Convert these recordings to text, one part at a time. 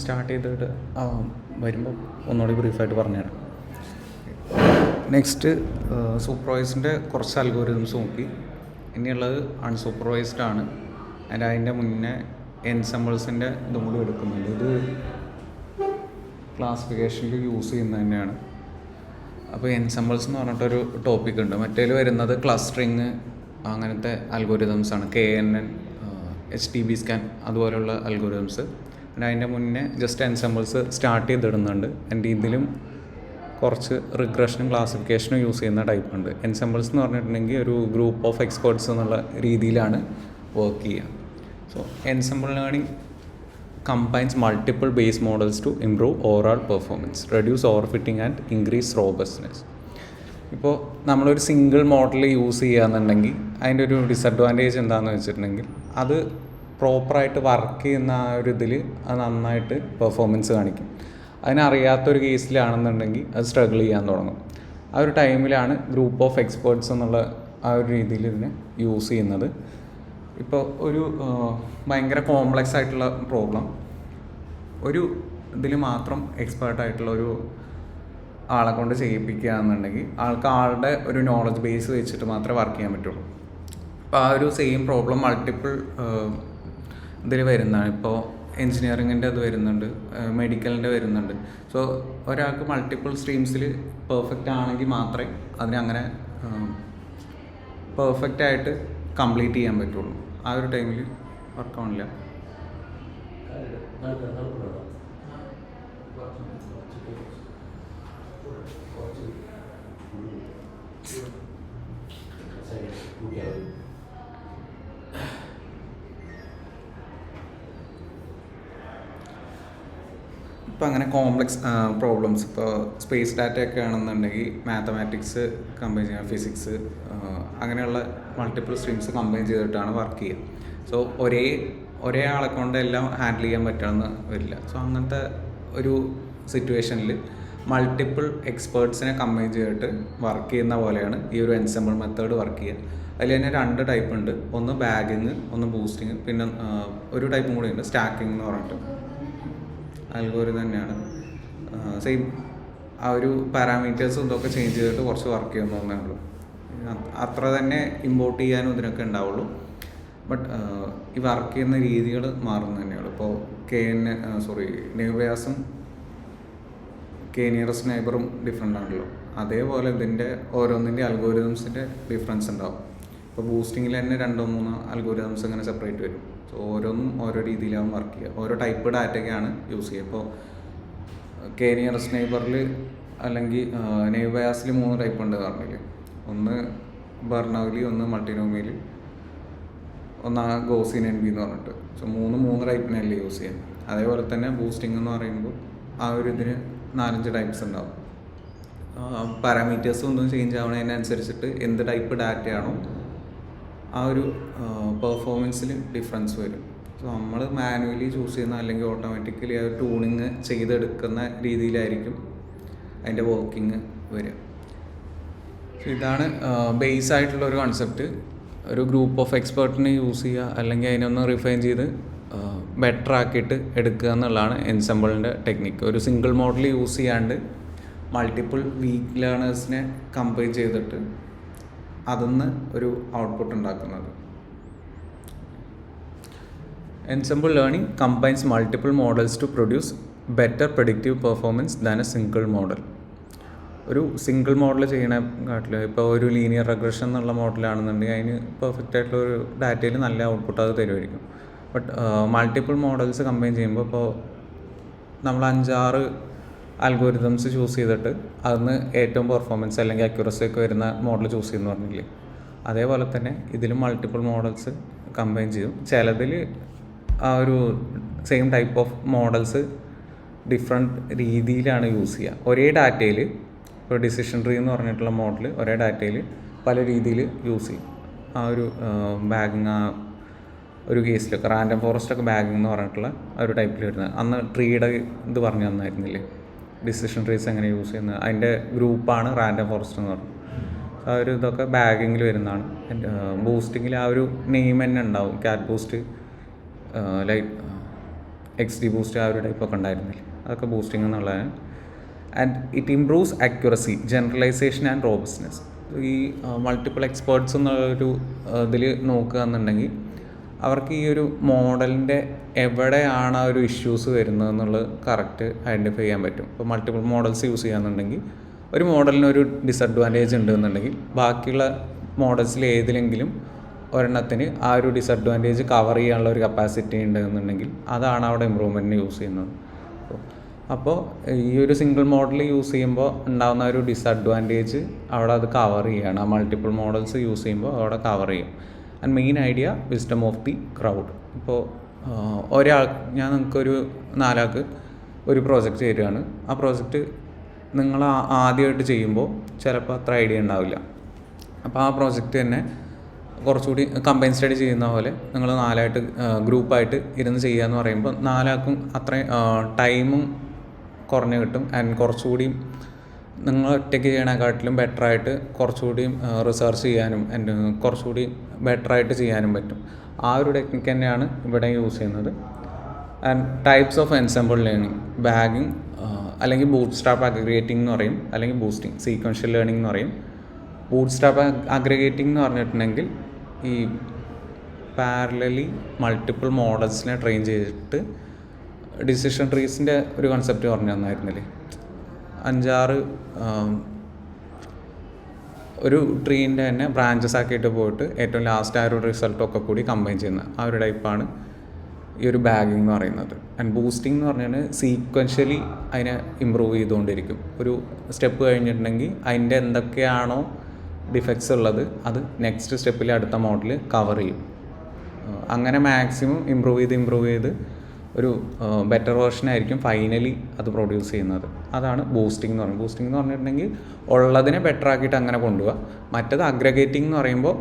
Start ചെയ്തിട്ട് വരുമ്പോൾ ഒന്നുകൂടി ബ്രീഫായിട്ട് പറഞ്ഞുതരാം. നെക്സ്റ്റ് സൂപ്പർവൈസിൻ്റെ കുറച്ച് അൽഗോരിതംസ് നോക്കി. ഇനിയുള്ളത് അൺസൂപ്പർവൈസ്ഡ് ആണ്. അതിൻ്റെ മുന്നേ എൻസെമ്പിൾസിൻ്റെ ഇതും കൂടി എടുക്കുന്നുണ്ട്. ഇത് ക്ലാസിഫിക്കേഷനിൽ യൂസ് ചെയ്യുന്നത് തന്നെയാണ്. അപ്പോൾ എൻസെമ്പിൾസ് എന്ന് പറഞ്ഞിട്ടൊരു ടോപ്പിക് ഉണ്ട്. മറ്റേതിൽ വരുന്നത് ക്ലസ്റ്ററിങ് അങ്ങനത്തെ അൽഗോരിതംസാണ്, KNN, HTB സ്കാൻ അതുപോലെയുള്ള അൽഗോരിതംസ്. പിന്നെ അതിൻ്റെ മുന്നേ ജസ്റ്റ് എൻസെമ്പിൾസ് സ്റ്റാർട്ട് ചെയ്തിടുന്നുണ്ട്. എൻ്റെ ഇതിലും കുറച്ച് റിഗ്രഷനും ക്ലാസിഫിക്കേഷനും യൂസ് ചെയ്യുന്ന ടൈപ്പ് ഉണ്ട്. എൻസെമ്പിൾസ് എന്ന് പറഞ്ഞിട്ടുണ്ടെങ്കിൽ ഒരു ഗ്രൂപ്പ് ഓഫ് എക്സ്പേർട്സ് എന്നുള്ള രീതിയിലാണ് വർക്ക് ചെയ്യുക. So ensemble learning combines multiple base models to improve overall performance, reduce overfitting and increase robustness. ഇപ്പോൾ നമ്മളൊരു സിംഗിൾ മോഡൽ യൂസ് ചെയ്യുകയെന്നുണ്ടെങ്കിൽ അതിൻ്റെ ഒരു ഡിസഡ്വാൻറ്റേജ് എന്താണെന്ന് വെച്ചിട്ടുണ്ടെങ്കിൽ അത് പ്രോപ്പറായിട്ട് വർക്ക് ചെയ്യുന്ന ആ ഒരു ഇതിൽ അത് നന്നായിട്ട് പെർഫോമൻസ് കാണിക്കും. അതിനറിയാത്തൊരു കേസിലാണെന്നുണ്ടെങ്കിൽ അത് സ്ട്രഗിൾ ചെയ്യാൻ തുടങ്ങും. ആ ഒരു ടൈമിലാണ് ഗ്രൂപ്പ് ഓഫ് എക്സ്പേർട്സ് എന്നുള്ള ആ ഒരു രീതിയിൽ ഇതിനെ യൂസ് ചെയ്യുന്നത്. ഇപ്പോൾ ഒരു ഭയങ്കര കോംപ്ലക്സ് ആയിട്ടുള്ള പ്രോബ്ലം ഒരു ഇതിൽ മാത്രം എക്സ്പേർട്ടായിട്ടുള്ള ഒരു ആളെ കൊണ്ട് ചെയ്യിപ്പിക്കുക എന്നുണ്ടെങ്കിൽ ആളുടെ ഒരു നോളജ് ബേസ് വെച്ചിട്ട് മാത്രമേ വർക്ക് ചെയ്യാൻ പറ്റുള്ളൂ. അപ്പോൾ ആ ഒരു സെയിം പ്രോബ്ലം മൾട്ടിപ്പിൾ ഇതിൽ വരുന്നതാണ്. ഇപ്പോൾ എൻജിനീയറിങ്ങിൻ്റെ അത് വരുന്നുണ്ട്, മെഡിക്കലിൻ്റെ വരുന്നുണ്ട്. സോ ഒരാൾക്ക് മൾട്ടിപ്പിൾ സ്ട്രീംസിൽ പെർഫെക്റ്റ് ആണെങ്കിൽ മാത്രമേ അതിനങ്ങനെ പെർഫെക്റ്റായിട്ട് കംപ്ലീറ്റ് ചെയ്യാൻ പറ്റുള്ളൂ. ആ ഒരു ടൈമിൽ വർക്കാവണില്ല. ഇപ്പോൾ അങ്ങനെ കോംപ്ലക്സ് പ്രോബ്ലംസ്, ഇപ്പോൾ സ്പേസ് ഡാറ്റയൊക്കെ ആണെന്നുണ്ടെങ്കിൽ മാത്തമാറ്റിക്സ് കമ്പൈൻ ചെയ്യുക, ഫിസിക്സ്, അങ്ങനെയുള്ള മൾട്ടിപ്പിൾ സ്ട്രീംസ് കമ്പൈൻ ചെയ്തിട്ടാണ് വർക്ക് ചെയ്യുക. സോ ഒരേ ആളെ കൊണ്ട് എല്ലാം ഹാൻഡിൽ ചെയ്യാൻ പറ്റണമെന്ന് വരില്ല. സോ അങ്ങനത്തെ ഒരു സിറ്റുവേഷനിൽ മൾട്ടിപ്പിൾ എക്സ്പേർട്സിനെ കമ്പൈൻ ചെയ്തിട്ട് വർക്ക് ചെയ്യുന്ന പോലെയാണ് ഈ ഒരു എൻസെമ്പിൾ മെത്തേഡ് വർക്ക് ചെയ്യുക. അതിൽ തന്നെ 2 ടൈപ്പ് ഉണ്ട്. ഒന്ന് ബാഗിങ്, ഒന്ന് ബൂസ്റ്റിങ്, പിന്നെ ഒരു ടൈപ്പും കൂടി ഉണ്ട് സ്റ്റാക്കിങ് എന്ന് പറഞ്ഞിട്ട് അൽഗോരിതം തന്നെയാണ്. സെയിം ആ ഒരു പാരാമീറ്റേഴ്സും ഇതൊക്കെ ചേഞ്ച് ചെയ്തിട്ട് കുറച്ച് വർക്ക് ചെയ്യുന്നതേ ഉള്ളൂ. അത്ര തന്നെ ഇമ്പോർട്ട് ചെയ്യാനും ഇതിനൊക്കെ ഉണ്ടാവുള്ളൂ. ബട്ട് ഈ വർക്ക് ചെയ്യുന്ന രീതികൾ മാറുന്നത് തന്നെയുള്ളൂ. ഇപ്പോൾ നെയ്ബേഴ്സും നിയറസ്റ്റ് നെയ്ബറും ഡിഫറെൻ്റ് ആണല്ലോ. അതേപോലെ ഇതിൻ്റെ ഓരോന്നിൻ്റെ അൽഗോരിതംസിൻ്റെ ഡിഫറൻസ് ഉണ്ടാവും. ഇപ്പോൾ ബൂസ്റ്റിങ്ങിൽ തന്നെ 2-3 അൽഗോരിതംസ് ഇങ്ങനെ സെപ്പറേറ്റ് വരും. സോ ഓരോന്നും ഓരോ രീതിയിലാവും വർക്ക് ചെയ്യുക. ഓരോ ടൈപ്പ് ഡാറ്റയ്ക്കാണ് യൂസ് ചെയ്യുക. ഇപ്പോൾ നിയറസ്റ്റ് നെയ്ബറിൽ അല്ലെങ്കിൽ നെയ്ബേഴ്സിൽ 3 ടൈപ്പ് ഉണ്ട് പറഞ്ഞില്ലേ. ഒന്ന് ബെർണൗലി, ഒന്ന് മൾട്ടിനോമിയൽ, ഒന്ന് ഗോസിയൻ NP എന്ന് പറഞ്ഞിട്ട്. സോ 3 ടൈപ്പിനല്ലേ യൂസ് ചെയ്യാം. അതേപോലെ തന്നെ ബൂസ്റ്റിംഗ് എന്ന് പറയുമ്പോൾ ആ ഒരു ഇതിന് 4-5 ടൈപ്സ് ഉണ്ടാവും. പാരാമീറ്റേഴ്സ് ഒന്നും ചേഞ്ച് ആവുന്നതിനനുസരിച്ചിട്ട് എന്ത് ടൈപ്പ് ഡാറ്റയാണോ ആ ഒരു പെർഫോമൻസിൽ ഡിഫറൻസ് വരും. സോ നമ്മൾ മാനുവലി ചൂസ് ചെയ്യുന്ന അല്ലെങ്കിൽ ഓട്ടോമാറ്റിക്കലി ആ ട്യൂണിങ് ചെയ്തെടുക്കുന്ന രീതിയിലായിരിക്കും അതിൻ്റെ വർക്കിംഗ് വരിക. ഇതാണ് ബേസ് ആയിട്ടുള്ള ഒരു കൺസെപ്റ്റ്. ഒരു ഗ്രൂപ്പ് ഓഫ് എക്സ്പേർട്ടിനെ യൂസ് ചെയ്യുക അല്ലെങ്കിൽ അതിനൊന്ന് റിഫൈൻ ചെയ്ത് ബെറ്റർ ആക്കിയിട്ട് എടുക്കുക എന്നുള്ളതാണ് എൻസെമ്പിളിൻ്റെ ടെക്നിക്ക്. ഒരു സിംഗിൾ മോഡൽ യൂസ് ചെയ്യാണ്ട് മൾട്ടിപ്പിൾ വീക്ക് ലേണേഴ്സിനെ കമ്പൈൻ ചെയ്തിട്ട് അതിന്ന് ഒരു ഔട്ട്പുട്ട് ഉണ്ടാക്കുന്നത്. Ensemble learning combines multiple models to produce better predictive performance than a single model. ഒരു സിംഗിൾ മോഡൽ ചെയ്യണ കാട്ടിൽ ഇപ്പോൾ ഒരു ലീനിയർ റെഗ്രഷൻ എന്നുള്ള മോഡലാണെന്നുണ്ടെങ്കിൽ അതിന് പെർഫെക്റ്റ് ആയിട്ടുള്ള ഒരു ഡാറ്റയിൽ നല്ല ഔട്ട്പുട്ട് അത് തരുമായിരിക്കും. ബട്ട് മൾട്ടിപ്പിൾ മോഡൽസ് കമ്പൈൻ ചെയ്യുമ്പോൾ ഇപ്പോൾ നമ്മൾ 5-6 അൽഗോരിതംസ് ചൂസ് ചെയ്തിട്ട് അതിന് ഏറ്റവും പെർഫോമൻസ് അല്ലെങ്കിൽ അക്യുറസി ഒക്കെ വരുന്ന മോഡൽ ചൂസ് ചെയ്യുന്നു പറഞ്ഞില്ലേ. അതേപോലെ തന്നെ ഇതിലും മൾട്ടിപ്പിൾ മോഡൽസ് കമ്പൈൻ ചെയ്യും. ചിലതിൽ ആ ഒരു same type of models different രീതിയിലാണ് യൂസ് ചെയ്യുക. ഒരേ ഡാറ്റയിൽ ഇപ്പോൾ ഡിസിഷൻ ട്രീ എന്ന് പറഞ്ഞിട്ടുള്ള മോഡൽ ഒരേ ഡാറ്റയിൽ പല രീതിയിൽ യൂസ് ചെയ്യും. ആ ഒരു ബാഗിങ്, ആ ഒരു കേസിലൊക്കെ റാൻഡം ഫോറസ്റ്റൊക്കെ ബാഗിങ് എന്ന് പറഞ്ഞിട്ടുള്ള ആ ഒരു ടൈപ്പിൽ വരുന്നത്. അന്ന് ട്രീയുടെ ഇത് പറഞ്ഞു തന്നായിരുന്നില്ലേ, ഡിസിഷൻ ട്രീസ് എങ്ങനെ യൂസ് ചെയ്യുന്നത്, അതിൻ്റെ ഗ്രൂപ്പാണ് റാൻഡം ഫോറസ്റ്റ് എന്ന് പറഞ്ഞത്. ആ ഒരു ഇതൊക്കെ ബാഗിങ്ങിൽ വരുന്നതാണ്. ബൂസ്റ്റിങ്ങിൽ ആ ഒരു നെയിം തന്നെ ഉണ്ടാവും, cat boost, like XD boost ആ ഒരു ടൈപ്പൊക്കെ ഉണ്ടായിരുന്നില്ലേ, അതൊക്കെ ബൂസ്റ്റിംഗ് എന്നുള്ളതാണ്. And it improves accuracy, generalization and robustness. ഈ മൾട്ടിപ്പിൾ എക്സ്പേർട്സ് എന്നുള്ളൊരു ഇതിൽ നോക്കുക എന്നുണ്ടെങ്കിൽ അവർക്ക് ഈ ഒരു മോഡലിൻ്റെ എവിടെയാണ് ആ ഒരു ഇഷ്യൂസ് വരുന്നത് എന്നുള്ളത് കറക്റ്റ് ഐഡൻറ്റിഫൈ ചെയ്യാൻ പറ്റും. ഇപ്പോൾ മൾട്ടിപ്പിൾ മോഡൽസ് യൂസ് ചെയ്യാന്നുണ്ടെങ്കിൽ ഒരു മോഡലിനൊരു ഡിസഡ്വാൻറ്റേജ് ഉണ്ടെന്നുണ്ടെങ്കിൽ ബാക്കിയുള്ള മോഡൽസിൽ ഏതിലെങ്കിലും ഒരെണ്ണത്തിന് ആ ഒരു ഡിസഡ്വാൻറ്റേജ് കവർ ചെയ്യാനുള്ള ഒരു കപ്പാസിറ്റി ഉണ്ടെന്നുണ്ടെങ്കിൽ അതാണ് അവിടെ ഇമ്പ്രൂവ്മെൻറ്റിന് യൂസ് ചെയ്യുന്നത്. അപ്പോൾ ഈ ഒരു സിംഗിൾ മോഡൽ യൂസ് ചെയ്യുമ്പോൾ ഉണ്ടാകുന്ന ഒരു ഡിസഡ്വാൻറ്റേജ് അവിടെ അത് കവർ ചെയ്യുകയാണ്. ആ മൾട്ടിപ്പിൾ മോഡൽസ് യൂസ് ചെയ്യുമ്പോൾ അവിടെ കവർ ചെയ്യും. And main idea wisdom of the crowd. ഇപ്പോൾ ഞാൻ നിങ്ങൾക്കൊരു 4 ആൾക്ക് ഒരു പ്രോജക്റ്റ് തരികയാണ്. ആ പ്രോജക്റ്റ് നിങ്ങൾ ആദ്യമായിട്ട് ചെയ്യുമ്പോൾ ചിലപ്പോൾ അത്ര ഐഡിയ ഉണ്ടാവില്ല. അപ്പോൾ ആ പ്രോജക്റ്റ് തന്നെ കുറച്ചുകൂടി കമ്പൈൻ സ്റ്റഡി ചെയ്യുന്ന പോലെ നിങ്ങൾ 4 ആയിട്ട് ഗ്രൂപ്പായിട്ട് ഇരുന്ന് ചെയ്യുക എന്ന് പറയുമ്പോൾ 4 ആൾക്കും അത്രയും ടൈമും കുറഞ്ഞ് കിട്ടും. ആൻഡ് കുറച്ചുകൂടി നിങ്ങൾ ഒറ്റയ്ക്ക് ചെയ്യണേക്കാട്ടിലും ബെറ്ററായിട്ട് കുറച്ചുകൂടി റിസർച്ച് ചെയ്യാനും കുറച്ചുകൂടി ബെറ്ററായിട്ട് ചെയ്യാനും പറ്റും. ആ ഒരു ടെക്നിക്ക് തന്നെയാണ് ഇവിടെ യൂസ് ചെയ്യുന്നത്. And types of ensemble learning, bagging അല്ലെങ്കിൽ ബൂട്ട് സ്ട്രാപ്പ് അഗ്രിഗേറ്റിംഗ് എന്ന് പറയും, അല്ലെങ്കിൽ ബൂസ്റ്റിംഗ്, സീക്വൻഷ്യൽ ലേണിംഗ് എന്ന് പറയും. ബൂട്ട് സ്ട്രാപ്പ് അഗ്രിഗേറ്റിംഗ് എന്ന് പറഞ്ഞിട്ടുണ്ടെങ്കിൽ ഈ പാരലലി മൾട്ടിപ്പിൾ മോഡൽസിനെ ട്രെയിൻ ചെയ്തിട്ട് ഡിസിഷൻ ട്രീസിൻ്റെ ഒരു കൺസെപ്റ്റ് പറഞ്ഞു തന്നായിരുന്നില്ലേ, 5-6 ഒരു ട്രീൻ്റെ തന്നെ ബ്രാഞ്ചസ് ആക്കിയിട്ട് പോയിട്ട് ഏറ്റവും ലാസ്റ്റ് ആ ഒരു റിസൾട്ടൊക്കെ കൂടി കമ്പൈൻ ചെയ്യുന്ന ആ ഒരു ടൈപ്പാണ് ഈ ഒരു ബാഗിങ് എന്ന് പറയുന്നത്. ആൻഡ് ബൂസ്റ്റിംഗ് എന്ന് പറഞ്ഞാൽ സീക്വൻഷ്യലി അതിനെ ഇമ്പ്രൂവ് ചെയ്തുകൊണ്ടിരിക്കും. ഒരു സ്റ്റെപ്പ് കഴിഞ്ഞിട്ടുണ്ടെങ്കിൽ അതിൻ്റെ എന്തൊക്കെയാണോ ഡിഫക്ട്സ് ഉള്ളത് അത് നെക്സ്റ്റ് സ്റ്റെപ്പിൽ അടുത്ത മോഡൽ കവർ ചെയ്യും. അങ്ങനെ മാക്സിമം ഇമ്പ്രൂവ് ചെയ്ത് ഒരു ബെറ്റർ വേർഷൻ ആയിരിക്കും ഫൈനലി അത് പ്രൊഡ്യൂസ് ചെയ്യുന്നത്. അതാണ് ബൂസ്റ്റിംഗ് എന്ന് പറയുന്നത്. ബൂസ്റ്റിംഗ് എന്ന് പറഞ്ഞിട്ടുണ്ടെങ്കിൽ ഉള്ളതിനെ ബെറ്റർ ആക്കിയിട്ട് അങ്ങനെ കൊണ്ടുപോവുക. മറ്റേത് അഗ്രഗേറ്റിംഗ് എന്ന് പറയുമ്പോൾ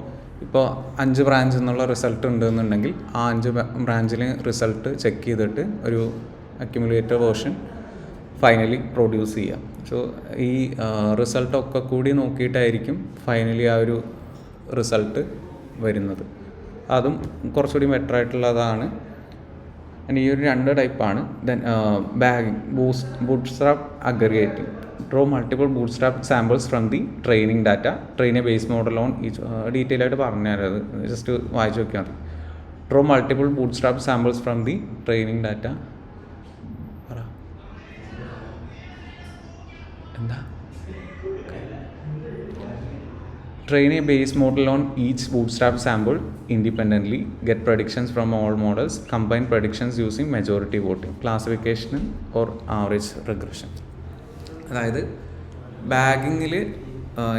ഇപ്പോൾ 5 ബ്രാഞ്ച് എന്നുള്ള റിസൾട്ട് ഉണ്ടെന്നുണ്ടെങ്കിൽ ആ 5 ബ്രാഞ്ചിൽ റിസൾട്ട് ചെക്ക് ചെയ്തിട്ട് ഒരു അക്യുമുലേറ്റർ വേർഷൻ ഫൈനലി പ്രൊഡ്യൂസ് ചെയ്യുക. സോ ഈ റിസൾട്ടൊക്കെ കൂടി നോക്കിയിട്ടായിരിക്കും ഫൈനലി ആ ഒരു റിസൾട്ട് വരുന്നത്. അതും കുറച്ചുകൂടി ബെറ്റർ ആയിട്ടുള്ളതാണ്. ഈ ഒരു 2 ടൈപ്പാണ്. Then bagging, bootstrap aggregating. Draw multiple bootstrap samples from the training data, train a base model on each. Detail ആയിട്ട് പറഞ്ഞുതരാം, അത് ജസ്റ്റ് വായിച്ച് നോക്കിയാൽ മതി. Draw multiple bootstrap samples from the training data. എന്താ? Train a base model on each bootstrap sample independently, get predictions from all models, combine predictions using majority voting, classification or average regression. അതായത് ബാഗിങ്ങിൽ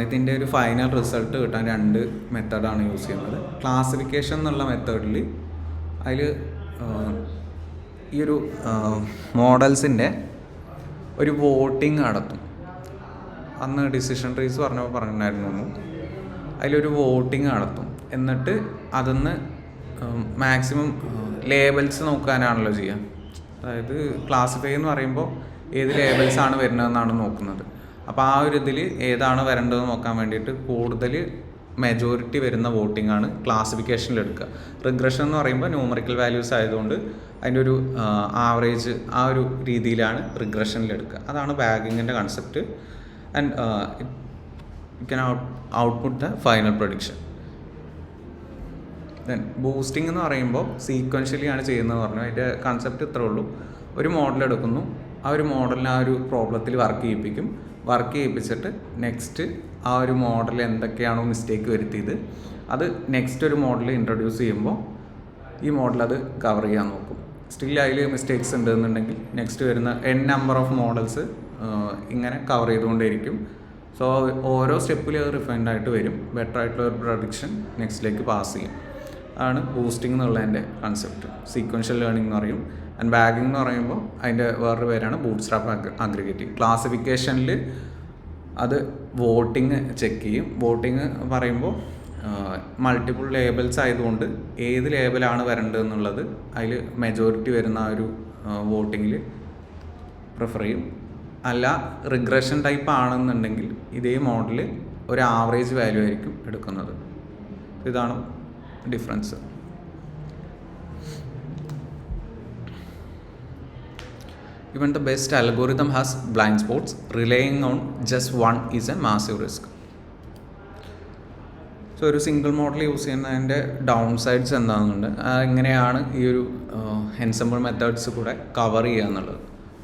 ഇതിൻ്റെ ഒരു final result കിട്ടാൻ 2 മെത്തേഡാണ് use ചെയ്യുന്നത്. Classification എന്നുള്ള മെത്തേഡിൽ അതിൽ ഈ ഒരു മോഡൽസിൻ്റെ ഒരു വോട്ടിംഗ് നടത്തും. അന്ന് ഡിസിഷൻ ട്രീസ് പറഞ്ഞിട്ടുണ്ടായിരുന്നു. അതിലൊരു വോട്ടിംഗ് നടത്തും. എന്നിട്ട് അതിന്ന് മാക്സിമം ലേബൽസ് നോക്കാനാണല്ലോ ചെയ്യുക. അതായത് ക്ലാസിഫൈ എന്ന് പറയുമ്പോൾ ഏത് ലേബൽസാണ് വരുന്നതെന്നാണ് നോക്കുന്നത്. അപ്പോൾ ആ ഒരു ഇതിൽ ഏതാണ് വരേണ്ടതെന്ന് നോക്കാൻ വേണ്ടിയിട്ട് കൂടുതൽ മെജോറിറ്റി വരുന്ന വോട്ടിംഗ് ആണ് ക്ലാസിഫിക്കേഷനിൽ എടുക്കുക. റിഗ്രഷൻ എന്ന് പറയുമ്പോൾ ന്യൂമറിക്കൽ വാല്യൂസ് ആയതുകൊണ്ട് അതിൻ്റെ ഒരു ആവറേജ് ആ ഒരു രീതിയിലാണ് റിഗ്രഷനിൽ എടുക്കുക. അതാണ് ബാഗിങ്ങിൻ്റെ concept. And you can output the final prediction. Then boosting എന്ന് പറയുമ്പോൾ സീക്വൻഷ്യലി ആണ് ചെയ്യുന്നതെന്ന് പറഞ്ഞു. അതിൻ്റെ കൺസെപ്റ്റ് ഇത്രേ ഉള്ളൂ. ഒരു മോഡൽ എടുക്കുന്നു, ആ ഒരു മോഡലിനെ ആ ഒരു പ്രോബ്ലത്തിൽ വർക്ക് ചെയ്യിപ്പിച്ചിട്ട് നെക്സ്റ്റ് ആ ഒരു മോഡൽ എന്തൊക്കെയാണോ മിസ്റ്റേക്ക് വരുത്തിയത് അത് നെക്സ്റ്റ് ഒരു മോഡൽ ഇൻട്രൊഡ്യൂസ് ചെയ്യുമ്പോൾ ഈ മോഡൽ അത് കവർ ചെയ്യാൻ നോക്കും. സ്റ്റിൽ അതിൽ മിസ്റ്റേക്സ് ഉണ്ടെന്നുണ്ടെങ്കിൽ നെക്സ്റ്റ് വരുന്ന നമ്പർ ഓഫ് മോഡൽസ് ഇങ്ങനെ കവർ ചെയ്തുകൊണ്ടേയിരിക്കും. സോ ഓരോ സ്റ്റെപ്പിലും അത് റിഫൈൻഡ് ആയിട്ട് വരും. ബെറ്റർ ആയിട്ടുള്ള ഒരു പ്രൊഡിക്ഷൻ നെക്സ്റ്റിലേക്ക് പാസ് ചെയ്യും. ആണ് ബൂസ്റ്റിംഗ് എന്നുള്ളതിൻ്റെ കൺസെപ്റ്റ്. സീക്വൻഷ്യൽ ലേണിംഗ് എന്ന് പറയും. ആൻഡ് ബാഗിംഗ് എന്ന് പറയുമ്പോൾ അതിൻ്റെ വേറൊരു പേരാണ് ബൂട്ട്സ്ട്രാപ്പ് അഗ്രിഗേറ്റിംഗ്. ക്ലാസിഫിക്കേഷനിൽ അത് വോട്ടിംഗ് ചെക്ക് ചെയ്യും. വോട്ടിംഗ് പറയുമ്പോൾ മൾട്ടിപ്പിൾ ലേബൽസ് ആയതുകൊണ്ട് ഏത് ലേബലാണ് വരേണ്ടതെന്നുള്ളത് അതിൽ മെജോറിറ്റി വരുന്ന ആ ഒരു വോട്ടിങ്ങിൽ പ്രിഫർ ചെയ്യും. അല്ല റിഗ്രഷൻ ടൈപ്പ് ആണെന്നുണ്ടെങ്കിൽ ഇതേ മോഡൽ ഒരു ആവറേജ് വാല്യൂ ആയിരിക്കും എടുക്കുന്നത്. ഇതാണ് difference. Even the best algorithm has blind spots. Relying on just one is a massive risk. So ഒരു സിംഗിൾ മോഡൽ യൂസ് ചെയ്യുന്നതിൻ്റെ ഡൗൺ സൈഡ്സ് എന്താണെന്നുണ്ട്, എങ്ങനെയാണ് ഈ ഒരു എൻസെമ്പിൾ മെത്തേഡ്സ് കൂടെ കവർ ചെയ്യുക എന്നുള്ളത്.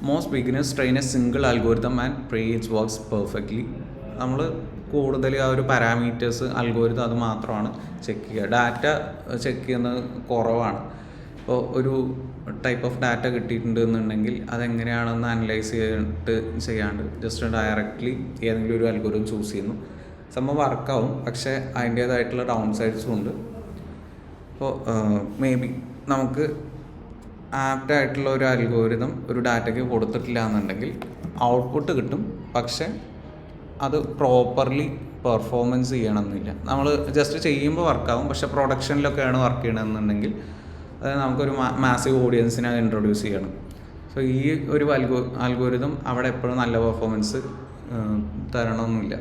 Most beginners train A single algorithm and pray it's works perfectly. നമ്മൾ കൂടുതൽ ആ ഒരു പാരാമീറ്റേഴ്സ് അൽഗോരിതം അത് മാത്രമാണ് ചെക്ക് ചെയ്യുക. ഡാറ്റ ചെക്ക് ചെയ്യുന്നത് കുറവാണ്. ഇപ്പോൾ ഒരു ടൈപ്പ് ഓഫ് ഡാറ്റ കിട്ടിയിട്ടുണ്ട് എന്നുണ്ടെങ്കിൽ അതെങ്ങനെയാണെന്ന് അനലൈസ് ചെയ്യാണ്ട് ജസ്റ്റ് ഡയറക്റ്റ്ലി ഏതെങ്കിലും ഒരു അൽഗോരിതം ചൂസ് ചെയ്യുന്നു. സംഭവം വർക്കാവും, പക്ഷേ അതിൻ്റേതായിട്ടുള്ള ഡൗൺ സൈഡ്സും ഉണ്ട്. അപ്പോൾ മേ ബി നമുക്ക് ആപ്റ്റായിട്ടുള്ള ഒരു അൽഗോരിതം ഒരു ഡാറ്റയ്ക്ക് കൊടുത്തിട്ടില്ല എന്നുണ്ടെങ്കിൽ ഔട്ട്പുട്ട് കിട്ടും, പക്ഷേ അത് പ്രോപ്പർലി പെർഫോമൻസ് ചെയ്യണമെന്നില്ല. നമ്മൾ ജസ്റ്റ് ചെയ്യുമ്പോൾ വർക്കാവും, പക്ഷേ പ്രൊഡക്ഷനിലൊക്കെയാണ് വർക്ക് ചെയ്യണമെന്നുണ്ടെങ്കിൽ അത് നമുക്കൊരു മാസീവ് ഓഡിയൻസിനെ ഇൻട്രൊഡ്യൂസ് ചെയ്യണം. സോ ഈ ഒരു അൽഗോരിതം അവിടെ എപ്പോഴും നല്ല performance തരണമെന്നില്ല.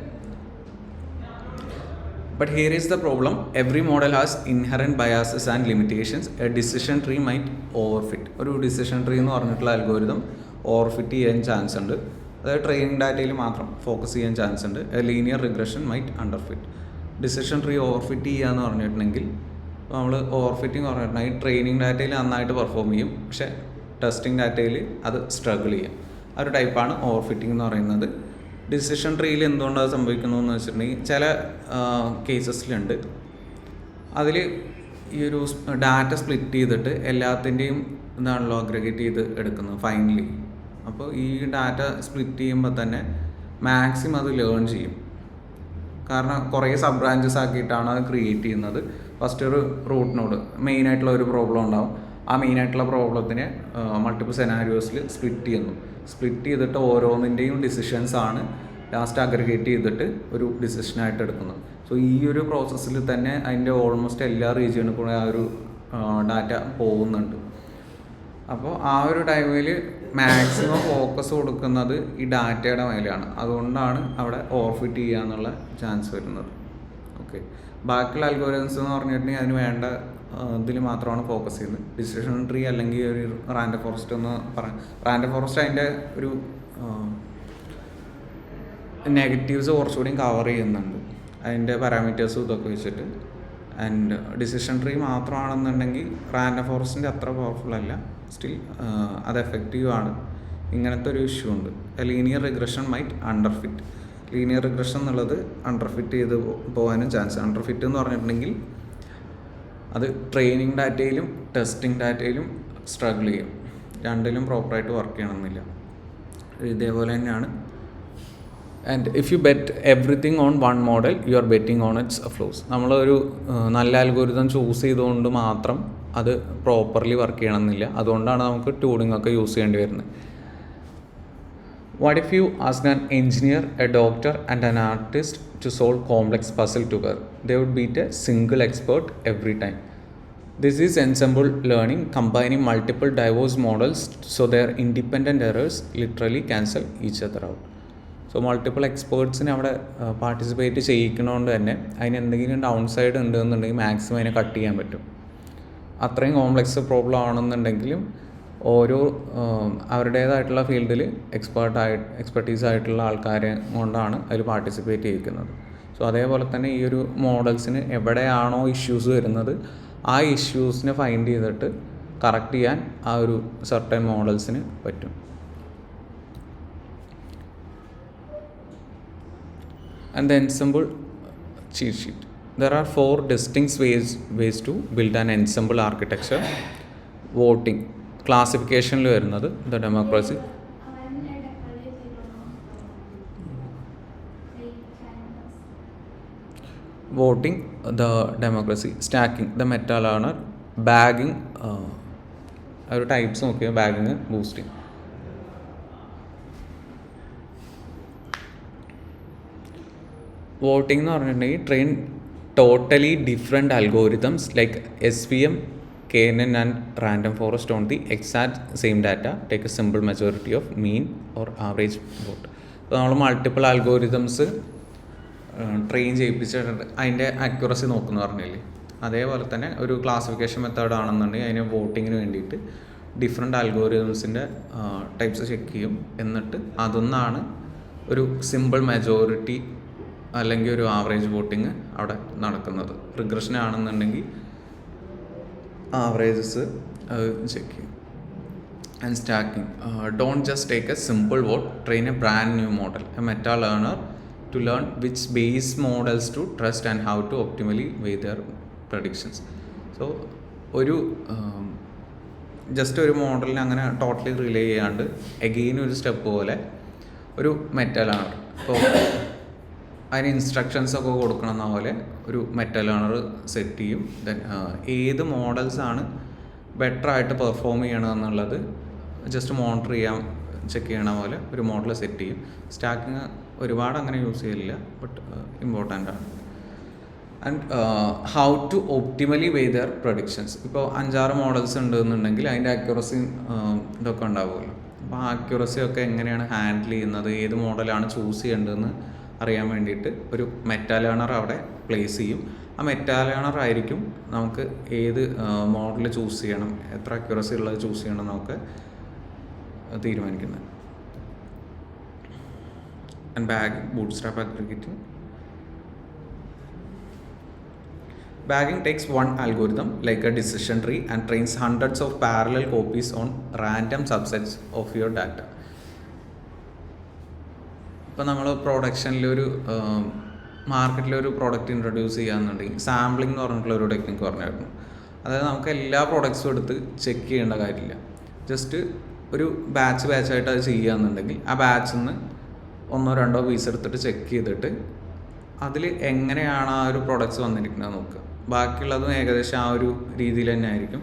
But here is the problem, every model has inherent biases and limitations. A decision tree might overfit. ഒരു ഡിസിഷൻ ട്രീ എന്ന് പറഞ്ഞിട്ടുള്ള അൽഗോരിതം ഓവർഫിറ്റ് ചെയ്യാൻ ചാൻസ് ഉണ്ട്. അതായത് ട്രെയിനിങ് ഡാറ്റയിൽ മാത്രം ഫോക്കസ് ചെയ്യാൻ ചാൻസ് ഉണ്ട്. A linear regression might underfit. Decision tree overfit ചെയ്യുക എന്ന് പറഞ്ഞിട്ടുണ്ടെങ്കിൽ നമ്മൾ ഓവർഫിറ്റിംഗ് പറഞ്ഞിട്ടുണ്ടെങ്കിൽ ട്രെയിനിങ് ഡാറ്റയിൽ നന്നായിട്ട് പെർഫോം ചെയ്യും, പക്ഷേ ടെസ്റ്റിംഗ് ഡാറ്റയിൽ അത് സ്ട്രഗിൾ ചെയ്യും. ആ ഒരു ടൈപ്പാണ് ഓവർഫിറ്റിംഗ് എന്ന് പറയുന്നത്. ഡിസിഷൻ ട്രീയിൽ എന്തുകൊണ്ടത് സംഭവിക്കുന്നു എന്ന് വെച്ചിട്ടുണ്ടെങ്കിൽ ചില കേസസിലുണ്ട്, അതിൽ ഈ ഒരു ഡാറ്റ സ്പ്ലിറ്റ് ചെയ്തിട്ട് എല്ലാത്തിൻ്റെയും ഇതാണല്ലോ അഗ്രിഗേറ്റ് ചെയ്ത് എടുക്കുന്നത് ഫൈനലി. അപ്പോൾ ഈ ഡാറ്റ സ്പ്ലിറ്റ് ചെയ്യുമ്പോൾ തന്നെ മാക്സിമം അത് ലേൺ ചെയ്യും. കാരണം കുറേ സബ് ബ്രാഞ്ചസ് ആക്കിയിട്ടാണ് അത് ക്രിയേറ്റ് ചെയ്യുന്നത്. ഫസ്റ്റ് ഒരു റൂട്ട് നോഡ് മെയിനായിട്ടുള്ള ഒരു പ്രോബ്ലം ഉണ്ടാവും. ആ മെയിനായിട്ടുള്ള പ്രോബ്ലത്തിനെ മൾട്ടിപ്പിൾ സെനാരിയോസിൽ സ്പ്ലിറ്റ് ചെയ്തിട്ട് ഓരോന്നിൻ്റെയും ഡിസിഷൻസാണ് ലാസ്റ്റ് അഗ്രിഗേറ്റ് ചെയ്തിട്ട് ഒരു ഡിസിഷനായിട്ട് എടുക്കുന്നത്. സോ ഈ ഒരു പ്രോസസ്സിൽ തന്നെ അതിൻ്റെ ഓൾമോസ്റ്റ് എല്ലാ റീജിയണിൽ കൂടെ ആ ഒരു ഡാറ്റ പോകുന്നുണ്ട്. അപ്പോൾ ആ ഒരു ടൈമിൽ മാക്സിമം ഫോക്കസ് കൊടുക്കുന്നത് ഈ ഡാറ്റയുടെ മേലെയാണ്. അതുകൊണ്ടാണ് അവിടെ ഓവർഫിറ്റ് ചെയ്യുക എന്നുള്ള ചാൻസ് വരുന്നത്. ഓക്കെ, ബാക്കിയുള്ള അൽഗോരിതംസ് എന്ന് പറഞ്ഞിട്ടുണ്ടെങ്കിൽ അതിന് വേണ്ട ഇതിൽ മാത്രമാണ് ഫോക്കസ് ചെയ്യുന്നത്. ഡിസിഷൻ ട്രീ അല്ലെങ്കിൽ ഒരു റാൻഡം ഫോറസ്റ്റ് എന്ന് പറയാം. റാൻഡം ഫോറസ്റ്റ് അതിൻ്റെ ഒരു നെഗറ്റീവ്സ് കുറച്ചുകൂടി കവർ ചെയ്യുന്നുണ്ട്, അതിൻ്റെ പാരാമീറ്റേഴ്സും ഇതൊക്കെ വെച്ചിട്ട്. ആൻഡ് ഡിസിഷൻ ട്രീ മാത്രമാണെന്നുണ്ടെങ്കിൽ റാൻഡം ഫോറസ്റ്റിൻ്റെ അത്ര പവർഫുൾ അല്ല, സ്റ്റിൽ അത് എഫക്റ്റീവ് ആണ്. ഇങ്ങനത്തെ ഒരു ഇഷ്യൂ ഉണ്ട്. Linear regression might underfit. Linear regression എന്നുള്ളത് അണ്ടർഫിറ്റ് ചെയ്ത് പോകാനും ചാൻസ്. അണ്ടർഫിറ്റ് എന്ന് പറഞ്ഞിട്ടുണ്ടെങ്കിൽ അത് ട്രെയിനിങ് ഡാറ്റയിലും ടെസ്റ്റിംഗ് ഡാറ്റയിലും സ്ട്രഗിൾ ചെയ്യും, രണ്ടിലും പ്രോപ്പറായിട്ട് വർക്ക് ചെയ്യണമെന്നില്ല. ഇതേപോലെ തന്നെയാണ്. And if you bet everything on one model you are betting on its flaws. നമ്മളൊരു നല്ല അൽഗോരിതം ചൂസ് ചെയ്തുകൊണ്ട് മാത്രം അത് പ്രോപ്പർലി വർക്ക് ചെയ്യണമെന്നില്ല. അതുകൊണ്ടാണ് നമുക്ക് ട്യൂണിംഗ് ഒക്കെ യൂസ് ചെയ്യേണ്ടി വരുന്നത്. What if you ask an engineer, a doctor and an artist to solve complex puzzle together? They would beat a single expert every time. This is ensemble learning, combining multiple diverse models so their independent errors literally cancel each other out. So multiple എക്സ്പേർട്സിനെ അവിടെ participate ചെയ്യിക്കണോണ്ട് തന്നെ അതിന് എന്തെങ്കിലും downside ഉണ്ടെന്നുണ്ടെങ്കിൽ maximum അതിനെ cut ചെയ്യാൻ പറ്റും. അത്രയും കോംപ്ലക്സ് പ്രോബ്ലം ആണെന്നുണ്ടെങ്കിലും ഓരോ അവരുടേതായിട്ടുള്ള ഫീൽഡിൽ എക്സ്പെർട്ടീസ് ആയിട്ടുള്ള ആൾക്കാരെ കൊണ്ടാണ് അതിൽ പാർട്ടിസിപ്പേറ്റ് ചെയ്യിക്കുന്നത്. സോ അതേപോലെ തന്നെ ഈ ഒരു മോഡൽസിന് എവിടെയാണോ ഇഷ്യൂസ് വരുന്നത് ആ ഇഷ്യൂസിനെ ഫൈൻഡ് ചെയ്തിട്ട് കറക്റ്റ് ചെയ്യാൻ ആ ഒരു സർട്ടൻ മോഡൽസിന് പറ്റും. And the ensemble cheat sheet. There are 4 distinct ways to build an ensemble architecture. Voting. ക്ലാസിഫിക്കേഷനിൽ വരുന്നത് the democracy. Voting the democracy. Stacking the meta learner. Bagging ഒരു ടൈപ്സ് നോക്കിയാൽ ബാഗിങ് ബൂസ്റ്റിംഗ്. വോട്ടിംഗ് എന്ന് പറഞ്ഞിട്ടുണ്ടെങ്കിൽ train totally different algorithms like SVM, KNN and random forest on the exact same data, take a simple majority of mean or average vote. അപ്പോൾ നമ്മൾ multiple algorithms train ചെയ്യിപ്പിച്ചിട്ടുണ്ട്, അതിൻ്റെ accuracy നോക്കുന്നു പറഞ്ഞില്ലേ. അതേപോലെ തന്നെ ഒരു ക്ലാസിഫിക്കേഷൻ മെത്തേഡ് ആണെന്നുണ്ടെങ്കിൽ അതിന് വോട്ടിങ്ങിന് വേണ്ടിയിട്ട് ഡിഫറെൻ്റ് അൽഗോരിതംസിൻ്റെ ടൈപ്സ് ചെക്ക് ചെയ്യും. എന്നിട്ട് അതൊന്നാണ് ഒരു സിമ്പിൾ മെജോറിറ്റി അല്ലെങ്കിൽ ഒരു ആവറേജ് വോട്ടിങ് അവിടെ നടക്കുന്നത്. റിഗ്രഷൻ ആണെന്നുണ്ടെങ്കിൽ ആവറേജസ് ചെക്ക് ചെയ്യും. And stacking, don't just take a simple vote, train a brand new model, a meta learner to learn which base models to trust and how to optimally weigh their predictions. So ഒരു just ഒരു മോഡലിനെ അങ്ങനെ totally rely ചെയ്യാണ്ട് again ഒരു step പോലെ ഒരു meta learner, ഇപ്പോൾ അതിന് ഇൻസ്ട്രക്ഷൻസ് ഒക്കെ കൊടുക്കണമെന്ന പോലെ ഒരു മെറ്റാ ലേണർ സെറ്റ് ചെയ്യും. ദെൻ ഏത് മോഡൽസാണ് ബെറ്റർ ആയിട്ട് പെർഫോം ചെയ്യണമെന്നുള്ളത് ജസ്റ്റ് മോണിറ്റർ ചെയ്യാൻ ചെക്ക് ചെയ്യണ പോലെ ഒരു മോഡൽ സെറ്റ് ചെയ്യും. സ്റ്റാക്കിങ് ഒരുപാട് അങ്ങനെ യൂസ് ചെയ്യില്ല, ബട്ട് ഇമ്പോർട്ടൻ്റ് ആണ്. And how to optimally weigh their predictions. ഇപ്പോൾ 5-6 മോഡൽസ് ഉണ്ടെന്നുണ്ടെങ്കിൽ അതിൻ്റെ അക്യുറസി ഇതൊക്കെ ഉണ്ടാവുമല്ലോ. അപ്പോൾ ആ അക്യുറസി ഒക്കെ എങ്ങനെയാണ് ഹാൻഡിൽ ചെയ്യുന്നത്, ഏത് മോഡലാണ് ചൂസ് ചെയ്യേണ്ടതെന്ന് അറിയാൻ വേണ്ടിയിട്ട് ഒരു മെറ്റാ ലേണർ അവിടെ പ്ലേസ് ചെയ്യും. ആ മെറ്റാ ലേണർ ആയിരിക്കും നമുക്ക് ഏത് മോഡൽ ചൂസ് ചെയ്യണം, എത്ര അക്യുറസി ഉള്ളത് ചൂസ് ചെയ്യണം എന്നൊക്കെ തീരുമാനിക്കുന്നത്. And bagging, bootstrap aggregating. Bagging takes one algorithm like a decision tree and trains hundreds of parallel copies on random subsets of your data. ഇപ്പോൾ നമ്മൾ പ്രൊഡക്ഷനിലൊരു മാർക്കറ്റിലൊരു പ്രോഡക്റ്റ് ഇൻട്രൊഡ്യൂസ് ചെയ്യാന്നുണ്ടെങ്കിൽ സാമ്പിളിംഗ് എന്ന് പറഞ്ഞിട്ടുള്ളൊരു ടെക്നിക്ക് പറഞ്ഞായിരുന്നു. അതായത് നമുക്ക് എല്ലാ പ്രോഡക്ട്സും എടുത്ത് ചെക്ക് ചെയ്യേണ്ട കാര്യമില്ല. ജസ്റ്റ് ഒരു ബാച്ചായിട്ട് അത് ചെയ്യുകയെന്നുണ്ടെങ്കിൽ ആ ബാച്ചിൽ നിന്ന് 1-2 പീസ് എടുത്തിട്ട് ചെക്ക് ചെയ്തിട്ട് അതിൽ എങ്ങനെയാണ് ആ ഒരു പ്രോഡക്റ്റ്സ് വന്നിരിക്കുന്നത് നോക്കുക. ബാക്കിയുള്ളതും ഏകദേശം ആ ഒരു രീതിയിൽ തന്നെ ആയിരിക്കും.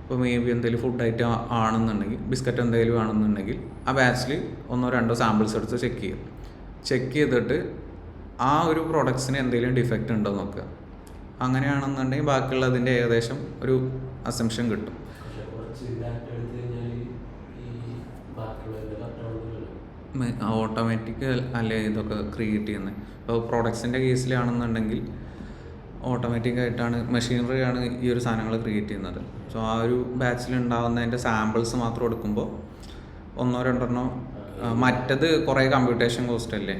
ഇപ്പോൾ മേ ബി എന്തെങ്കിലും ഫുഡ് ഐറ്റം ആണെന്നുണ്ടെങ്കിൽ, ബിസ്ക്കറ്റ് എന്തെങ്കിലും ആണെന്നുണ്ടെങ്കിൽ ആ ബാച്ചിൽ 1-2 സാമ്പിൾസ് എടുത്ത് ചെക്ക് ചെയ്യും. ചെക്ക് ചെയ്തിട്ട് ആ ഒരു പ്രോഡക്ട്സിന് എന്തെങ്കിലും ഡിഫക്റ്റ് ഉണ്ടോ നോക്കുക. അങ്ങനെയാണെന്നുണ്ടെങ്കിൽ ബാക്കിയുള്ളതിൻ്റെ ഏകദേശം ഒരു അസംഷൻ കിട്ടും. ഓട്ടോമാറ്റിക് അല്ലേ ഇതൊക്കെ ക്രിയേറ്റ് ചെയ്യുന്നത്. ഇപ്പോൾ പ്രോഡക്ട്സിൻ്റെ കേസിലാണെന്നുണ്ടെങ്കിൽ ഓട്ടോമാറ്റിക്കായിട്ടാണ്, മെഷീനറിയാണ് ഈ ഒരു സാധനങ്ങൾ ക്രിയേറ്റ് ചെയ്യുന്നത്. സോ ആ ഒരു ബാച്ചിൽ ഉണ്ടാകുന്നതിൻ്റെ സാമ്പിൾസ് മാത്രം എടുക്കുമ്പോൾ 1-2 മറ്റത് കുറേ കമ്പ്യൂട്ടേഷൻ കോസ്റ്റ് അല്ലേ,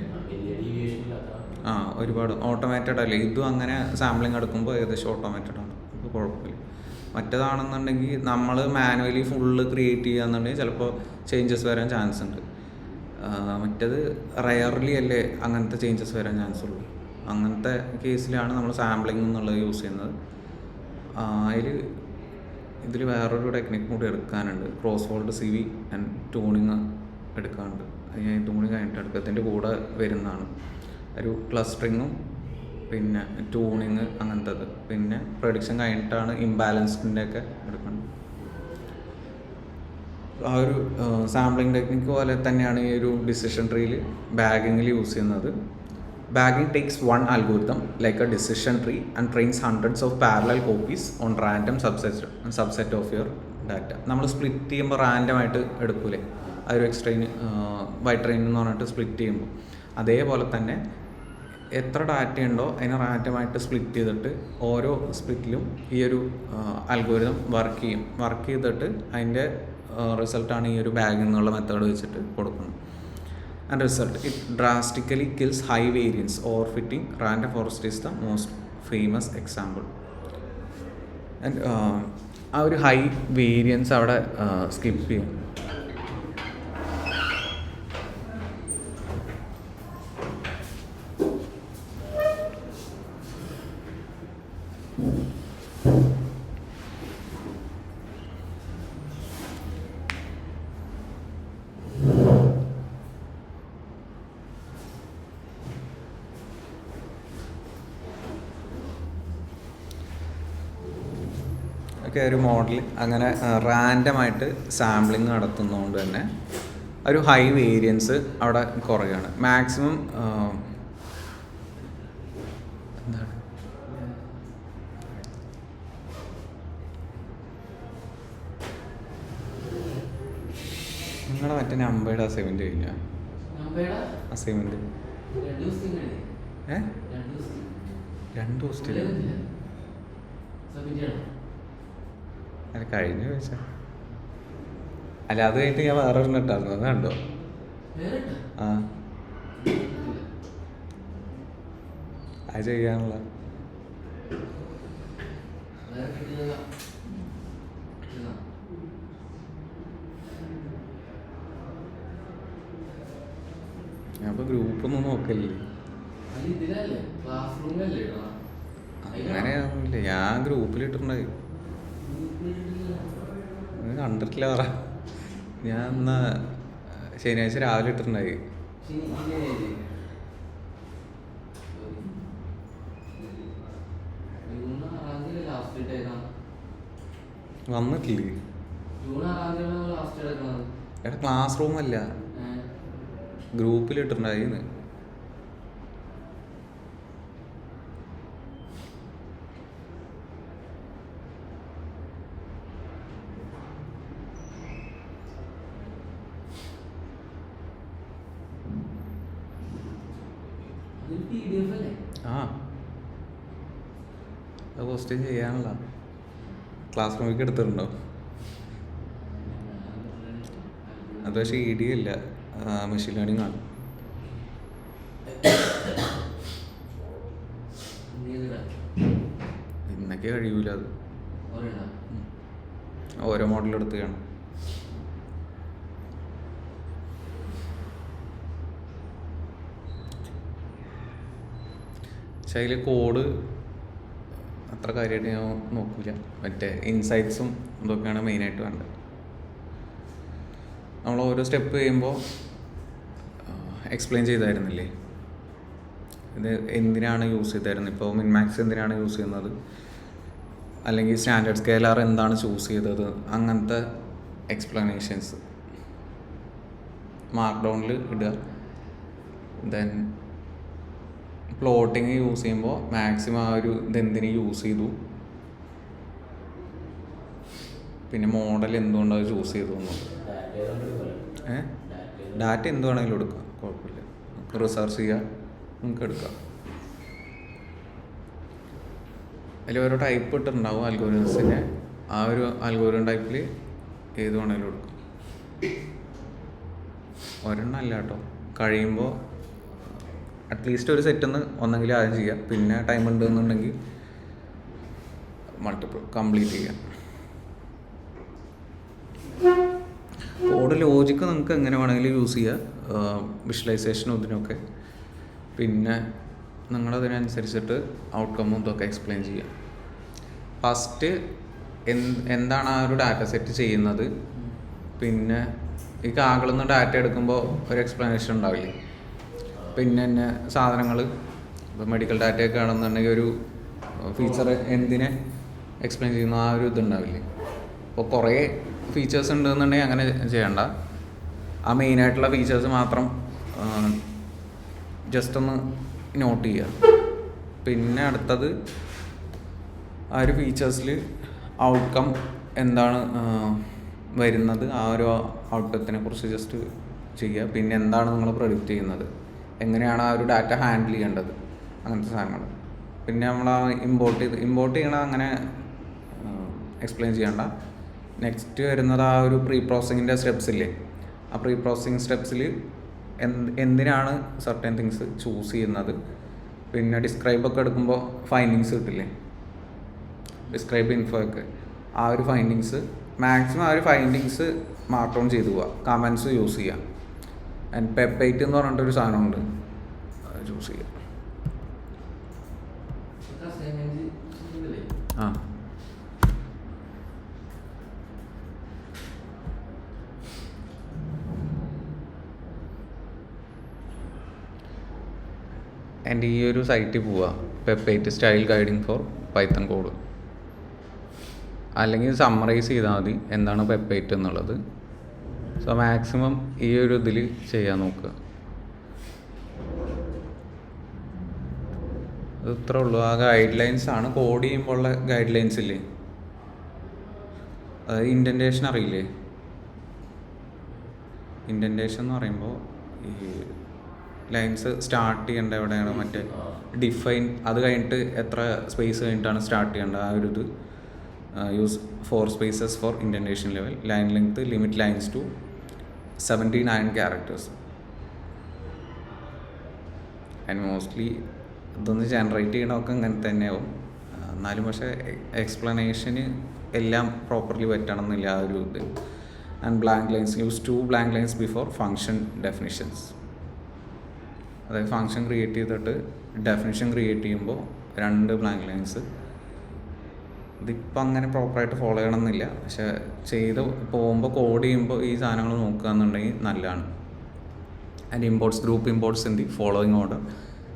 ഒരുപാട് ഓട്ടോമേറ്റഡ് അല്ലേ. ഇതും അങ്ങനെ സാമ്പിളിങ് എടുക്കുമ്പോൾ ഏകദേശം ഓട്ടോമേറ്റഡ് ആണ്, അപ്പോൾ കുഴപ്പമില്ല. മറ്റേതാണെന്നുണ്ടെങ്കിൽ നമ്മൾ മാനുവലി ഫുള്ള് ക്രിയേറ്റ് ചെയ്യുകയെന്നുണ്ടെങ്കിൽ ചിലപ്പോൾ ചേഞ്ചസ് വരാൻ ചാൻസ് ഉണ്ട്. മറ്റേത് റയർലി അല്ലേ അങ്ങനത്തെ ചേഞ്ചസ് വരാൻ ചാൻസ് ഉള്ളൂ. അങ്ങനത്തെ കേസിലാണ് നമ്മൾ സാമ്പിളിംഗ് എന്നുള്ളത് യൂസ് ചെയ്യുന്നത്. ഇതിൽ വേറൊരു ടെക്നിക്ക് കൂടി എടുക്കാനുണ്ട്, cross fold CV and tuning എടുക്കാനുണ്ട്. ട്യൂണിങ് കഴിഞ്ഞിട്ട് എടുക്കത്തിൻ്റെ കൂടെ വരുന്നതാണ്. ഒരു ക്ലസ്റ്ററിങ്ങും പിന്നെ ട്യൂണിങ് അങ്ങനത്തത്, പിന്നെ പ്രഡിക്ഷൻ കഴിഞ്ഞിട്ടാണ് ഇംബാലൻസിൻ്റെ ഒക്കെ എടുക്കുന്നത്. ആ ഒരു സാമ്പിളിംഗ് ടെക്നിക്ക് പോലെ തന്നെയാണ് ഈ ഒരു ഡിസിഷൻ ട്രീയിൽ ബാഗിങ്ങിൽ യൂസ് ചെയ്യുന്നത്. Bagging takes one algorithm like a decision tree and trains hundreds of parallel copies on random subset of your data. നമ്മൾ സ്പ്ലിറ്റ് ചെയ്യുമ്പോൾ റാൻഡമായിട്ട് എടുക്കൂലേ, ആ ഒരു ബൈ ട്രെയിൻ എന്ന് പറഞ്ഞിട്ട് സ്പ്ലിറ്റ് ചെയ്യുമ്പോൾ അതേപോലെ തന്നെ എത്ര ഡാറ്റ ഉണ്ടോ അതിനെ റാൻഡമായിട്ട് സ്പ്ലിറ്റ് ചെയ്തിട്ട് ഓരോ സ്പ്ലിറ്റിലും ഈ ഒരു അൽഗോരിതം വർക്ക് ചെയ്തിട്ട് അതിൻ്റെ റിസൾട്ടാണ് ഈ ഒരു ബാഗിംഗ് എന്നുള്ള മെത്തേഡ് വെച്ചിട്ട് കൊടുക്കുന്നത്. And result, it drastically kills high variance overfitting. Random forest is the most famous example. And ആ ഒരു ഹൈ വേരിയൻസ് അവിടെ സ്കിപ്പ് ചെയ്യും. ഒക്കെ ഒരു മോഡൽ അങ്ങനെ റാൻഡമായിട്ട് സാമ്പിളിങ് നടത്തുന്നതുകൊണ്ട് തന്നെ ഒരു ഹൈ വേരിയൻസ് അവിടെ കുറയാണ്. മാക്സിമം എന്താണ് നിങ്ങളുടെ മറ്റേ നമ്പയുടെ അസൈൻമെൻറ്റ് കഴിഞ്ഞാൽ അസൈൻമെൻറ്റ് 2 ദിവസത്തിൽ അത് കഴിഞ്ഞു ചോദിച്ചാൽ അല്ല, അത് കഴിഞ്ഞിട്ട് ഞാൻ വേറെ ഒരെണ്ണം ഇട്ടായിരുന്നു, അത് കണ്ടോ? ആ, അത് ചെയ്യാനുള്ള ഞാൻ ഇപ്പൊ ഗ്രൂപ്പൊന്നും നോക്കല്ലേ, അങ്ങനെയൊന്നുമില്ല. ഞാൻ ഗ്രൂപ്പിലിട്ടിട്ടുണ്ടായി, കണ്ടിട്ടില്ല. പറ, ഞാൻ എന്നാ ശനിയാഴ്ച രാവിലെ ഇട്ടിട്ടുണ്ടായി. വന്നിട്ടില്ലേ? എടാ, ക്ലാസ് റൂമല്ല, ഗ്രൂപ്പിലിട്ടുണ്ടായിന്ന്. ആ, അത് പോസ്റ്റ് ചെയ്യാനുള്ള ക്ലാസ് റൂമിലേക്ക് എടുത്തിട്ടുണ്ടോ? അത് പക്ഷേ ED അല്ല, മെഷീൻ ലേണിംഗ് ആണ്. ഇന്നൊക്കെ കഴിയൂല അത്, ഓരോ മോഡൽ എടുത്ത് കാണും. പക്ഷെ അതിൽ കോഡ് അത്ര കാര്യമായിട്ട് ഞാൻ നോക്കില്ല. മറ്റേ ഇൻസൈറ്റ്സും ഇതൊക്കെയാണ് മെയിനായിട്ട് വേണ്ടത്. നമ്മൾ ഓരോ സ്റ്റെപ്പ് ചെയ്യുമ്പോൾ എക്സ്പ്ലെയിൻ ചെയ്തായിരുന്നില്ലേ, ഇത് എന്തിനാണ് യൂസ് ചെയ്തായിരുന്നു, ഇപ്പോൾ മിൻമാക്സ് എന്തിനാണ് യൂസ് ചെയ്യുന്നത്, അല്ലെങ്കിൽ സ്റ്റാൻഡേർഡ് സ്കെയിലർ എന്താണ് ചൂസ് ചെയ്തത്, അങ്ങനത്തെ എക്സ്പ്ലനേഷൻസ് മാർക്ക് ഡൗണിൽ ഇടുക. ദെൻ പ്ലോട്ടിങ് യൂസ് ചെയ്യുമ്പോൾ മാക്സിമം ആ ഒരു ഇതെന്തിന് യൂസ് ചെയ്തു, പിന്നെ മോഡൽ എന്തുകൊണ്ടത് ചൂസ് ചെയ്തു എന്നുള്ളത്. ഡാറ്റ എന്ത് വേണമെങ്കിലും എടുക്കാം, കുഴപ്പമില്ല. നമുക്ക് റിസർച്ച് ചെയ്യാം, നമുക്ക് എടുക്കാം. അതിൽ ഓരോ ടൈപ്പ് ഇട്ടിട്ടുണ്ടാവും അൽഗോരിതംസിൻ്റെ. ആ ഒരു അൽഗോരിതം ടൈപ്പിൽ ഏത് വേണമെങ്കിലും എടുക്കാം. ഒരെണ്ണം അല്ല കേട്ടോ, കഴിയുമ്പോൾ അറ്റ്ലീസ്റ്റ് ഒരു സെറ്റിന്ന് ഒന്നെങ്കിലും ആദ്യം ചെയ്യാം, പിന്നെ ടൈം ഉണ്ടെന്നുണ്ടെങ്കിൽ മൾട്ടിപ്പിൾ കംപ്ലീറ്റ് ചെയ്യാം. കോഡ് ലോജിക്ക് നമുക്ക് എങ്ങനെ വേണമെങ്കിലും യൂസ് ചെയ്യാം, വിഷ്വലൈസേഷനും ഇതിനൊക്കെ. പിന്നെ നിങ്ങളതിനനുസരിച്ചിട്ട് ഔട്ട്കമ്മും ഇതൊക്കെ എക്സ്പ്ലെയിൻ ചെയ്യാം. ഫസ്റ്റ് എന്താണ് ആ ഒരു ഡാറ്റ സെറ്റ് ചെയ്യുന്നത്, പിന്നെ ഈ കാകളിൽ നിന്ന് ഡാറ്റ എടുക്കുമ്പോൾ ഒരു എക്സ്പ്ലനേഷൻ ഉണ്ടാവില്ലേ. പിന്നെ തന്നെ സാധനങ്ങൾ, ഇപ്പോൾ മെഡിക്കൽ ഡാറ്റയൊക്കെ ആണെന്നുണ്ടെങ്കിൽ ഒരു ഫീച്ചർ എന്തിനെ എക്സ്പ്ലെയിൻ ചെയ്യുന്നു ആ ഒരു ഇതുണ്ടാവില്ലേ. അപ്പോൾ കുറേ ഫീച്ചേഴ്സ് ഉണ്ടെന്നുണ്ടെങ്കിൽ അങ്ങനെ ചെയ്യണ്ട, ആ മെയിനായിട്ടുള്ള ഫീച്ചേഴ്സ് മാത്രം ജസ്റ്റ് ഒന്ന് നോട്ട് ചെയ്യുക. പിന്നെ അടുത്തത് ആ ഒരു ഫീച്ചേഴ്സിൽ ഔട്ട്കം എന്താണ് വരുന്നത്, ആ ഒരു ഔട്ട്കത്തിനെ കുറിച്ച് ജസ്റ്റ് ചെയ്യുക. പിന്നെ എന്താണ് നിങ്ങൾ പ്രൊഡിക്റ്റ് ചെയ്യുന്നത്, എങ്ങനെയാണ് ആ ഒരു ഡാറ്റ ഹാൻഡിൽ ചെയ്യേണ്ടത്, അങ്ങനത്തെ സാധനങ്ങൾ. പിന്നെ നമ്മൾ ആ ഇമ്പോർട്ട് ചെയ്യണത് അങ്ങനെ എക്സ്പ്ലെയിൻ ചെയ്യണ്ട. നെക്സ്റ്റ് വരുന്നത് ആ ഒരു പ്രീ പ്രോസസ്സിങ്ങിൻ്റെ സ്റ്റെപ്സ് ഇല്ലേ, ആ പ്രീ പ്രോസസ്സിങ് സ്റ്റെപ്സിൽ എന്തിനാണ് സർട്ടൻ തിങ്സ് ചൂസ് ചെയ്യുന്നത്. പിന്നെ ഡിസ്ക്രൈബൊക്കെ എടുക്കുമ്പോൾ ഫൈൻഡിങ്സ് കിട്ടില്ലേ, ഡിസ്ക്രൈബ് ഇൻഫോ ഒക്കെ, ആ ഒരു ഫൈൻഡിങ്സ് മാക്സിമം ആ ഒരു ഫൈൻഡിങ്സ് മാർക്ക് ഡൗൺ ചെയ്തു പോവുക. കമൻസ് യൂസ് ചെയ്യാം. ആൻഡ് പെപ്പൈറ്റ് എന്ന് പറഞ്ഞിട്ടൊരു സാധനമുണ്ട്, അത് ചൂസ് ചെയ്യാം. ആ, എൻ്റെ ഈ ഒരു സൈറ്റിൽ പോവുക, PEP eight style guiding for Python code. അല്ലെങ്കിൽ സമ്മറൈസ് ചെയ്താൽ മതി എന്താണ് പെപ്പൈറ്റ് എന്നുള്ളത്. സോ മാക്സിമം ഈ ഒരു ഇതിൽ ചെയ്യാൻ നോക്കുക. അത് ഇത്രേ ഉള്ളൂ. ആ ഗൈഡ് ലൈൻസ് ആണ്, കോഡ് ചെയ്യുമ്പോൾ ഉള്ള ഗൈഡ് ലൈൻസ് ഇല്ലേ, അതായത് ഇൻഡൻറ്റേഷൻ അറിയില്ലേ. ഇൻഡൻറ്റേഷൻ എന്ന് പറയുമ്പോൾ ഈ ലൈൻസ് സ്റ്റാർട്ട് ചെയ്യേണ്ട എവിടെയാണ്, മറ്റേ ഡിഫൈൻ അത് കഴിഞ്ഞിട്ട് എത്ര സ്പേസ് കഴിഞ്ഞിട്ടാണ് സ്റ്റാർട്ട് ചെയ്യേണ്ടത്, ആ ഒരു ഇത്. use 4 spaces for indentation level. Line length limit lines to 79 characters. And mostly ഇതൊന്ന് ജനറേറ്റ് ചെയ്യണമൊക്കെ അങ്ങനെ തന്നെയാവും. എന്നാലും പക്ഷേ എക്സ്പ്ലനേഷന് എല്ലാം പ്രോപ്പർലി പറ്റണം എന്നില്ല ആ ഒരു ഇത്. And blank lines use 2 blank lines before function definitions. അതായത് ഫങ്ഷൻ ക്രിയേറ്റ് ചെയ്തിട്ട് ഡെഫിനിഷൻ ക്രിയേറ്റ് ചെയ്യുമ്പോൾ 2 blank lines. ഇതിപ്പോൾ അങ്ങനെ പ്രോപ്പറായിട്ട് ഫോളോ ചെയ്യണമെന്നില്ല, പക്ഷെ ചെയ്ത് പോകുമ്പോൾ കോഡ് ചെയ്യുമ്പോൾ ഈ സാധനങ്ങൾ നോക്കുക എന്നുണ്ടെങ്കിൽ നല്ലതാണ്. And imports group imports in the following order: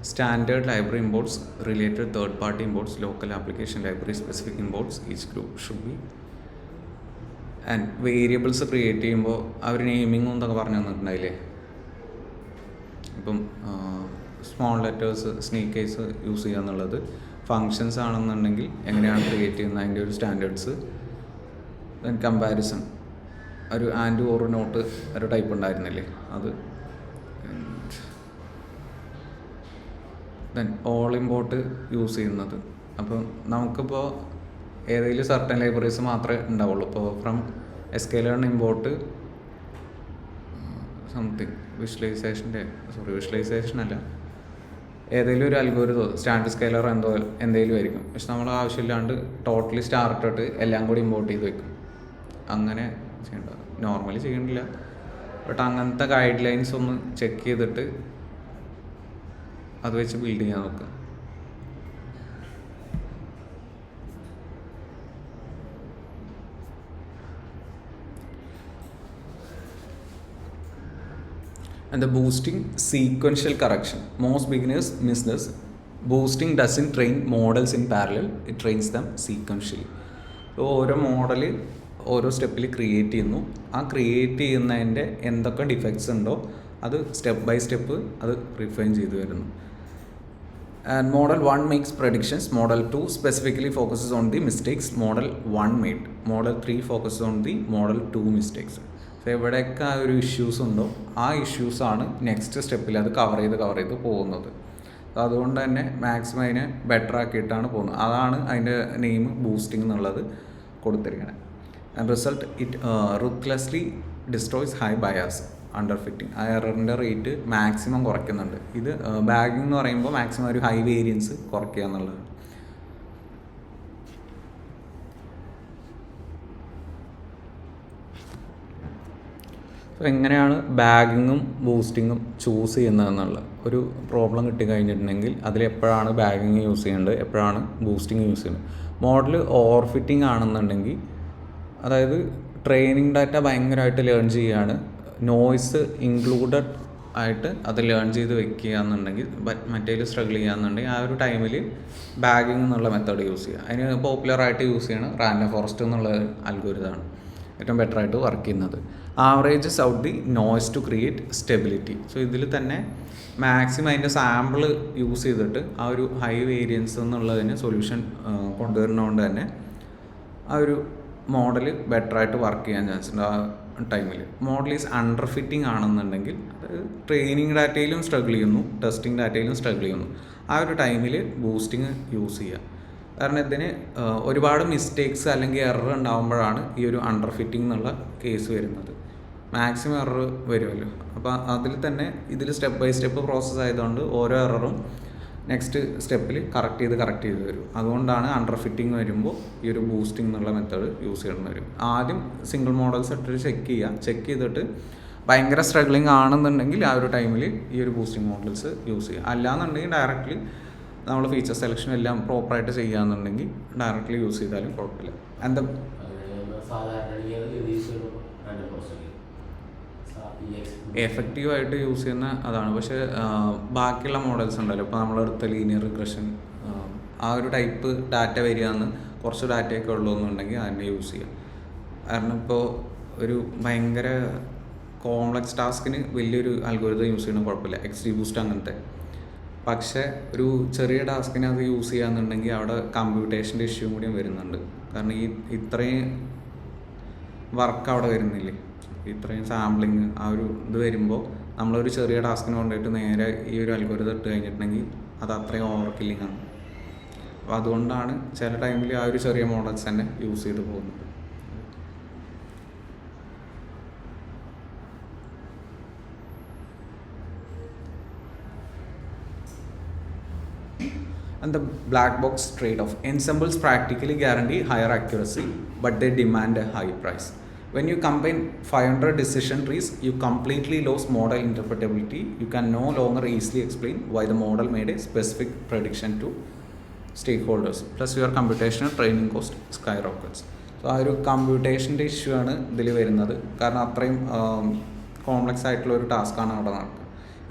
standard library imports, related third party imports, local application library specific imports. Each group should be. And variables create ചെയ്യുമ്പോൾ അവർ നെയിമിങ്ങും എന്നൊക്കെ പറഞ്ഞു തന്നിട്ടുണ്ടായില്ലേ. ഇപ്പം small letters snake case use ചെയ്യുക എന്നുള്ളത്, functions ആണെന്നുണ്ടെങ്കിൽ എങ്ങനെയാണ് create ചെയ്യുന്നത് അതിൻ്റെ ഒരു സ്റ്റാൻഡേർഡ്സ്. ദെൻ കമ്പാരിസൺ, ഒരു ആൻഡ് ഓർ നോട്ട് ഒരു ടൈപ്പ് ഉണ്ടായിരുന്നില്ലേ അത്. ദെൻ ഓൾ ഇമ്പോർട്ട് യൂസ് ചെയ്യുന്നത്. അപ്പം നമുക്കിപ്പോൾ ഏതെങ്കിലും സർട്ടൻ ലൈബ്രറീസ് മാത്രമേ ഉണ്ടാവുള്ളൂ. ഇപ്പോൾ from SQL import something visualisation അല്ല, ഏതെങ്കിലും ഒരു അൽഗോരിതം സ്റ്റാൻഡേർഡ് സ്കെയിലറോ എന്തെങ്കിലും ആയിരിക്കും. പക്ഷെ നമ്മൾ ആവശ്യമില്ലാണ്ട് ടോട്ടലി സ്റ്റാർട്ടിട്ട് എല്ലാം കൂടി ഇമ്പോർട്ട് ചെയ്ത് വെക്കും. അങ്ങനെ ചെയ്യേണ്ടത് നോർമലി ചെയ്യണില്ല, ബട്ട് അങ്ങനത്തെ ഗൈഡ് ലൈൻസ് ഒന്ന് ചെക്ക് ചെയ്തിട്ട് അത് വെച്ച് ബിൽഡ് ചെയ്യാൻ നോക്കുക. And the boosting sequential correction. Most beginners miss this. Boosting doesn't train models in parallel, it trains them sequentially. So ഓരോ മോഡൽ ഓരോ സ്റ്റെപ്പിൽ ക്രിയേറ്റ് ചെയ്യുന്നു. ആ ക്രിയേറ്റ് ചെയ്യുന്നതിൻ്റെ എന്തൊക്കെ ഡിഫക്ട്സ് ഉണ്ടോ അത് സ്റ്റെപ്പ് ബൈ സ്റ്റെപ്പ് അത് റിഫൈൻ ചെയ്ത് വരുന്നു. And model 1 makes predictions. Model 2 specifically focuses on the mistakes model 1 made. Model 3 focuses on the model 2 mistakes. So എവിടെയൊക്കെ ആ ഒരു ഇഷ്യൂസ് ഉണ്ടോ ആ ഇഷ്യൂസാണ് നെക്സ്റ്റ് സ്റ്റെപ്പിൽ അത് കവർ ചെയ്ത് പോകുന്നത്. അതുകൊണ്ട് തന്നെ മാക്സിമം അതിനെ ബെറ്റർ ആക്കിയിട്ടാണ് പോകുന്നത്. അതാണ് അതിൻ്റെ നെയിം ബൂസ്റ്റിംഗ് എന്നുള്ളത് കൊടുത്തിരിക്കുന്നത്. And result it ruthlessly destroys high bias underfitting. ആ എററിൻ്റെ റേറ്റ് മാക്സിമം കുറയ്ക്കുന്നുണ്ട്. ഇത് ബാഗിംഗ് എന്ന് പറയുമ്പോൾ മാക്സിമം ഒരു ഹൈ വേരിയൻസ് കുറയ്ക്കുക എന്നുള്ളതാണ്. സോ എങ്ങനെയാണ് ബാഗിങ്ങും ബൂസ്റ്റിങ്ങും ചൂസ് ചെയ്യുന്നതെന്നുള്ള ഒരു പ്രോബ്ലം കിട്ടിക്കഴിഞ്ഞിട്ടുണ്ടെങ്കിൽ അതിലെപ്പോഴാണ് ബാഗിങ് യൂസ് ചെയ്യേണ്ടത്, എപ്പോഴാണ് ബൂസ്റ്റിങ് യൂസ് ചെയ്യുന്നത്. മോഡൽ ഓവർ ഫിറ്റിംഗ് ആണെന്നുണ്ടെങ്കിൽ, അതായത് ട്രെയിനിങ് ഡാറ്റ ഭയങ്കരമായിട്ട് ലേൺ ചെയ്യുകയാണ്, നോയ്സ് ഇൻക്ലൂഡഡ് ആയിട്ട് അത് ലേൺ ചെയ്ത് വെക്കുക എന്നുണ്ടെങ്കിൽ, മറ്റേതിൽ സ്ട്രഗിൾ ചെയ്യുകയെന്നുണ്ടെങ്കിൽ ആ ഒരു ടൈമിൽ ബാഗിങ് എന്നുള്ള മെത്തേഡ് യൂസ് ചെയ്യുക. അതിന് പോപ്പുലറായിട്ട് യൂസ് ചെയ്യണം റാൻഡം ഫോറസ്റ്റ് എന്നുള്ള അൽഗോരിതമാണ് ഏറ്റവും ബെറ്ററായിട്ട് വർക്ക് ചെയ്യുന്നത്. Averages out the noise to create stability. So ഇതിൽ തന്നെ മാക്സിമം അതിൻ്റെ സാമ്പിൾ യൂസ് ചെയ്തിട്ട് ആ ഒരു ഹൈ വേരിയൻസ് എന്നുള്ളതിന് സൊല്യൂഷൻ കൊണ്ടുവരുന്നതുകൊണ്ട് തന്നെ ആ ഒരു മോഡൽ ബെറ്ററായിട്ട് വർക്ക് ചെയ്യാൻ ചാൻസ് ഉണ്ട്. ആ ടൈമിൽ മോഡൽ ഈസ് അണ്ടർ ഫിറ്റിംഗ് ആണെന്നുണ്ടെങ്കിൽ, അതായത് ട്രെയിനിങ് ഡാറ്റയിലും സ്ട്രഗിൾ ചെയ്യുന്നു, ടെസ്റ്റിംഗ് ഡാറ്റയിലും സ്ട്രഗിൾ ചെയ്യുന്നു, ആ ഒരു ടൈമിൽ ബൂസ്റ്റിങ് യൂസ് ചെയ്യുക. കാരണം ഇതിന് ഒരുപാട് മിസ്റ്റേക്സ് അല്ലെങ്കിൽ എറർ ഉണ്ടാകുമ്പോഴാണ് ഈ ഒരു അണ്ടർ ഫിറ്റിംഗ് എന്നുള്ള കേസ് വരുന്നത്. മാക്സിമം എറർ വരുമല്ലോ. അപ്പോൾ അതിൽ തന്നെ ഇതിൽ സ്റ്റെപ്പ് ബൈ സ്റ്റെപ്പ് പ്രോസസ്സ് ആയതുകൊണ്ട് ഓരോ എററും നെക്സ്റ്റ് സ്റ്റെപ്പിൽ കറക്റ്റ് ചെയ്ത് വരും. അതുകൊണ്ടാണ് അണ്ടർ ഫിറ്റിംഗ് വരുമ്പോൾ ഈ ഒരു ബൂസ്റ്റിംഗ് എന്നുള്ള മെത്തേഡ് യൂസ് ചെയ്യണമെന്ന് വരും. ആദ്യം സിംഗിൾ മോഡൽസ് ഇട്ടിട്ട് ചെക്ക് ചെയ്തിട്ട് ഭയങ്കര സ്ട്രഗ്ലിംഗ് ആണെന്നുണ്ടെങ്കിൽ ആ ഒരു ടൈമിൽ ഈ ഒരു ബൂസ്റ്റിംഗ് മോഡൽസ് യൂസ് ചെയ്യുക. അല്ലാന്നുണ്ടെങ്കിൽ ഡയറക്റ്റ്ലി നമ്മൾ ഫീച്ചർ സെലക്ഷൻ എല്ലാം പ്രോപ്പറായിട്ട് ചെയ്യുകയെന്നുണ്ടെങ്കിൽ ഡയറക്റ്റ്ലി യൂസ് ചെയ്താലും കുഴപ്പമില്ല. എന്താ എഫക്റ്റീവായിട്ട് യൂസ് ചെയ്യുന്ന അതാണ്. പക്ഷേ ബാക്കിയുള്ള മോഡൽസ് ഉണ്ടല്ലോ, ഇപ്പോൾ നമ്മളെടുത്ത ലീനിയർ റിഗ്രഷൻ ആ ഒരു ടൈപ്പ് ഡാറ്റ വരികയെന്ന് കുറച്ച് ഡാറ്റയൊക്കെ ഉള്ളൂന്നുണ്ടെങ്കിൽ അതിനെ യൂസ് ചെയ്യാം. കാരണം ഇപ്പോൾ ഒരു ഭയങ്കര കോംപ്ലക്സ് ടാസ്കിന് വലിയൊരു അൽഗോരിതം യൂസ് ചെയ്യണം കുഴപ്പമില്ല, XGBoost അങ്ങനത്തെ. പക്ഷേ ഒരു ചെറിയ ടാസ്കിന് അത് യൂസ് ചെയ്യാന്നുണ്ടെങ്കിൽ അവിടെ കമ്പ്യൂട്ടേഷൻ്റെ ഇഷ്യൂ കൂടിയും വരുന്നുണ്ട്. കാരണം ഇത്രയും വർക്ക് അവിടെ വരുന്നില്ലേ, ഇത്രയും സാമ്പിളിങ് ആ ഒരു ഇത് വരുമ്പോൾ നമ്മളൊരു ചെറിയ ടാസ്കിന് കൊണ്ടുപോയിട്ട് നേരെ ഈ ഒരു അൽഗോരിതം ഇട്ട് കഴിഞ്ഞിട്ടുണ്ടെങ്കിൽ അത് അത്രയും ഓവർ കില്ലിംഗ് ആണ്. അപ്പോൾ അതുകൊണ്ടാണ് ചില ടൈമിൽ ആ ഒരു ചെറിയ മോഡൽസ് തന്നെ യൂസ് ചെയ്ത് പോകുന്നത്. And the black box trade-off. Ensembles practically guarantee higher accuracy, but they demand a high price. When you combine 500 decision trees, you completely lose model interpretability. You can no longer easily explain why the model made a specific prediction to stakeholders. Plus your computational training cost skyrockets. So ആ ഒരു കമ്പ്യൂട്ടേഷൻ്റെ issue ആണ് ഇതിൽ വരുന്നത്. കാരണം അത്രയും complex ആയിട്ടുള്ള ഒരു ടാസ്ക്കാണ് അവിടെ നടക്കുന്നത്.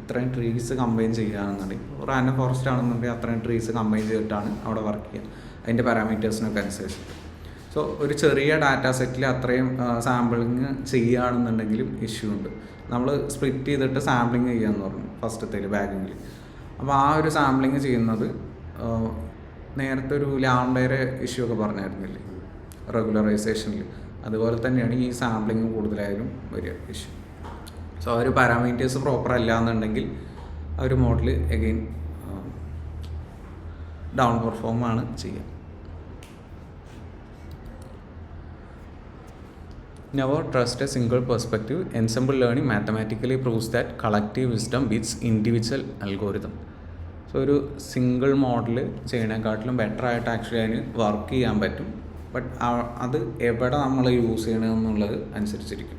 ഇത്രയും ട്രീസ് കമ്പൈൻ ചെയ്യുകയാണെന്നുണ്ടെങ്കിൽ റാൻഡം ഫോറസ്റ്റ് ആണെന്നുണ്ടെങ്കിൽ അത്രയും ട്രീസ് കമ്പൈൻ ചെയ്തിട്ടാണ് അവിടെ വർക്ക് ചെയ്യുക, അതിൻ്റെ പാരാമീറ്റേഴ്സിനൊക്കെ അനുസരിച്ചിട്ട്. സോ ഒരു ചെറിയ ഡാറ്റാ സെറ്റിൽ അത്രയും സാമ്പിളിങ് ചെയ്യുകയാണെന്നുണ്ടെങ്കിലും ഇഷ്യൂ ഉണ്ട്. നമ്മൾ സ്പ്ലിറ്റ് ചെയ്തിട്ട് സാമ്പിളിങ് ചെയ്യാമെന്ന് പറഞ്ഞു ഫസ്റ്റത്തേൽ ബാഗിങ്ങിൽ. അപ്പോൾ ആ ഒരു സാമ്പിളിങ് ചെയ്യുന്നത് നേരത്തെ ഒരു ലാംഡയുടെ ഇഷ്യൂ ഒക്കെ പറഞ്ഞായിരുന്നില്ലേ റെഗുലറൈസേഷനിൽ, അതുപോലെ തന്നെയാണ് ഈ സാമ്പിളിങ് കൂടുതലായാലും വരിക ഇഷ്യൂ. സോ ആ ഒരു പാരാമീറ്റേഴ്സ് പ്രോപ്പർ അല്ല എന്നുണ്ടെങ്കിൽ ആ ഒരു മോഡൽ എഗെയിൻ ഡൗൺ പെർഫോം ആണ് ചെയ്യുക. Never trust a single perspective. Ensemble learning mathematically proves that collective wisdom beats individual algorithm. So ഒരു സിംഗിൾ മോഡൽ ചെയ്യണേക്കാട്ടിലും ബെറ്റർ ആയിട്ട് ആക്ച്വലി അതിന് വർക്ക് ചെയ്യാൻ പറ്റും. ബട്ട് അത് എവിടെ നമ്മൾ യൂസ് ചെയ്യണമെന്നുള്ളത് അനുസരിച്ചിരിക്കും.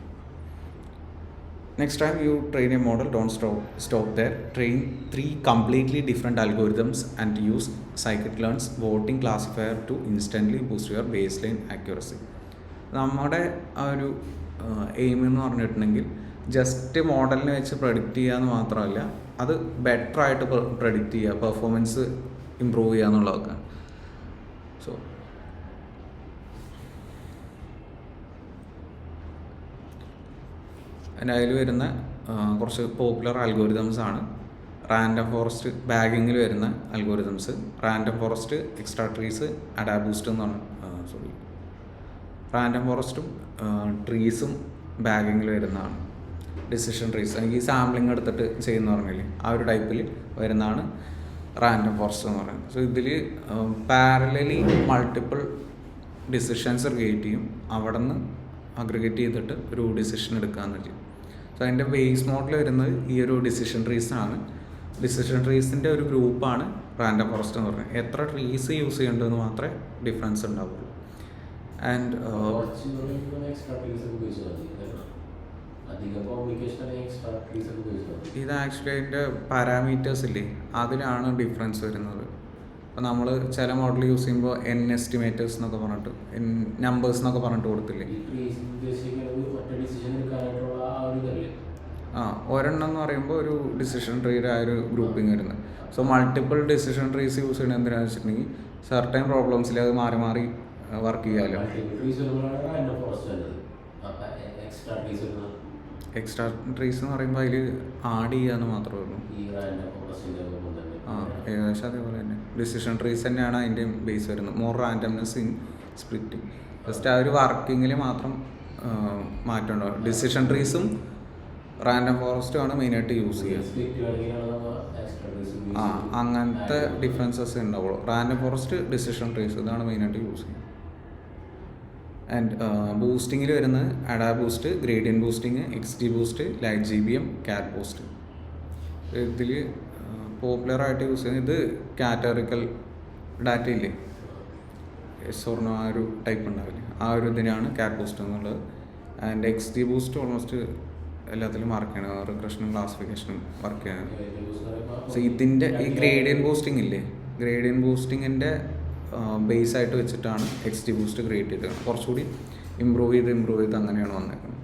Next time you train a model, don't stop there. Train 3 completely different algorithms and use scikit-learn's voting classifier to instantly boost your baseline accuracy. നമ്മുടെ ആ ഒരു എയിം എന്ന് പറഞ്ഞിട്ടുണ്ടെങ്കിൽ ജസ്റ്റ് മോഡലിനെ വെച്ച് പ്രഡിക്റ്റ് ചെയ്യുക എന്ന് മാത്രമല്ല, അത് ബെറ്റർ ആയിട്ട് പ്രഡിക്റ്റ് ചെയ്യുക, പെർഫോമൻസ് ഇമ്പ്രൂവ് ചെയ്യുക എന്നുള്ളതൊക്കെ. സോ അതിൽ വരുന്ന കുറച്ച് പോപ്പുലർ അൽഗോരിതംസ് ആണ് റാൻഡം ഫോറസ്റ്റ് ബാഗിങ്ങിൽ വരുന്ന algorithms. Random forest, extra trees, AdaBoost എന്നാണ് റാൻഡം ഫോറസ്റ്റും ട്രീസും ബാഗിങ്ങിൽ വരുന്നതാണ്. ഡിസിഷൻ ട്രീസ് എനിക്ക് ഈ സാമ്പിളിങ് എടുത്തിട്ട് ചെയ്യുന്ന പറഞ്ഞില്ലേ ആ ഒരു ടൈപ്പിൽ വരുന്നതാണ് റാൻഡം ഫോറസ്റ്റ് എന്ന് പറയുന്നത്. സോ ഇതിൽ പാരലലി മൾട്ടിപ്പിൾ ഡിസിഷൻസ് ക്രിയേറ്റ് ചെയ്യും, അവിടെ നിന്ന് അഗ്രിഗേറ്റ് ചെയ്തിട്ട് ഒരു ഡിസിഷൻ എടുക്കാമെന്ന് ചെയ്യും. സോ അതിൻ്റെ ബേസ് മോഡൽ വരുന്നത് ഈ ഒരു ഡിസിഷൻ ട്രീസാണ്. ഡിസിഷൻ ട്രീസിൻ്റെ ഒരു ഗ്രൂപ്പാണ് റാൻഡം ഫോറസ്റ്റ് എന്ന് പറയുന്നത്. എത്ര ട്രീസ് യൂസ് ചെയ്യേണ്ടതെന്ന് മാത്രമേ ഡിഫറൻസ് ഉണ്ടാവുള്ളൂ. ആൻഡ് ഇത് ആക്ച്വലി അതിൻ്റെ പാരാമീറ്റേഴ്സ് ഇല്ലേ അതിലാണ് ഡിഫറൻസ് വരുന്നത്. അപ്പോൾ നമ്മൾ ചില മോഡൽ യൂസ് ചെയ്യുമ്പോൾ എസ്റ്റിമേറ്റേഴ്സ് എന്നൊക്കെ പറഞ്ഞിട്ട് നമ്പേഴ്സ് എന്നൊക്കെ പറഞ്ഞിട്ട് കൊടുത്തില്ലേ. ഒരെണ്ണം എന്ന് പറയുമ്പോൾ ഒരു ഡിസിഷൻ ട്രീയുടെ ആ ഒരു ഗ്രൂപ്പിംഗ് വരുന്നത്. So multiple decision trees use ചെയ്യണത് എന്തിനാണെന്ന് വെച്ചിട്ടുണ്ടെങ്കിൽ സർട്ടൈൻ പ്രോബ്ലംസിൽ അത് മാറി മാറി വർക്ക് ചെയ്യാമല്ലോ. എക്സ്ട്രാ ട്രീസ് എന്ന് പറയുമ്പോൾ അതിൽ ആഡ് ചെയ്യാന്ന് മാത്രമേ ഉള്ളൂ. ഏകദേശം അതേപോലെ തന്നെ ഡിസിഷൻ ട്രീസ് തന്നെയാണ് അതിൻ്റെ ബേസ് വരുന്നത്. More randomness in splitting. Just ആ ഒരു വർക്കിങ്ങിൽ മാത്രം മാറ്റം ഉണ്ടാവും. ഡിസിഷൻ ട്രീസും റാൻഡം ഫോറസ്റ്റും ആണ് മെയിനായിട്ട് യൂസ് ചെയ്യുക. അങ്ങനത്തെ ഡിഫറൻസസ് ഉണ്ടാവുള്ളൂ. റാൻഡം ഫോറസ്റ്റ്, ഡിസിഷൻ ട്രീസ് ഇതാണ് മെയിനായിട്ട് യൂസ് ചെയ്യുക. ആൻഡ് ബൂസ്റ്റിങ്ങിൽ വരുന്നത് AdaBoost, gradient boosting, XG boost, light GBM, cat boost. ഇതിൽ പോപ്പുലറായിട്ട് യൂസ് ചെയ്യുന്നത് ഇത് കാറ്റഗറിക്കൽ ഡാറ്റ ഇല്ലേ, എസ്ഒർണോ ആ ഒരു ടൈപ്പ് ഉണ്ടാവില്ലേ, ആ ഒരു ഇതിനാണ് കാറ്റ് ബൂസ്റ്റ് എന്നുള്ളത്. ആൻഡ് എക്സ്ടി ബൂസ്റ്റ് ഓൾമോസ്റ്റ് എല്ലാത്തിലും വർക്ക് ചെയ്യണം, റിഗ്രഷനും ക്ലാസിഫിക്കേഷനും വർക്ക് ചെയ്യണം. സോ ഇതിൻ്റെ ഈ ഗ്രേഡിയൻ ബൂസ്റ്റിംഗ് ഇല്ലേ, ഗ്രേഡിയൻ ബൂസ്റ്റിങ്ങിൻ്റെ ബേസ് ആയിട്ട് വെച്ചിട്ടാണ് എക്സ്ടി ബൂസ്റ്റ് ക്രിയേറ്റ് ചെയ്തത്. കുറച്ചുകൂടി ഇമ്പ്രൂവ് ചെയ്ത് അങ്ങനെയാണ് വന്നേക്കുന്നത്.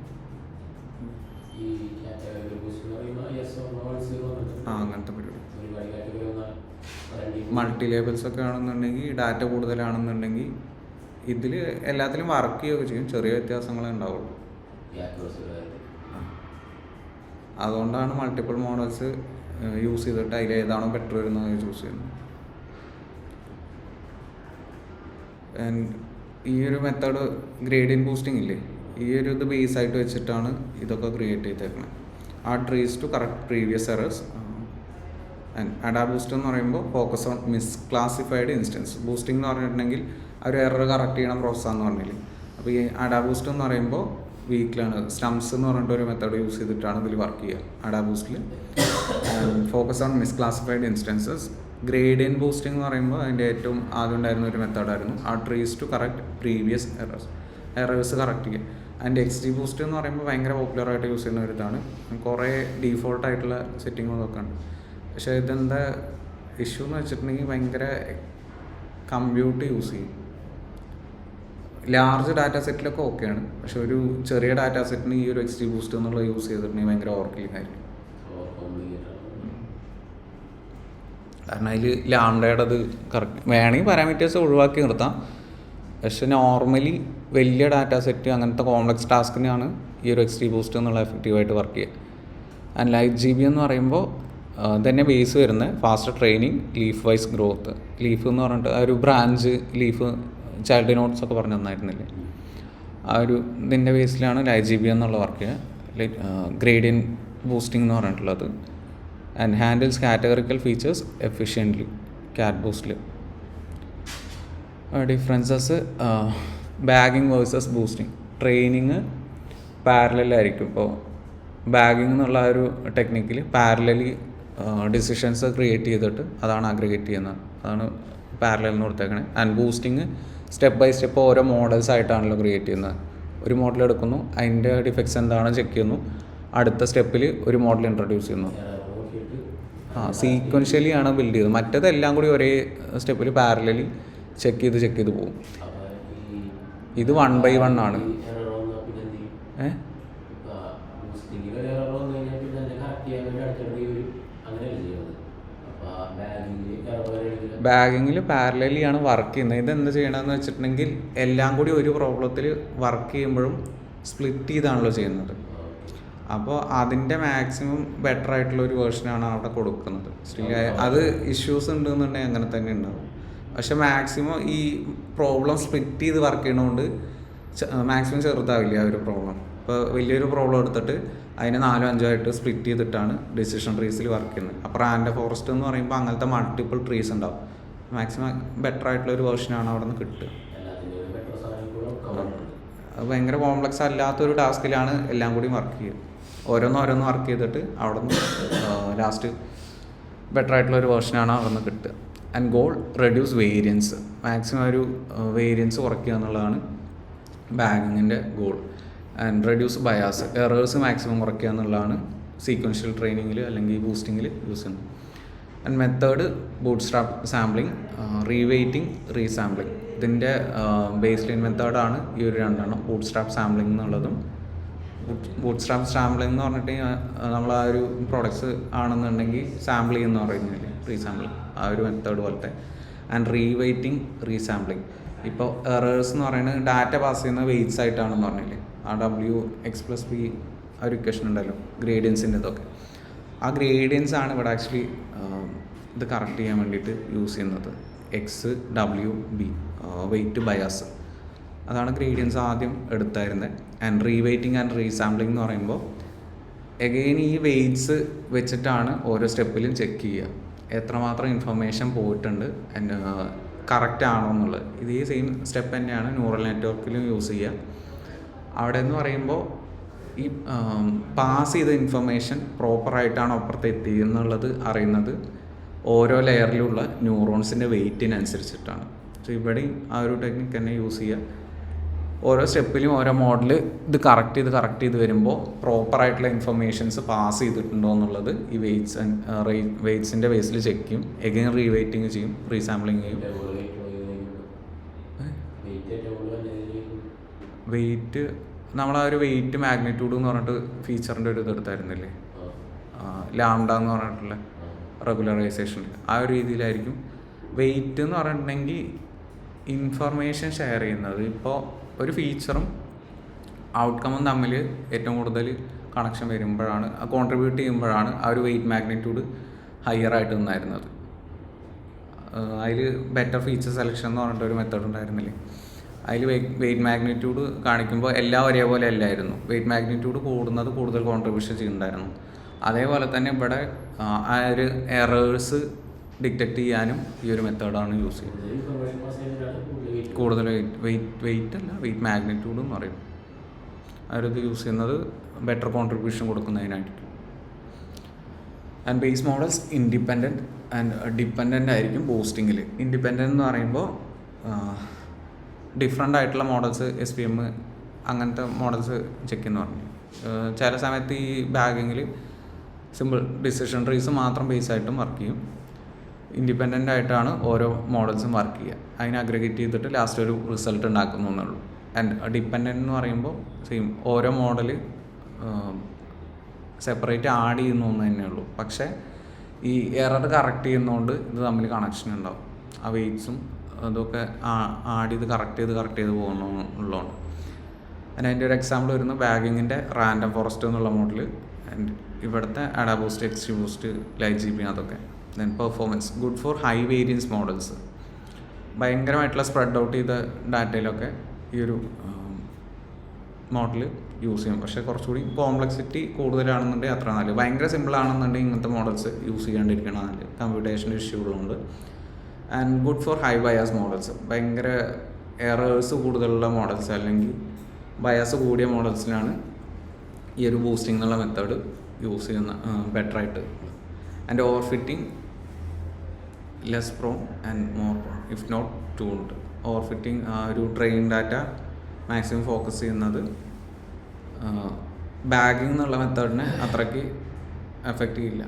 അങ്ങനത്തെ പരിപാടി മൾട്ടി ലേബൽസ് ഒക്കെ ആണെന്നുണ്ടെങ്കിൽ, ഡാറ്റ കൂടുതലാണെന്നുണ്ടെങ്കിൽ ഇതിൽ എല്ലാത്തിലും വർക്ക് ചെയ്യുകയൊക്കെ ചെയ്യും, ചെറിയ വ്യത്യാസങ്ങളേ ഉണ്ടാവുള്ളൂ. അതുകൊണ്ടാണ് മൾട്ടിപ്പിൾ മോഡൽസ് യൂസ് ചെയ്തിട്ട് അതിൽ ഏതാണോ ബെറ്റർ വരുന്നത് ചൂസ് ചെയ്യുന്നത്. ആൻഡ് ഈ ഒരു മെത്തേഡ് ഗ്രേഡിയൻ ബൂസ്റ്റിംഗ് ഇല്ലേ, ഈ ഒരു ഇത് ബേസ് ആയിട്ട് വെച്ചിട്ടാണ് ഇതൊക്കെ ക്രിയേറ്റ് ചെയ്തേക്കുന്നത്. ആ trees to correct previous errors and AdaBoost എന്ന് പറയുമ്പോൾ focus on misclassified instance. Boosting എന്ന് പറഞ്ഞിട്ടുണ്ടെങ്കിൽ ആ ഒരു എറർ കറക്റ്റ് ചെയ്യണ പ്രോസസ്സാന്ന് പറഞ്ഞില്ലേ. അപ്പോൾ ഈ അഡാ ബൂസ്റ്റ് എന്ന് പറയുമ്പോൾ വീക്കിലാണ് സ്റ്റംസ് എന്ന് പറഞ്ഞിട്ട് ഒരു മെത്തേഡ് യൂസ് ചെയ്തിട്ടാണ് ഇതിൽ വർക്ക് ചെയ്യുക അഡാ ബൂസ്റ്റിൽ. Focus on misclassified instances. Gradient boosting എന്ന് പറയുമ്പോൾ അതിൻ്റെ ഏറ്റവും ആദ്യം ഉണ്ടായിരുന്ന ഒരു മെത്തേഡായിരുന്നു ആ trees to correct previous errors correct ചെയ്യുക. ആൻഡ് XG ബൂസ്റ്റ് എന്ന് പറയുമ്പോൾ ഭയങ്കര പോപ്പുലറായിട്ട് യൂസ് ചെയ്യുന്ന ഒരു ഇതാണ്. കുറേ ഡീഫോൾട്ടായിട്ടുള്ള സെറ്റിങ്ങുകളൊക്കെ ഉണ്ട്. പക്ഷേ ഇതെന്താ ഇഷ്യൂ എന്ന് വെച്ചിട്ടുണ്ടെങ്കിൽ ഭയങ്കര കമ്പ്യൂട്ട് യൂസ് ചെയ്യും. ലാർജ് ഡാറ്റാ സെറ്റിലൊക്കെ ഓക്കെയാണ്, പക്ഷെ ഒരു ചെറിയ ഡാറ്റാ സെറ്റിന് ഈ ഒരു XG ബൂസ്റ്റ് എന്നുള്ളത് യൂസ് ചെയ്തിട്ടുണ്ടെങ്കിൽ ഭയങ്കര ഓവർക്കില്ലിംഗ് ആയിരിക്കും. കാരണം അതിൽ ലാംഡയുടെ അത് കറക്റ്റ് വേണമെങ്കിൽ പാരാമീറ്റേഴ്സ് ഒഴിവാക്കി നിർത്താം. പക്ഷെ നോർമലി വലിയ ഡാറ്റാ സെറ്റ് അങ്ങനത്തെ കോംപ്ലക്സ് ടാസ്കിനാണ് ഈ ഒരു XG ബൂസ്റ്റ് എന്നുള്ള എഫക്റ്റീവായിട്ട് വർക്ക് ചെയ്യുക. ആൻഡ് LightGB എന്ന് പറയുമ്പോൾ തന്നെ ബേസ് വരുന്നത് faster training, leaf wise growth. Leaf എന്ന് പറഞ്ഞിട്ട് ആ ഒരു ബ്രാഞ്ച് ലീഫ് ചൈൽഡ് നോട്ട്സ് ഒക്കെ പറഞ്ഞു തന്നായിരുന്നില്ലേ, ആ ഒരു ഇതിൻ്റെ ബേസിലാണ് LightGB എന്നുള്ള വർക്ക് ചെയ്യുക. ഗ്രേഡിയൻ ബൂസ്റ്റിംഗ് എന്ന് പറഞ്ഞിട്ടുള്ളത്. And handles categorical features efficiently. Cat ബൂസ്റ്റിൽ differences bagging versus boosting. Training പാരലലായിരിക്കും. ഇപ്പോൾ ബാഗിങ് എന്നുള്ള ഒരു ടെക്നിക്കിൽ പാരലലി ഡിസിഷൻസ് ക്രിയേറ്റ് ചെയ്തിട്ട് അതാണ് അഗ്രിഗേറ്റ് ചെയ്യുന്നത്, അതാണ് പാരലൽ എന്ന് കൊടുത്തേക്കണേ. And boosting step by step ഓരോ മോഡൽസ് ആയിട്ടാണല്ലോ ക്രിയേറ്റ് ചെയ്യുന്നത്. ഒരു മോഡൽ എടുക്കുന്നു, അതിൻ്റെ ഡിഫക്ട്സ് എന്താണെന്ന് ചെക്ക് ചെയ്യുന്നു, അടുത്ത സ്റ്റെപ്പിൽ ഒരു മോഡൽ ഇൻട്രൊഡ്യൂസ് ചെയ്യുന്നു. സീക്വൻഷ്യലി ആണ് ബിൽഡ് ചെയ്തത്. മറ്റേതെല്ലാം കൂടി ഒരേ സ്റ്റെപ്പിൽ പാരലലി ചെക്ക് ചെയ്ത് പോകും. ഇത് 1 by 1 ആണ്. ബാഗിങ്ങിൽ പാരലലി ആണ് വർക്ക് ചെയ്യുന്നത്. ഇതെന്ത് ചെയ്യണമെന്ന് വെച്ചിട്ടുണ്ടെങ്കിൽ എല്ലാം കൂടി ഒരു പ്രോബ്ലത്തിൽ വർക്ക് ചെയ്യുമ്പോഴും സ്പ്ലിറ്റ് ചെയ്താണല്ലോ ചെയ്യുന്നത്. അപ്പോൾ അതിൻ്റെ മാക്സിമം ബെറ്റർ ആയിട്ടുള്ള ഒരു വേർഷനാണ് അവിടെ കൊടുക്കുന്നത്. സ്റ്റിൽ അത് ഇഷ്യൂസ് ഉണ്ടെന്നുണ്ടെങ്കിൽ അങ്ങനെ തന്നെ ഉണ്ടാവും. പക്ഷെ മാക്സിമം ഈ പ്രോബ്ലം സ്പ്ലിറ്റ് ചെയ്ത് വർക്ക് ചെയ്യണതുകൊണ്ട് മാക്സിമം ചെറുതാവില്ല ആ ഒരു പ്രോബ്ലം. ഇപ്പോൾ വലിയൊരു പ്രോബ്ലം എടുത്തിട്ട് അതിനെ 4-5 ആയിട്ട് സ്പ്ലിറ്റ് ചെയ്തിട്ടാണ് ഡിസിഷൻ ട്രീസിൽ വർക്ക് ചെയ്യുന്നത്. അപ്പോൾ റാൻഡം ഫോറസ്റ്റ് എന്ന് പറയുമ്പോൾ അങ്ങനത്തെ മൾട്ടിപ്പിൾ ട്രീസ് ഉണ്ടാവും. മാക്സിമം ബെറ്റർ ആയിട്ടുള്ള ഒരു വേർഷനാണ് അവിടെ നിന്ന് കിട്ടുക. അത് ഭയങ്കര കോംപ്ലക്സ് അല്ലാത്തൊരു ടാസ്കിലാണ് എല്ലാം കൂടി വർക്ക് ചെയ്യുക. ഓരോന്ന് വർക്ക് ചെയ്തിട്ട് അവിടെ നിന്ന് ലാസ്റ്റ് ബെറ്റർ ആയിട്ടുള്ള ഒരു വേർഷനാണ് അവിടെ നിന്ന് കിട്ടുക. And goal reduce variance. Maximum ഒരു വേരിയൻസ് കുറയ്ക്കുക എന്നുള്ളതാണ് ബാഗിങ്ങിൻ്റെ goal. And reduce bias. Errors maximum കുറയ്ക്കുക എന്നുള്ളതാണ് സീക്വൻഷ്യൽ ട്രെയിനിങ്ങിൽ അല്ലെങ്കിൽ ബൂസ്റ്റിങ്ങിൽ യൂസ് ചെയ്യുന്നത്. And method bootstrap sampling, reweighting, resampling. ഇതിൻ്റെ ബേസ് ലൈൻ മെത്തേഡാണ് ഈ ഒരു രണ്ടെണ്ണം, ബൂട്ട്സ്ട്രാപ്പ് സാമ്പിളിംഗ് എന്നുള്ളതും. ബൂട്ട്സ്ട്രാപ്പ് സാമ്പിളിംഗ് എന്ന് പറഞ്ഞിട്ട് നമ്മൾ ആ ഒരു പ്രോഡക്ട്സ് ആണെന്നുണ്ടെങ്കിൽ സാമ്പിൾ ചെയ്യുന്ന പറയുന്നില്ലേ, റീസാമ്പിളിംഗ്, ആ ഒരു മെത്തേഡ് പോലത്തെ. ആൻഡ് റീവെയ്റ്റിംഗ്, റീസാമ്പിളിംഗ്. ഇപ്പോൾ എറേഴ്സ് എന്ന് പറയുന്നത് ഡാറ്റ പാസ് ചെയ്യുന്ന വെയ്റ്റ്സ് ആയിട്ടാണെന്ന് പറഞ്ഞില്ലേ, ആ W(x+p) ആ ഒരു ഇക്വേഷൻ ഉണ്ടല്ലോ ഗ്രേഡിയൻസിൻ്റെ. ഇതൊക്കെ ആ ഗ്രേഡിയൻസ് ആണ് ഇവിടെ ആക്ച്വലി ഇത് കറക്റ്റ് ചെയ്യാൻ വേണ്ടിയിട്ട് യൂസ് ചെയ്യുന്നത്. X, W, B, weight, bias, അതാണ് ഗ്രേഡിയൻസ് ആദ്യം എടുത്തായിരുന്നത്. ആൻഡ് റീവെയ്റ്റിംഗ് ആൻഡ് റീസാമ്പിളിംഗ് എന്ന് പറയുമ്പോൾ എഗെയിൻ ഈ വെയ്റ്റ്സ് വെച്ചിട്ടാണ് ഓരോ സ്റ്റെപ്പിലും ചെക്ക് ചെയ്യുക എത്രമാത്രം ഇൻഫർമേഷൻ പോയിട്ടുണ്ട് ആൻഡ് കറക്റ്റ് ആണോ എന്നുള്ളത്. ഇതേ സെയിം സ്റ്റെപ്പ് തന്നെയാണ് ന്യൂറൽ നെറ്റ്വർക്കിലും യൂസ് ചെയ്യുക. അവിടെ എന്ന് പറയുമ്പോൾ ഈ പാസ് ചെയ്ത ഇൻഫർമേഷൻ പ്രോപ്പറായിട്ടാണോ അപ്പുറത്ത് എത്തിയെന്നുള്ളത് അറിയുന്നത് ഓരോ ലെയറിലുള്ള ന്യൂറോൺസിൻ്റെ വെയ്റ്റിനനുസരിച്ചിട്ടാണ്. സോ ഇവിടെയും ആ ഒരു ടെക്നിക്ക് തന്നെ യൂസ് ചെയ്യുക. ഓരോ സ്റ്റെപ്പിലും ഓരോ മോഡൽ ഇത് കറക്റ്റ് ചെയ്ത് വരുമ്പോൾ പ്രോപ്പറായിട്ടുള്ള ഇൻഫർമേഷൻസ് പാസ് ചെയ്തിട്ടുണ്ടോ എന്നുള്ളത് ഈ വെയ്റ്റ്സിൻ്റെ ബേസിൽ ചെക്ക് ചെയ്യും. എഗെയിൻ റീവെയ്റ്റിംഗ് ചെയ്യും, റീസാമ്പിളിങ് ചെയ്യും. വെയ്റ്റ് നമ്മളാ ഒരു വെയ്റ്റ് മാഗ്നിറ്റ്യൂഡ് എന്ന് പറഞ്ഞിട്ട് ഫീച്ചറിൻ്റെ ഒരു ഇതെടുത്തായിരുന്നില്ലേ, ലാംഡ എന്ന് പറഞ്ഞിട്ടുള്ള റെഗുലറൈസേഷൻ, ആ ഒരു രീതിയിലായിരിക്കും. വെയ്റ്റ് എന്ന് പറഞ്ഞിട്ടുണ്ടെങ്കിൽ ഇൻഫർമേഷൻ ഷെയർ ചെയ്യുന്നത്. ഇപ്പോൾ ഒരു ഫീച്ചറും ഔട്ട്കമും തമ്മിൽ ഏറ്റവും കൂടുതൽ കണക്ഷൻ വരുമ്പോഴാണ്, കോൺട്രിബ്യൂട്ട് ചെയ്യുമ്പോഴാണ് ആ ഒരു വെയ്റ്റ് മാഗ്നിറ്റ്യൂഡ് ഹയർ ആയിട്ട് നിന്നായിരുന്നത്. അതിൽ ബെറ്റർ ഫീച്ചർ സെലക്ഷൻ എന്ന് പറഞ്ഞിട്ടൊരു മെത്തേഡ് ഉണ്ടായിരുന്നില്ലേ, അതിൽ വെയ്റ്റ് മാഗ്നിറ്റ്യൂഡ് കാണിക്കുമ്പോൾ എല്ലാം ഒരേപോലെ അല്ലായിരുന്നു. വെയ്റ്റ് മാഗ്നിറ്റ്യൂഡ് കൂടുന്നത് കൂടുതൽ കോൺട്രിബ്യൂഷൻ ചെയ്യുന്നുണ്ടായിരുന്നു. അതേപോലെ തന്നെ ഇവിടെ ആ ഒരു എറേഴ്സ് ഡിറ്റക്റ്റ് ചെയ്യാനും ഈ ഒരു മെത്തേഡാണ് യൂസ് ചെയ്യുന്നത്. കൂടുതൽ വെയിറ്റ് അല്ല, വെയിറ്റ് മാഗ്നിറ്റ്യൂഡ് എന്ന് പറയും. അവരത് യൂസ് ചെയ്യുന്നത് ബെറ്റർ കോൺട്രിബ്യൂഷൻ കൊടുക്കുന്നതിനായിരിക്കും. And base models independent and dependent ആയിരിക്കും ബൂസ്റ്റിങ്ങിൽ. ഇൻഡിപെൻഡൻ്റ് എന്ന് പറയുമ്പോൾ ഡിഫറെൻ്റ് ആയിട്ടുള്ള മോഡൽസ് SVM അങ്ങനത്തെ മോഡൽസ് ചെക്ക് എന്ന് പറഞ്ഞു. ചില സമയത്ത് ഈ ബാഗിങ്ങിൽ സിമ്പിൾ ഡിസിഷൻ ട്രീസ് മാത്രം ബേസായിട്ടും വർക്ക് ചെയ്യും. ഇൻഡിപെൻഡൻ്റ് ആയിട്ടാണ് ഓരോ മോഡൽസും വർക്ക് ചെയ്യുക. അതിനെ അഗ്രിഗേറ്റ് ചെയ്തിട്ട് ലാസ്റ്റ് ഒരു റിസൾട്ട് ഉണ്ടാക്കുന്നു എന്നുള്ളൂ. ആൻഡ് ഡിപ്പെൻഡൻ്റ് എന്ന് പറയുമ്പോൾ സെയിം ഓരോ മോഡൽ സെപ്പറേറ്റ് ആഡ് ചെയ്യുന്നു എന്ന് തന്നെയുള്ളൂ. പക്ഷേ ഈ എറർ കറക്റ്റ് ചെയ്യുന്നതുകൊണ്ട് ഇത് തമ്മിൽ കണക്ഷൻ ഉണ്ടാവും. ആ വെയ്റ്റ്സും അതൊക്കെ ആഡ് ചെയ്ത് കറക്റ്റ് ചെയ്ത് പോകുന്നുള്ളതുകൊണ്ട്. അതിൻ്റെ ഒരു എക്സാമ്പിൾ വരുന്നത് ബാഗിങ്ങിൻ്റെ റാൻഡം ഫോറസ്റ്റ് എന്നുള്ള മോഡൽ, ആൻഡ് ഇവിടുത്തെ അഡാബൂസ്റ്റ്, XGBoost, LightGB അതൊക്കെ. Then performance good for high variance models. ഭയങ്കരമായിട്ടുള്ള സ്പ്രെഡ് ഔട്ട് ചെയ്ത ഡാറ്റയിലൊക്കെ ഈ ഒരു മോഡൽ യൂസ് ചെയ്യും. പക്ഷേ കുറച്ചുകൂടി കോംപ്ലക്സിറ്റി കൂടുതലാണെന്നുണ്ടെങ്കിൽ അത്ര നല്ലത്. ഭയങ്കര സിമ്പിളാണെന്നുണ്ടെങ്കിൽ ഇങ്ങനത്തെ മോഡൽസ് യൂസ് ചെയ്യാണ്ടിരിക്കണം നല്ലത്, കമ്പ്യൂട്ടേഷൻ ഇഷ്യൂ ഉള്ളതുകൊണ്ട്. And good for high bias models. ഭയങ്കര എറേഴ്സ് കൂടുതലുള്ള മോഡൽസ് അല്ലെങ്കിൽ ബയാസ് കൂടിയ മോഡൽസിനാണ് ഈ ഒരു ബൂസ്റ്റിംഗ് എന്നുള്ള മെത്തേഡ് യൂസ് ചെയ്യുന്ന ബെറ്ററായിട്ട്. And overfitting less prone and more prone if not tuned. Overfitting ഒരു ട്രെയിൻ ഡാറ്റ മാക്സിമം ഫോക്കസ് ചെയ്യുന്നത് ബാഗിങ് എന്നുള്ള മെത്തേഡിനെ അത്രയ്ക്ക് എഫക്റ്റ് ചെയ്യില്ല.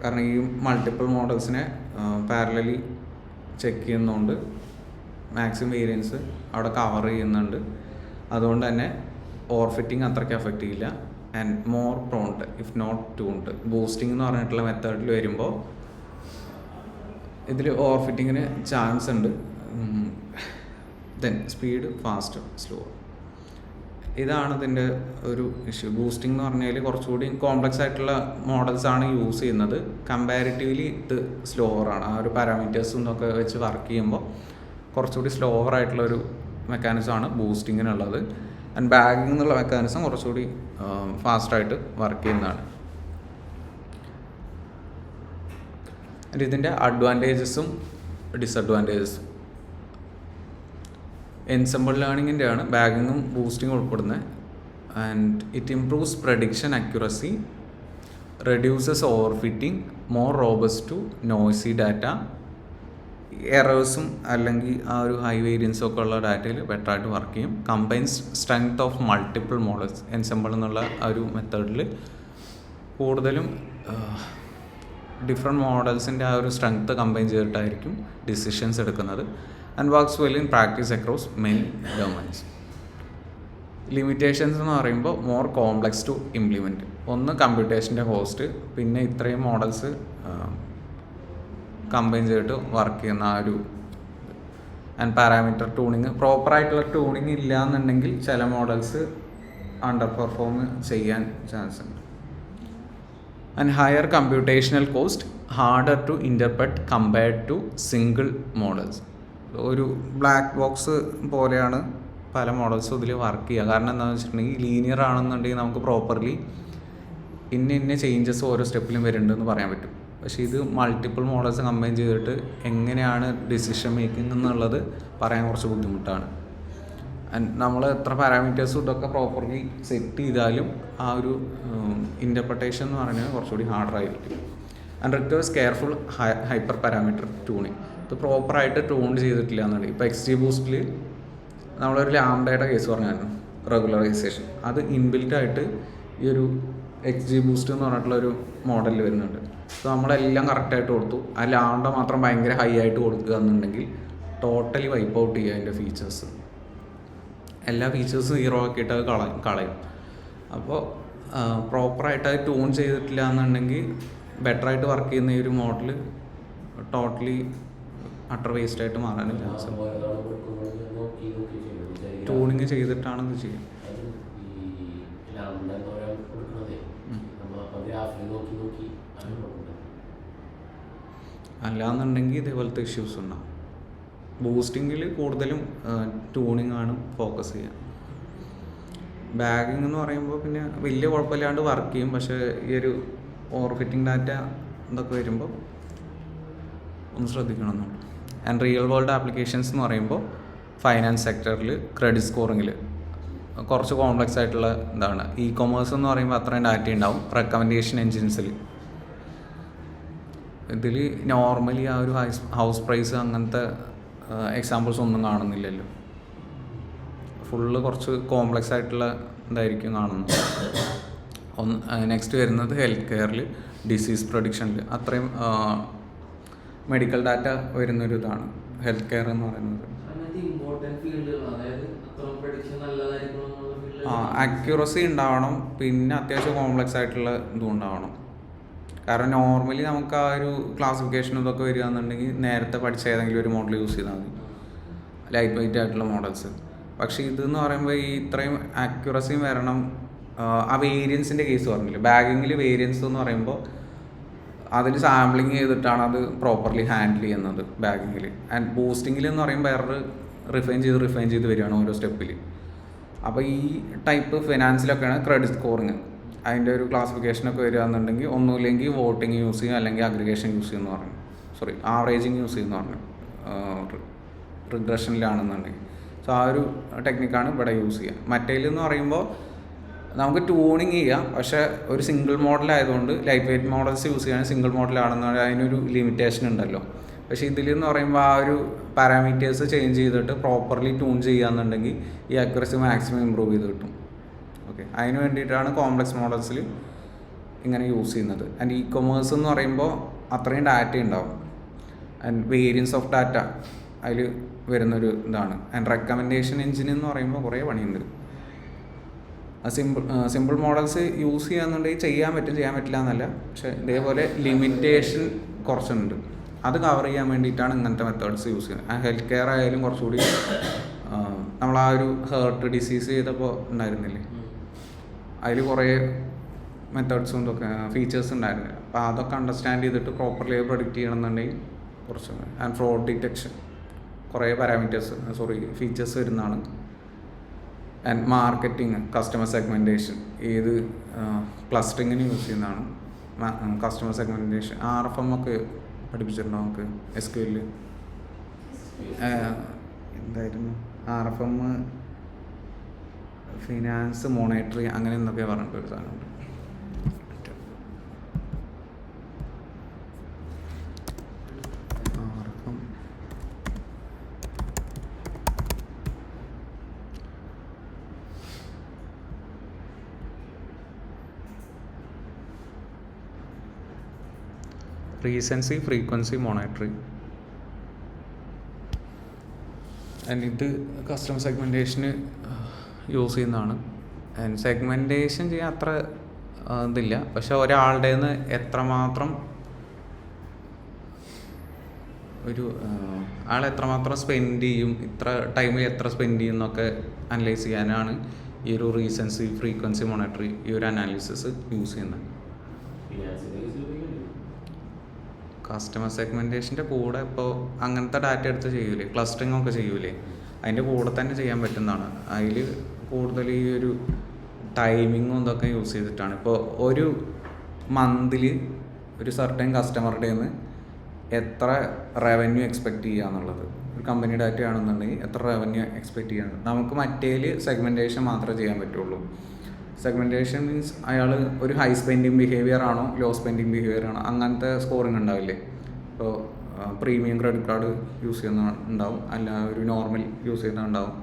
കാരണം ഈ മൾട്ടിപ്പിൾ മോഡൽസിനെ പാരലലി ചെക്ക് ചെയ്യുന്നതുകൊണ്ട് മാക്സിമം വേരിയൻസ് അവിടെ കവർ ചെയ്യുന്നുണ്ട്. അതുകൊണ്ട് തന്നെ ഓവർ ഫിറ്റിംഗ് അത്രയ്ക്ക് എഫക്റ്റ് ചെയ്യില്ല. And more proned if not tuned. Boosting എന്ന് പറഞ്ഞിട്ടുള്ള മെത്തേഡിൽ വരുമ്പോൾ ഇതിൽ ഓവർ ഫിറ്റിങ്ങിന് ചാൻസ് ഉണ്ട്. ദെൻ സ്പീഡ് ഫാസ്റ്റ് സ്ലോ, ഇതാണ് ഇതിൻ്റെ ഒരു ഇഷ്യൂ. ബൂസ്റ്റിംഗ് എന്ന് പറഞ്ഞാൽ കുറച്ചുകൂടി കോംപ്ലക്സ് ആയിട്ടുള്ള മോഡൽസാണ് യൂസ് ചെയ്യുന്നത്. കമ്പാരിറ്റീവ്ലി ഇത് സ്ലോവറാണ്. ആ ഒരു പാരാമീറ്റേഴ്സും എന്നൊക്കെ വെച്ച് വർക്ക് ചെയ്യുമ്പോൾ കുറച്ചുകൂടി സ്ലോവർ ആയിട്ടുള്ളൊരു മെക്കാനിസമാണ് ബൂസ്റ്റിങ്ങിനുള്ളത്. ആൻഡ് ബാഗിങ് എന്നുള്ള മെക്കാനിസം കുറച്ചുകൂടി ഫാസ്റ്റായിട്ട് വർക്ക് ചെയ്യുന്നതാണ്. ഇതിൻ്റെ അഡ്വാൻറ്റേജസും ഡിസഡ്വാൻറ്റേജസും. എൻസെമ്പിൾ ലേണിങ്ങിൻ്റെ ആണ് ബാഗിങ്ങും ബൂസ്റ്റിങ്ങും ഉൾപ്പെടുന്നത്. And it improves prediction accuracy, reduces overfitting, more robust to noisy data. എറേഴ്സും അല്ലെങ്കിൽ ആ ഒരു ഹൈ വേരിയൻസും ഒക്കെ ഉള്ള ഡാറ്റയിൽ ബെറ്ററായിട്ട് വർക്ക് ചെയ്യും. Combines strength of multiple models. Ensemble എന്നുള്ള ആ ഒരു മെത്തേഡിൽ കൂടുതലും ഡിഫറെൻറ്റ് മോഡൽസിൻ്റെ ആ ഒരു സ്ട്രെങ്ത് കമ്പൈൻ ചെയ്തിട്ടായിരിക്കും ഡിസിഷൻസ് എടുക്കുന്നത്. And works well in practice across many domains. Limitations എന്ന് പറയുമ്പോൾ മോർ കോംപ്ലക്സ് ടു ഇംപ്ലിമെൻറ്റ്. ഒന്ന് കമ്പ്യൂട്ടേഷൻ്റെ കോസ്റ്റ്, പിന്നെ ഇത്രയും മോഡൽസ് കമ്പൈൻ ചെയ്തിട്ട് വർക്ക് ചെയ്യുന്ന ആ ഒരു. ആൻഡ് പാരാമീറ്റർ ട്യൂണിങ്, പ്രോപ്പറായിട്ടുള്ള ട്യൂണിങ് ഇല്ല എന്നുണ്ടെങ്കിൽ ചില മോഡൽസ് അണ്ടർ പെർഫോം ചെയ്യാൻ ചാൻസ് ഉണ്ട്. And higher computational cost, harder to interpret compared to single models. ഒരു ബ്ലാക്ക് ബോക്സ് പോലെയാണ് പല മോഡൽസും ഇതിൽ വർക്ക് ചെയ്യുക. കാരണം എന്താണെന്ന് വെച്ചിട്ടുണ്ടെങ്കിൽ ലീനിയർ ആണെന്നുണ്ടെങ്കിൽ നമുക്ക് പ്രോപ്പർലി ഇന്ന ചേഞ്ചസ് ഓരോ സ്റ്റെപ്പിലും വരുന്നുണ്ടെന്ന് പറയാൻ പറ്റും. പക്ഷേ ഇത് മൾട്ടിപ്പിൾ മോഡൽസ് കമ്പൈൻ ചെയ്തിട്ട് എങ്ങനെയാണ് ഡിസിഷൻ മേക്കിംഗ് എന്നുള്ളത് പറയാൻ കുറച്ച് ബുദ്ധിമുട്ടാണ്. ആൻഡ് നമ്മൾ എത്ര പാരാമീറ്റേഴ്സും ഇതൊക്കെ പ്രോപ്പർലി സെറ്റ് ചെയ്താലും ആ ഒരു ഇൻ്റർപ്രിട്ടേഷൻ എന്ന് പറയുന്നത് കുറച്ചുകൂടി ഹാർഡറായിരിക്കും. And requires careful hyperparameter tuning. ഇത് പ്രോപ്പറായിട്ട് ട്യൂൺ ചെയ്തിട്ടില്ല എന്നുണ്ടെങ്കിൽ ഇപ്പോൾ XGBoost നമ്മളൊരു ലാംഡയുടെ കേസ് പറഞ്ഞായിരുന്നു, റെഗുലറൈസേഷൻ. അത് ഇൻബിൽറ്റായിട്ട് ഈ ഒരു XGBoost എന്ന് പറഞ്ഞിട്ടുള്ളൊരു മോഡലിൽ വരുന്നുണ്ട്. അപ്പോൾ നമ്മളെല്ലാം കറക്റ്റായിട്ട് കൊടുത്തു, ആ ലാംഡ മാത്രം ഭയങ്കര ഹൈ ആയിട്ട് കൊടുക്കുക എന്നുണ്ടെങ്കിൽ ടോട്ടലി വൈപ്പ് ഔട്ട് ചെയ്യുക അതിൻ്റെ ഫീച്ചേഴ്സ്. എല്ലാ ഫീച്ചേഴ്സും സീറോ ആക്കിയിട്ട് അത് കളയും. അപ്പോൾ പ്രോപ്പറായിട്ട് അത് ട്യൂൺ ചെയ്തിട്ടില്ല എന്നുണ്ടെങ്കിൽ ബെറ്ററായിട്ട് വർക്ക് ചെയ്യുന്ന ഈ ഒരു മോഡൽ ടോട്ടലി അട്ടർ വേസ്റ്റായിട്ട് മാറാനും ചാൻസ് ഉണ്ട്. ട്യൂണിങ് ചെയ്തിട്ടാണ് ഇത് ചെയ്യുക. അല്ലാന്നുണ്ടെങ്കിൽ ഇതേപോലത്തെ ഇഷ്യൂസ് ഉണ്ടാവും. ബൂസ്റ്റിങ്ങിൽ കൂടുതലും ട്യൂണിങ് ആണ് ഫോക്കസ് ചെയ്യുക. ബാഗിങ് എന്ന് പറയുമ്പോൾ പിന്നെ വലിയ കുഴപ്പമില്ലാണ്ട് വർക്ക് ചെയ്യും. പക്ഷേ ഈ ഒരു ഓവർ ഫിറ്റിംഗ് ഡാറ്റ ഇതൊക്കെ വരുമ്പോൾ ഒന്ന് ശ്രദ്ധിക്കണമെന്നുള്ളൂ. ആൻഡ് റിയൽ വേൾഡ് ആപ്ലിക്കേഷൻസ് എന്ന് പറയുമ്പോൾ ഫൈനാൻസ് സെക്ടറിൽ, ക്രെഡിറ്റ് സ്കോറിങ്ങിൽ കുറച്ച് കോംപ്ലക്സ് ആയിട്ടുള്ള ഇതാണ്. ഇ കൊമേഴ്സ് എന്ന് പറയുമ്പോൾ അത്രയും ഡാറ്റ ഉണ്ടാവും. റെക്കമെൻഡേഷൻ എൻജിൻസിൽ ഇതിൽ നോർമലി ആ ഒരു ഹൗസ് പ്രൈസ് അങ്ങനത്തെ എക്സാമ്പിൾസ് ഒന്നും കാണുന്നില്ലല്ലോ. ഫുള്ള് കുറച്ച് കോംപ്ലക്സ് ആയിട്ടുള്ള ഇതായിരിക്കും കാണുന്നത്. നെക്സ്റ്റ് വരുന്നത് ഹെൽത്ത് കെയറിൽ, ഡിസീസ് പ്രൊഡിക്ഷനിൽ അത്രയും മെഡിക്കൽ ഡാറ്റ വരുന്നൊരു ഇതാണ് ഹെൽത്ത് കെയർ എന്ന് പറയുന്നത്. അക്യൂറസി ഉണ്ടാവണം, പിന്നെ അത്യാവശ്യം കോംപ്ലക്സ് ആയിട്ടുള്ള ഇതും ഉണ്ടാവണം. കാരണം നോർമലി നമുക്ക് ആ ഒരു ക്ലാസിഫിക്കേഷൻ ഇതൊക്കെ വരികയാണെന്നുണ്ടെങ്കിൽ നേരത്തെ പഠിച്ച ഏതെങ്കിലും ഒരു മോഡൽ യൂസ് ചെയ്താൽ മതി, ലൈറ്റ് വെയിറ്റ് ആയിട്ടുള്ള മോഡൽസ്. പക്ഷേ ഇതെന്ന് പറയുമ്പോൾ ഈ ഇത്രയും അക്യൂറസിയും വരണം. ആ വേരിയൻസിൻ്റെ കേസ് പറഞ്ഞില്ലേ, ബാഗിങ്ങിൽ വേരിയൻസ് എന്ന് പറയുമ്പോൾ അതിൽ സാമ്പിളിങ് ചെയ്തിട്ടാണ് അത് പ്രോപ്പർലി ഹാൻഡിൽ ചെയ്യുന്നത് ബാഗിങ്ങിൽ. ആൻഡ് ബൂസ്റ്റിങ്ങിൽ എന്ന് പറയുമ്പോൾ എറർ റിഫൈൻ ചെയ്ത് വരികയാണ് ഓരോ സ്റ്റെപ്പിൽ. അപ്പോൾ ഈ ടൈപ്പ് ഫിനാൻസിലൊക്കെയാണ് ക്രെഡിറ്റ് സ്കോറിങ്. അതിൻ്റെ ഒരു ക്ലാസിഫിക്കേഷനൊക്കെ വരികയാണെന്നുണ്ടെങ്കിൽ ഒന്നുമില്ലെങ്കിൽ വോട്ടിങ് യൂസ് ചെയ്യും, അല്ലെങ്കിൽ അഗ്രിഗേഷൻ യൂസ് ചെയ്യുമെന്ന് പറഞ്ഞു, ആവറേജിങ് യൂസ് ചെയ്യുമെന്ന് പറഞ്ഞു, റിഗ്രഷനിലാണെന്നുണ്ടെങ്കിൽ. സോ ആ ഒരു ടെക്നിക്കാണ് ഇവിടെ യൂസ് ചെയ്യുക. മറ്റേലെന്ന് പറയുമ്പോൾ നമുക്ക് ട്യൂണിങ് ചെയ്യാം, പക്ഷേ ഒരു സിംഗിൾ മോഡലായതുകൊണ്ട് ലൈറ്റ് വെയിറ്റ് മോഡൽസ് യൂസ് ചെയ്യുകയാണെങ്കിൽ സിംഗിൾ മോഡലാണെന്ന് അതിനൊരു ലിമിറ്റേഷൻ ഉണ്ടല്ലോ. പക്ഷേ ഇതിലെന്ന് പറയുമ്പോൾ ആ ഒരു പാരാമീറ്റേഴ്സ് ചേഞ്ച് ചെയ്തിട്ട് പ്രോപ്പർലി ട്യൂൺ ചെയ്യുകയെന്നുണ്ടെങ്കിൽ ഈ അക്യുറസി മാക്സിമം ഇമ്പ്രൂവ് ചെയ്ത് കിട്ടും. ഓക്കെ, അതിന് വേണ്ടിയിട്ടാണ് കോംപ്ലക്സ് മോഡൽസിൽ ഇങ്ങനെ യൂസ് ചെയ്യുന്നത്. ആൻഡ് ഇ കൊമേഴ്സ് എന്ന് പറയുമ്പോൾ അത്രയും ഡാറ്റ ഉണ്ടാവും. ആൻഡ് വേരിയൻസ് ഓഫ് ഡാറ്റ അതിൽ വരുന്നൊരു ഇതാണ്. ആൻഡ് റെക്കമെൻഡേഷൻ എഞ്ചിൻ എന്ന് പറയുമ്പോൾ കുറേ പണിയുണ്ട്. സിമ്പിൾ മോഡൽസ് യൂസ് ചെയ്യാന്നുണ്ടെങ്കിൽ ചെയ്യാൻ പറ്റില്ല എന്നല്ല, പക്ഷേ ഇതേപോലെ ലിമിറ്റേഷൻ കുറച്ചുണ്ട്. അത് കവർ ചെയ്യാൻ വേണ്ടിയിട്ടാണ് ഇങ്ങനത്തെ മെത്തേഡ്സ് യൂസ് ചെയ്യുന്നത്. ആ ഹെൽത്ത് കെയർ ആയാലും കുറച്ചുകൂടി നമ്മൾ ആ ഒരു ഹേർട്ട് ഡിസീസ് ചെയ്തപ്പോൾ ഉണ്ടായിരുന്നില്ലേ, അതിൽ കുറേ മെത്തേഡ്സും ഇതൊക്കെ ഫീച്ചേഴ്സ് ഉണ്ടായിരുന്നില്ല. അപ്പോൾ അതൊക്കെ അണ്ടർസ്റ്റാൻഡ് ചെയ്തിട്ട് പ്രോപ്പർലി പ്രൊഡിക്റ്റ് ചെയ്യണമെന്നുണ്ടെങ്കിൽ കുറച്ച്. ആൻഡ് ഫ്രോഡ് ഡിറ്റക്ഷൻ കുറേ ഫീച്ചേഴ്സ് വരുന്നതാണ്. ആൻഡ് മാർക്കറ്റിംഗ്, കസ്റ്റമർ സെഗ്മെൻറ്റേഷൻ ഏത് ക്ലസ്റ്ററിങ്ങിന് യൂസ് ചെയ്യുന്നതാണ്. കസ്റ്റമർ സെഗ്മെൻറ്റേഷൻ RFM ഒക്കെ പഠിപ്പിച്ചിട്ടുണ്ടോ നമുക്ക് SQL? എന്തായിരുന്നു RFM? ഫിനാൻസ്, മോണിറ്ററി, അങ്ങനെ എന്നൊക്കെ പറഞ്ഞിട്ടൊരു സാധനമുണ്ട്. Recency, frequency, monetary. ആൻഡ് ഇത് കസ്റ്റമർ സെഗ്മെൻറ്റേഷന് യൂസ് ചെയ്യുന്നതാണ്. ആൻഡ് സെഗ്മെൻറ്റേഷൻ ചെയ്യാൻ അത്ര ഇതില്ല, പക്ഷെ ഒരാളുടെ നിന്ന് എത്രമാത്രം ആൾ എത്രമാത്രം സ്പെൻഡ് ചെയ്യും, ഇത്ര ടൈമിൽ എത്ര സ്പെൻഡ് ചെയ്യും എന്നൊക്കെ അനലൈസ് ചെയ്യാനാണ് ഈ ഒരു റീസൻസി, ഫ്രീക്വൻസി, മോണിറ്ററി ഈ ഒരു അനാലിസിസ് യൂസ് ചെയ്യുന്നത്. കസ്റ്റമർ സെഗ്മെൻറ്റേഷൻ്റെ കൂടെ ഇപ്പോൾ അങ്ങനത്തെ ഡാറ്റ എടുത്ത് ചെയ്യൂലേ, ക്ലസ്റ്ററിങ് ഒക്കെ ചെയ്യൂലേ, അതിൻ്റെ കൂടെ തന്നെ ചെയ്യാൻ പറ്റുന്നതാണ്. അതിൽ കൂടുതൽ ഈ ഒരു ടൈമിങ്ങും ഇതൊക്കെ യൂസ് ചെയ്തിട്ടാണ്. ഇപ്പോൾ ഒരു മന്തിൽ ഒരു സർട്ടൻ കസ്റ്റമറുടെ നിന്ന് എത്ര റവന്യൂ എക്സ്പെക്റ്റ് ചെയ്യുക എന്നുള്ളത്, ഒരു കമ്പനി ഡാറ്റ ആണെന്നുണ്ടെങ്കിൽ എത്ര റവന്യൂ എക്സ്പെക്റ്റ് ചെയ്യുന്നത്. നമുക്ക് മറ്റേൽ സെഗ്മെൻറ്റേഷൻ മാത്രമേ ചെയ്യാൻ പറ്റുള്ളൂ. സെഗ്മെൻറ്റേഷൻ മീൻസ് അയാൾ ഒരു ഹൈ സ്പെൻഡിങ് ബിഹേവിയർ ആണോ ലോ സ്പെൻഡിങ് ബിഹേവിയർ ആണോ, അങ്ങനത്തെ സ്കോറിങ് ഉണ്ടാവില്ലേ. ഇപ്പോൾ പ്രീമിയം ക്രെഡിറ്റ് കാർഡ് യൂസ് ചെയ്യുന്ന ഉണ്ടാവും, അല്ല ഒരു നോർമൽ യൂസ് ചെയ്യുന്ന ഉണ്ടാവും.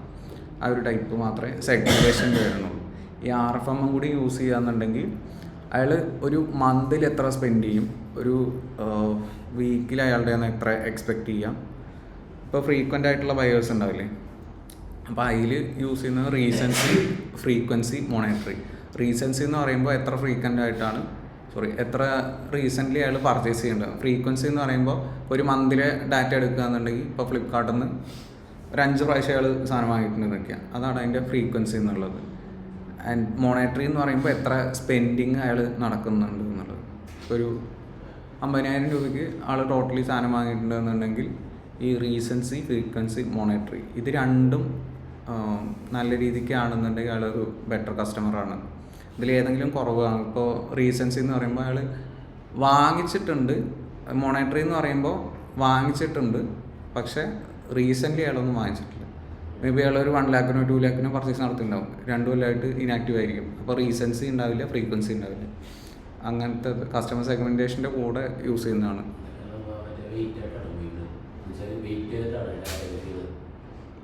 ആ ഒരു ടൈപ്പ് മാത്രമേ സെഗ്മെൻറ്റേഷനിൽ വരുന്നുള്ളൂ. ഈ RFM കൂടി യൂസ് ചെയ്യുകയെന്നുണ്ടെങ്കിൽ അയാൾ ഒരു മന്തിൽ എത്ര സ്പെൻഡ് ചെയ്യും, ഒരു വീക്കിൽ അയാളുടെ നിന്ന് എത്ര എക്സ്പെക്റ്റ് ചെയ്യാം. ഇപ്പോൾ ഫ്രീക്വൻ്റ് ആയിട്ടുള്ള ബയേഴ്സ് ഉണ്ടാവില്ലേ, അപ്പോൾ അതിൽ യൂസ് ചെയ്യുന്നത് റീസൻസി, ഫ്രീക്വൻസി, മോണിറ്ററി. റീസൻസി എന്ന് പറയുമ്പോൾ എത്ര ഫ്രീക്വൻ്റ് ആയിട്ടാണ് എത്ര റീസെൻ്റ്ലി അയാൾ പർച്ചേസ് ചെയ്യേണ്ടത്. ഫ്രീക്വൻസി എന്ന് പറയുമ്പോൾ ഒരു മന്തിലെ ഡാറ്റ എടുക്കുകയെന്നുണ്ടെങ്കിൽ ഇപ്പോൾ ഫ്ലിപ്കാർട്ടിൽ നിന്ന് ഒരു 5 പ്രാവശ്യം അയാൾ സാധനം വാങ്ങിയിട്ടുണ്ട് നിൽക്കുക, അതാണ് അതിൻ്റെ ഫ്രീക്വൻസി എന്നുള്ളത്. ആൻഡ് മോണിറ്ററി എന്ന് പറയുമ്പോൾ എത്ര സ്പെൻഡിങ് അയാൾ നടക്കുന്നുണ്ട് എന്നുള്ളത്. ഒരു 50,000 രൂപയ്ക്ക് ആൾ ടോട്ടലി സാധനം വാങ്ങിയിട്ടുണ്ട് എന്നുണ്ടെങ്കിൽ ഈ റീസൻസി, ഫ്രീക്വൻസി, മോണിറ്ററി ഇത് രണ്ടും നല്ല രീതിക്ക് ആണെന്നുണ്ടെങ്കിൽ അയാളൊരു ബെറ്റർ കസ്റ്റമറാണ്. ഇതിലേതെങ്കിലും കുറവാണ്. ഇപ്പോൾ റീസൻസി എന്ന് പറയുമ്പോൾ അയാൾ വാങ്ങിച്ചിട്ടുണ്ട്, മോണിറ്ററി എന്ന് പറയുമ്പോൾ വാങ്ങിച്ചിട്ടുണ്ട്, പക്ഷേ റീസെൻ്റ്ലി അയാളൊന്നും വാങ്ങിച്ചിട്ടില്ല. മേ ബി അയാളൊരു 1 lakhനോ 2 lakhനോ പർച്ചേസ് നടത്തിയിട്ടുണ്ടാവും, 2 കൊല്ലമായിട്ട് ഇനാക്റ്റീവ് ആയിരിക്കും. അപ്പോൾ റീസൻസി ഉണ്ടാവില്ല, ഫ്രീക്വൻസി ഉണ്ടാവില്ല. അങ്ങനത്തെ കസ്റ്റമർ സെഗ്മെൻറ്റേഷൻ്റെ കൂടെ യൂസ് ചെയ്യുന്നതാണ്.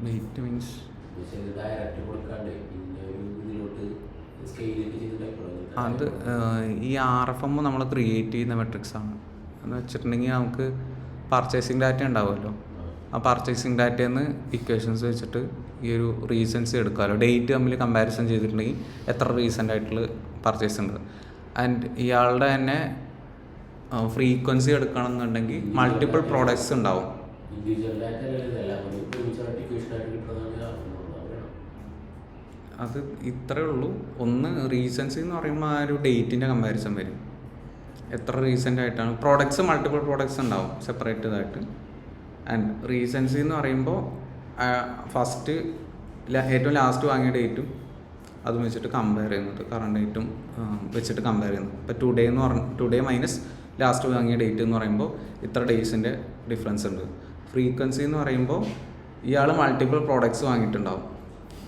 വെയിറ്റ് മീൻസ് അത് ഈ RFM നമ്മൾ ക്രിയേറ്റ് ചെയ്യുന്ന മെട്രിക്സ് ആണ്. എന്ന് വെച്ചിട്ടുണ്ടെങ്കിൽ നമുക്ക് പർച്ചേസിങ് ഡാറ്റ ഉണ്ടാവുമല്ലോ, ആ പർച്ചേസിങ് ഡാറ്റയിൽ നിന്ന് ഇക്വേഷൻസ് വെച്ചിട്ട് ഈ ഒരു റീസൻസി എടുക്കാമല്ലോ. ഡേറ്റ് തമ്മിൽ കമ്പാരിസൺ ചെയ്തിട്ടുണ്ടെങ്കിൽ എത്ര റീസെൻ്റ് ആയിട്ടുള്ള പർച്ചേസ് ഉണ്ട്. ആൻഡ് ഇയാളുടെ തന്നെ ഫ്രീക്വൻസി എടുക്കണം എന്നുണ്ടെങ്കിൽ മൾട്ടിപ്പിൾ പ്രോഡക്ട്സ് ഉണ്ടാവും. അത് ഇത്രയേ ഉള്ളൂ. ഒന്ന് റീസൻസി എന്ന് പറയുമ്പോൾ ആ ഒരു ഡേറ്റിൻ്റെ കമ്പാരിസൺ വരും, എത്ര റീസെൻ്റ് ആയിട്ടാണ്. പ്രോഡക്ട്സ് മൾട്ടിപ്പിൾ പ്രോഡക്ട്സ് ഉണ്ടാവും സെപ്പറേറ്റഡായിട്ട്. ആൻഡ് റീസൻസി എന്ന് പറയുമ്പോൾ ഫസ്റ്റ് ഏറ്റവും ലാസ്റ്റ് വാങ്ങിയ ഡേറ്റും അതും വെച്ചിട്ട് കമ്പയർ ചെയ്യുന്നത്, കറണ്ട് ഡേറ്റും വെച്ചിട്ട് കമ്പയർ ചെയ്യുന്നത്. ഇപ്പോൾ ടുഡേ മൈനസ് ലാസ്റ്റ് വാങ്ങിയ ഡേറ്റ് എന്ന് പറയുമ്പോൾ ഇത്ര ഡേയ്സിൻ്റെ ഡിഫറൻസ് ഉണ്ട്. ഫ്രീക്വൻസി എന്ന് പറയുമ്പോൾ ഇയാൾ മൾട്ടിപ്പിൾ പ്രോഡക്ട്സ് വാങ്ങിയിട്ടുണ്ടാവും,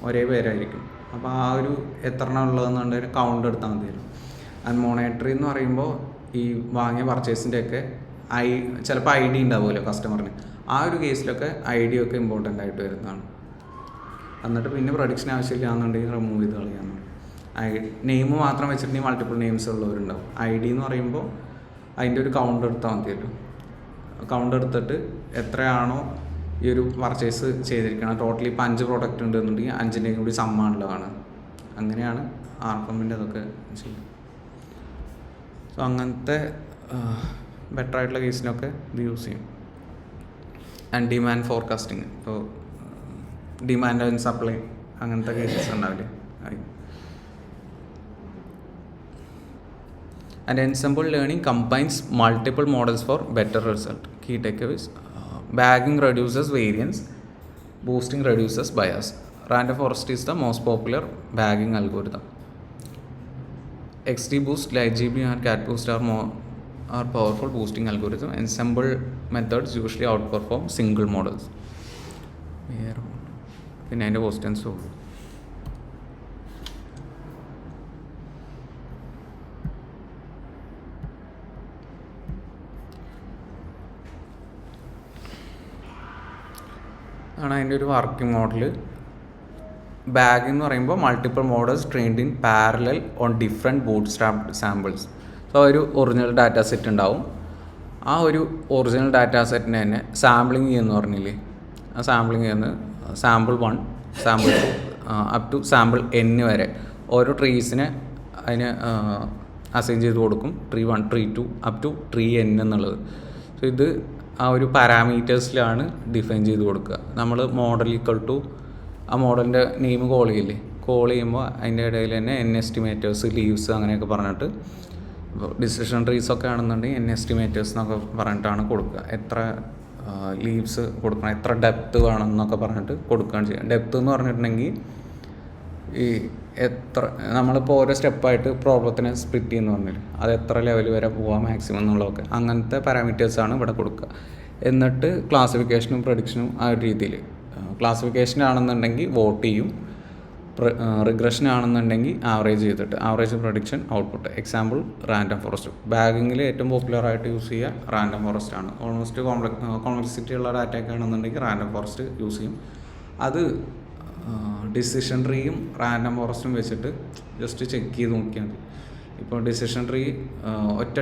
ഒരേ പേരായിരിക്കും. അപ്പോൾ ആ ഒരു എത്ര എണ്ണം ഉള്ളതെന്നുണ്ടെങ്കിൽ കൗണ്ട് എടുത്താൽ മതിയല്ലോ. ആൻഡ് മോണിറ്ററി എന്ന് പറയുമ്പോൾ ഈ വാങ്ങിയ പർച്ചേസിൻ്റെയൊക്കെ ചിലപ്പോൾ ID ഉണ്ടാവുമല്ലോ കസ്റ്റമറിന്, ആ ഒരു കേസിലൊക്കെ ID ഒക്കെ ഇമ്പോർട്ടൻ്റ് ആയിട്ട് വരുന്നതാണ്. എന്നിട്ട് പിന്നെ പ്രൊഡിക്ഷൻ ആവശ്യമില്ല എന്നുണ്ടെങ്കിൽ റിമൂവ് ചെയ്ത് കളയാമെന്നുണ്ട്. നെയിം മാത്രം വെച്ചിട്ടുണ്ടെങ്കിൽ മൾട്ടിപ്പിൾ നെയിംസ് ഉള്ളവരുണ്ടാവും. ID എന്ന് പറയുമ്പോൾ അതിൻ്റെ ഒരു കൗണ്ട് എടുത്താൽ മതിയല്ലോ. കൗണ്ട് എടുത്തിട്ട് എത്രയാണോ ഈ ഒരു പർച്ചേസ് ചെയ്തിരിക്കണം, ടോട്ടലി ഇപ്പോൾ 5 പ്രോഡക്റ്റ് ഉണ്ടെന്നുണ്ടെങ്കിൽ 5ൻ്റെയും കൂടി സമ്മാനുള്ളതാണ്. അങ്ങനെയാണ് RFMൻ്റെ അതൊക്കെ ചെയ്യും. സോ അങ്ങനത്തെ ബെറ്റർ ആയിട്ടുള്ള കേസിനൊക്കെ ഇത് യൂസ് ചെയ്യും. ആൻഡ് ഡിമാൻഡ് ഫോർകാസ്റ്റിംഗ്, ഇപ്പോൾ ഡിമാൻഡ് ആൻഡ് സപ്ലൈ അങ്ങനത്തെ കേസസ് ഉണ്ടാവില്ലേ. And ensemble learning combines multiple models for better result. Key takeaways: bagging reduces variance, boosting reduces bias. Random forest is the most popular bagging algorithm. XGBoost, LightGB and CatBoost are powerful boosting algorithms. Ensemble methods usually outperform single models. പിന്നെ അതിൻ്റെ questions ഉള്ളൂ. ആണ് അതിൻ്റെ ഒരു working model. Bag എന്ന് പറയുമ്പോൾ multiple models trained in parallel on different boot strapped samples. So ഒരു original data set ഉണ്ടാവും. ആ ഒരു ഒറിജിനൽ ഡാറ്റ സെറ്റിനെ തന്നെ സാമ്പിളിങ് ചെയ്യുമെന്ന് പറഞ്ഞില്ലേ, ആ സാമ്പിളിങ് ചെയ്യുന്ന sample 1, sample 2 up to sample N വരെ ഓരോ ട്രീസിനെ അതിന് അസൈൻ ചെയ്ത് കൊടുക്കും. Tree 1, tree 2 up to tree N എന്നുള്ളത്. സോ ഇത് ആ ഒരു പാരാമീറ്റേഴ്സിലാണ് ഡിഫൈൻ ചെയ്ത് കൊടുക്കുക. നമ്മൾ മോഡൽ ഈക്വൽ ടു ആ മോഡലിൻ്റെ നെയിം കോൾ ചെയ്യുമ്പോൾ അതിൻ്റെ ഇടയിൽ തന്നെ എസ്റ്റിമേറ്റേഴ്സ്, ലീവ്സ് അങ്ങനെയൊക്കെ പറഞ്ഞിട്ട്, ഡിസിഷൻ ട്രീസൊക്കെ ആണെന്നുണ്ടെങ്കിൽ എസ്റ്റിമേറ്റേഴ്സ് എന്നൊക്കെ പറഞ്ഞിട്ടാണ് കൊടുക്കുക. എത്ര ലീവ്സ് കൊടുക്കണം, എത്ര ഡെപ്ത്ത് വേണം എന്നൊക്കെ പറഞ്ഞിട്ട് കൊടുക്കുകയാണ് ചെയ്യുക. ഡെപ്ത്ത് എന്ന് പറഞ്ഞിട്ടുണ്ടെങ്കിൽ ഈ എത്ര നമ്മളിപ്പോൾ ഓരോ സ്റ്റെപ്പായിട്ട് പ്രോബ്ലത്തിനെ സ്പ്ലിറ്റ് ചെയ്യുന്നു പറഞ്ഞില്ല, അത് എത്ര ലെവൽ വരെ പോകാം മാക്സിമം എന്നുള്ളതൊക്കെ അങ്ങനത്തെ പാരാമീറ്റേഴ്സാണ് ഇവിടെ കൊടുക്കുക. എന്നിട്ട് ക്ലാസിഫിക്കേഷനും പ്രഡിക്ഷനും ആ ഒരു രീതിയിൽ. ക്ലാസിഫിക്കേഷൻ ആണെന്നുണ്ടെങ്കിൽ വോട്ട് ചെയ്യും, റിഗ്രഷൻ ആണെന്നുണ്ടെങ്കിൽ ആവറേജ് ചെയ്തിട്ട് average prediction output. Example random forest. ബാഗിങ്ങിൽ ഏറ്റവും പോപ്പുലറായിട്ട് യൂസ് ചെയ്യുക റാൻഡം ഫോറസ്റ്റ് ആണ്. ഓൾമോസ്റ്റ് കോംപ്ലക്സിറ്റി ഉള്ള ഡാറ്റയൊക്കെ ആണെന്നുണ്ടെങ്കിൽ റാൻഡം ഫോറസ്റ്റ് യൂസ് ചെയ്യും. അത് ഡിസിഷൻ ട്രീയും റാൻഡം ഫോറസ്റ്റും വെച്ചിട്ട് ജസ്റ്റ് ചെക്ക് ചെയ്ത് നോക്കിയാൽ മതി. ഇപ്പോൾ ഡിസിഷൻ ട്രീ ഒറ്റ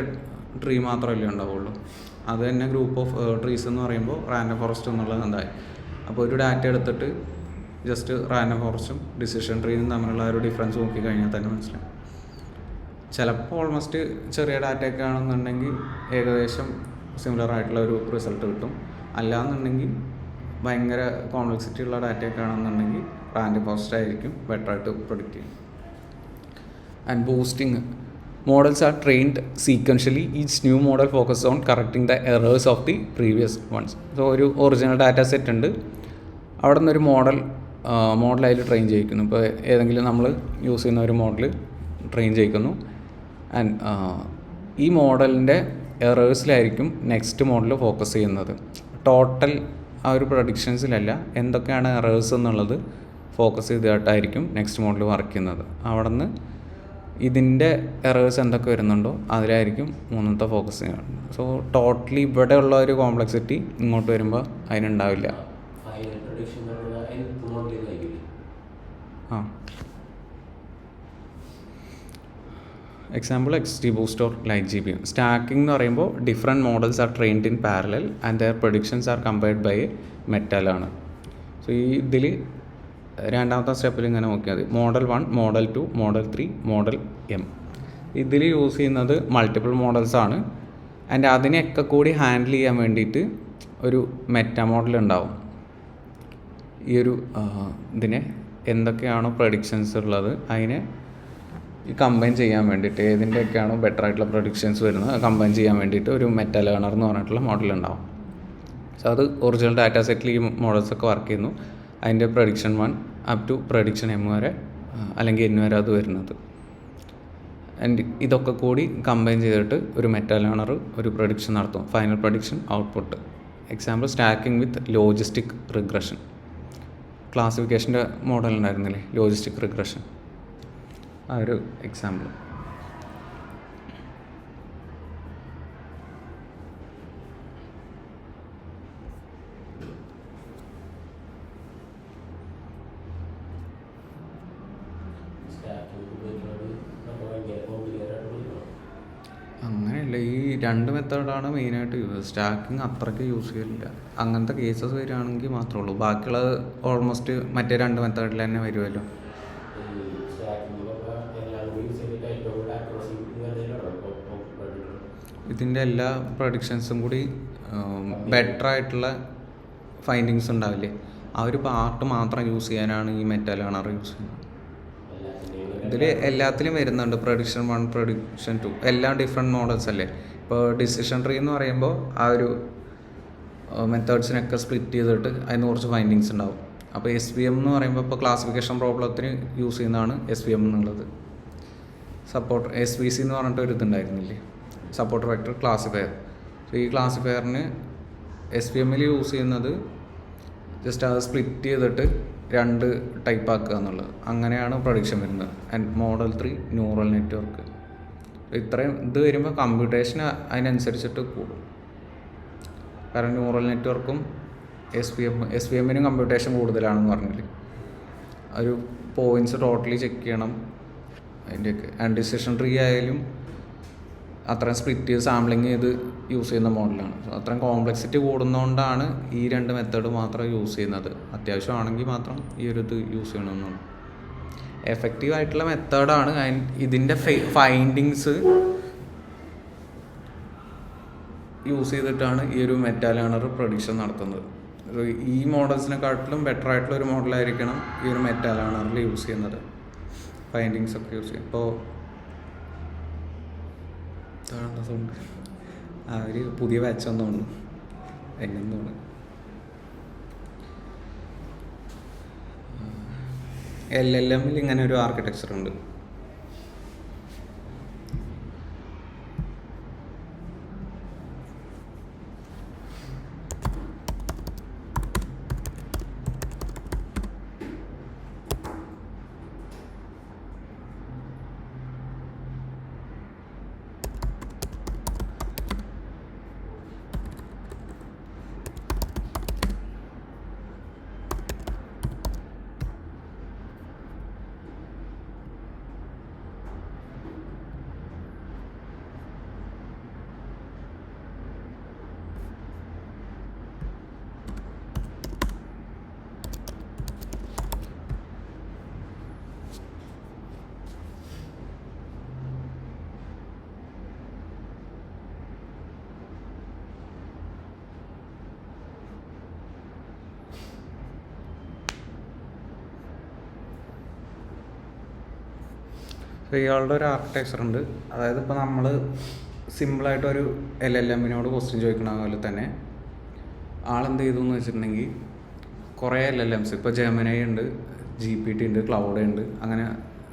ട്രീ മാത്രമല്ലേ ഉണ്ടാവുള്ളൂ, അത് തന്നെ ഗ്രൂപ്പ് ഓഫ് ട്രീസ് എന്ന് പറയുമ്പോൾ റാൻഡം ഫോറസ്റ്റ് എന്നുള്ളത് എന്തായി. അപ്പോൾ ഒരു ഡാറ്റ എടുത്തിട്ട് ജസ്റ്റ് റാൻഡം ഫോറസ്റ്റും ഡിസിഷൻ ട്രീയും തമ്മിലുള്ള ഒരു ഡിഫറൻസ് നോക്കി കഴിഞ്ഞാൽ തന്നെ മനസ്സിലാവും. ചിലപ്പോൾ ഓൾമോസ്റ്റ് ചെറിയ ഡാറ്റയൊക്കെ ആണെന്നുണ്ടെങ്കിൽ ഏകദേശം സിമിലർ ആയിട്ടുള്ള ഒരു റിസൾട്ട് കിട്ടും. അല്ലാന്നുണ്ടെങ്കിൽ ഭയങ്കര കോംപ്ലക്സിറ്റി ഉള്ള ഡാറ്റയൊക്കെ ആണെന്നുണ്ടെങ്കിൽ റാൻഡം ഫോറസ്റ്റ് ആയിരിക്കും ബെറ്റർ ആയിട്ട് പ്രൊഡിക്റ്റ് ചെയ്യും. And boosting. Models are trained sequentially. Each new model focuses on correcting the errors of the previous ones. So ഒരു ഒറിജിനൽ ഡാറ്റ സെറ്റ് ഉണ്ട്, അവിടെ നിന്നൊരു മോഡൽ മോഡൽ അതിൽ ട്രെയിൻ ചെയ്യിക്കുന്നു. ഇപ്പോൾ ഏതെങ്കിലും നമ്മൾ യൂസ് ചെയ്യുന്ന ഒരു മോഡൽ ട്രെയിൻ ചെയ്യിക്കുന്നു. ആൻഡ് ഈ മോഡലിൻ്റെ എറേഴ്സിലായിരിക്കും നെക്സ്റ്റ് മോഡൽ ഫോക്കസ് ചെയ്യുന്നത്. ടോട്ടൽ ആ ഒരു പ്രൊഡിക്ഷൻസിലല്ല, എന്തൊക്കെയാണ് എറേഴ്സ് എന്നുള്ളത് ഫോക്കസ് ചെയ്തിട്ടായിരിക്കും നെക്സ്റ്റ് മോഡൽ വർക്ക് ചെയ്യുന്നത്. അവിടെ നിന്ന് ഇതിൻ്റെ എറേഴ്സ് എന്തൊക്കെ വരുന്നുണ്ടോ അതിലായിരിക്കും മൂന്നാമത്തെ ഫോക്കസ് ചെയ്യുന്നത്. സോ ടോട്ടലി ഇവിടെ ഉള്ള ഒരു കോംപ്ലക്സിറ്റി ഇങ്ങോട്ട് വരുമ്പോൾ അതിനുണ്ടാവില്ല. Example XGBoost or LightGPU. Stacking എന്ന് പറയുമ്പോൾ different models are trained in parallel and their predictions are compared by a മെറ്റലാണ്. സോ ഈ ഇതിൽ രണ്ടാമത്തെ സ്റ്റെപ്പിൽ ഇങ്ങനെ നോക്കിയാൽ മതി. Model 1, model 2, model 3, model M. ഇതിൽ യൂസ് ചെയ്യുന്നത് മൾട്ടിപ്പിൾ മോഡൽസാണ്. ആൻഡ് അതിനെയൊക്കെ കൂടി ഹാൻഡിൽ ചെയ്യാൻ വേണ്ടിയിട്ട് ഒരു മെറ്റാ മോഡൽ ഉണ്ടാവും. ഈ ഒരു ഇതിനെ എന്തൊക്കെയാണോ പ്രൊഡിക്ഷൻസ് ഉള്ളത് അതിനെ കമ്പൈൻ ചെയ്യാൻ വേണ്ടിയിട്ട്, ഏതിൻ്റെയൊക്കെയാണോ ബെറ്റർ ആയിട്ടുള്ള പ്രൊഡിക്ഷൻസ് വരുന്നത് അത് കമ്പൈൻ ചെയ്യാൻ വേണ്ടിയിട്ട് ഒരു മെറ്റാ ലേണർ എന്ന് പറഞ്ഞിട്ടുള്ള മോഡൽ ഉണ്ടാവും. സോ അത് ഒറിജിനൽ ഡാറ്റാ സെറ്റിൽ ഈ മോഡൽസൊക്കെ വർക്ക് ചെയ്യുന്നു. അതിൻ്റെ prediction 1 up to prediction M വരെ അല്ലെങ്കിൽ N വരെ അത് വരുന്നത്. ആൻഡ് ഇതൊക്കെ കൂടി കമ്പൈൻ ചെയ്തിട്ട് ഒരു മെറ്റാ ലേണർ ഒരു പ്രൊഡിക്ഷൻ നടത്തും. Final prediction output. Example stacking with logistic regression. ക്ലാസിഫിക്കേഷൻ്റെ മോഡൽ ഉണ്ടായിരുന്നില്ലേ, ലോജിസ്റ്റിക് റിഗ്രഷൻ, ആ ഒരു എക്സാമ്പിൾ. അങ്ങനെയല്ല, ഈ രണ്ട് മെത്തേഡാണ് മെയിനായിട്ട് യൂസ്. സ്റ്റാക്കിങ് അത്രയ്ക്ക് യൂസ് ചെയ്യില്ല. അങ്ങനത്തെ കേസസ് വരികയാണെങ്കിൽ മാത്രമേ ഉള്ളൂ. ബാക്കിയുള്ളത് ഓൾമോസ്റ്റ് മറ്റേ രണ്ട് മെത്തേഡിൽ തന്നെ വരുമല്ലോ. ഇതിൻ്റെ എല്ലാ പ്രൊഡിക്ഷൻസും കൂടി ബെറ്റർ ആയിട്ടുള്ള ഫൈൻഡിങ്സ് ഉണ്ടാവില്ലേ, ആ ഒരു പാർട്ട് മാത്രം യൂസ് ചെയ്യാനാണ് ഈ മെറ്റാ ലേണർ യൂസ് ചെയ്യുന്നത്. ഇതിൽ എല്ലാത്തിലും വരുന്നുണ്ട് പ്രൊഡിക്ഷൻ 1, പ്രൊഡിക്ഷൻ 2, എല്ലാം ഡിഫറെൻറ്റ് മോഡൽസ് അല്ലേ. ഇപ്പോൾ ഡിസിഷൻ ട്രീ എന്ന് പറയുമ്പോൾ ആ ഒരു മെത്തേഡ്സിനൊക്കെ സ്പ്ലിറ്റ് ചെയ്തിട്ട് അതിന് കുറച്ച് ഫൈൻഡിങ്സ് ഉണ്ടാവും. അപ്പോൾ SVM എന്ന് പറയുമ്പോൾ ഇപ്പോൾ ക്ലാസിഫിക്കേഷൻ പ്രോബ്ലത്തിന് യൂസ് ചെയ്യുന്നതാണ് SVM എന്നുള്ളത്. SVC എന്ന് പറഞ്ഞിട്ട് ഒരു ഇതുണ്ടായിരുന്നില്ലേ, സപ്പോർട്ട് വെക്ടർ ക്ലാസിഫയർ. സോ ഈ ക്ലാസിഫയറിന് SVMൽ യൂസ് ചെയ്യുന്നത് ജസ്റ്റ് അത് സ്പ്ലിറ്റ് ചെയ്തിട്ട് രണ്ട് ടൈപ്പ് ആക്കുക എന്നുള്ളത്. അങ്ങനെയാണ് പ്രൊഡിക്ഷൻ വരുന്നത്. And model 3 neural network. ഇത്രയും ഇത് വരുമ്പോൾ കമ്പ്യൂട്ടേഷൻ അതിനനുസരിച്ചിട്ട് കൂടും. കാരണം ന്യൂറൽ നെറ്റ്വർക്കും SVMനും കമ്പ്യൂട്ടേഷൻ കൂടുതലാണെന്ന് പറഞ്ഞില്ലേ, ഒരു പോയിൻറ്റ്സ് ടോട്ടലി ചെക്ക് ചെയ്യണം അതിൻ്റെയൊക്കെ. ആൻഡ് ഡിസിഷൻ ട്രീ ആയാലും അത്രയും സ്പ്ലിറ്റ് ചെയ്ത് സാമ്പിളിങ് ചെയ്ത് യൂസ് ചെയ്യുന്ന മോഡലാണ്. അത്രയും കോംപ്ലക്സിറ്റി കൂടുന്നതുകൊണ്ടാണ് ഈ രണ്ട് മെത്തേഡ് മാത്രം യൂസ് ചെയ്യുന്നത്. അത്യാവശ്യമാണെങ്കിൽ മാത്രം ഈ ഒരു ഇത് യൂസ് ചെയ്യണമെന്നാണ്. എഫക്റ്റീവ് ആയിട്ടുള്ള മെത്തേഡാണ്. ഇതിൻ്റെ ഫൈൻഡിങ്സ് യൂസ് ചെയ്തിട്ടാണ് ഈ ഒരു മെറ്റാ ലേണർ പ്രൊഡിക്ഷൻ നടത്തുന്നത്. ഈ മോഡൽസിനെക്കാട്ടിലും ബെറ്റർ ആയിട്ടുള്ള ഒരു മോഡലായിരിക്കണം ഈ ഒരു മെറ്റാ ലേണറിൽ യൂസ് ചെയ്യുന്നത്. ഫൈൻഡിങ്സ് ഒക്കെ യൂസ് ചെയ്യും. ഇപ്പോൾ സൗണ്ട് അവർ പുതിയ ബാച്ച് ഒന്നുമാണ് എന്നെന്താണ് LLMൽ ഇങ്ങനെ ഒരു ആർക്കിടെക്ചർ ഉണ്ട്. ഇയാളുടെ ഒരു ആർക്കിടെക്ചർ ഉണ്ട്. അതായത് ഇപ്പോൾ നമ്മൾ സിമ്പിളായിട്ടൊരു LLMനോട് ക്വസ്റ്റ്യൻ ചോദിക്കണ പോലെ തന്നെ ആളെന്ത് ചെയ്തു എന്ന് വെച്ചിട്ടുണ്ടെങ്കിൽ കുറേ LLMs ഇപ്പോൾ ജെമിനി ഉണ്ട്, GPT ഉണ്ട്, ക്ലൗഡ് ഉണ്ട്, അങ്ങനെ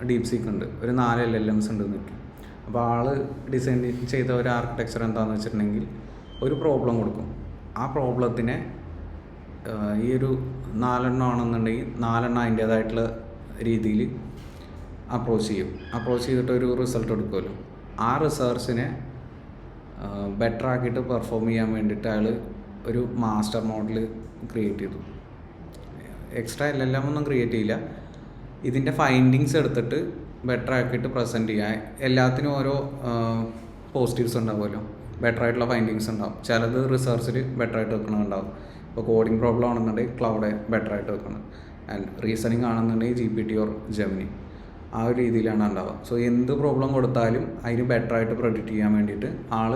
ഡീപ് സീക്ക് ഉണ്ട്. ഒരു 4 LLMs ഉണ്ട് നിൽക്കും. അപ്പോൾ ആൾ ഡിസൈൻ ചെയ്ത ഒരു ആർക്കിടെക്ചർ എന്താണെന്ന് വെച്ചിട്ടുണ്ടെങ്കിൽ ഒരു പ്രോബ്ലം കൊടുക്കും. ആ പ്രോബ്ലത്തിനെ ഈ ഒരു 4 ആണെന്നുണ്ടെങ്കിൽ 4 അതിൻ്റേതായിട്ടുള്ള രീതിയിൽ അപ്രോച്ച് ചെയ്തിട്ട് ഒരു റിസൾട്ട് എടുക്കുമല്ലോ. ആ റിസർച്ചിനെ ബെറ്റർ ആക്കിയിട്ട് പെർഫോം ചെയ്യാൻ വേണ്ടിയിട്ട് അയാൾ ഒരു മാസ്റ്റർ മോഡൽ ക്രിയേറ്റ് ചെയ്തു. എക്സ്ട്രാ LLM ഒന്നും ക്രിയേറ്റ് ചെയ്യില്ല. ഇതിൻ്റെ ഫൈൻഡിങ്സ് എടുത്തിട്ട് ബെറ്റർ ആക്കിയിട്ട് പ്രസൻറ്റ് ചെയ്യുക. എല്ലാത്തിനും ഓരോ പോസിറ്റീവ്സ് ഉണ്ടാവുമല്ലോ, ബെറ്റർ ആയിട്ടുള്ള ഫൈൻഡിങ്സ് ഉണ്ടാവും. ചിലത് റിസർച്ചിൽ ബെറ്റർ ആയിട്ട് വെക്കണമുണ്ടാവും. ഇപ്പോൾ കോഡിങ് പ്രോബ്ലം ആണെന്നുണ്ടെങ്കിൽ ക്ലൗഡ് ബെറ്റർ ആയിട്ട് വെക്കണം, ആൻഡ് റീസണിങ് ആണെന്നുണ്ടെങ്കിൽ GPT ഓർ ജെമിനി. ആ ഒരു രീതിയിലാണ് ഉണ്ടാവുക. സോ എന്ത് പ്രോബ്ലം കൊടുത്താലും അതിന് ബെറ്റർ ആയിട്ട് പ്രൊഡിക്റ്റ് ചെയ്യാൻ വേണ്ടിയിട്ട് ആൾ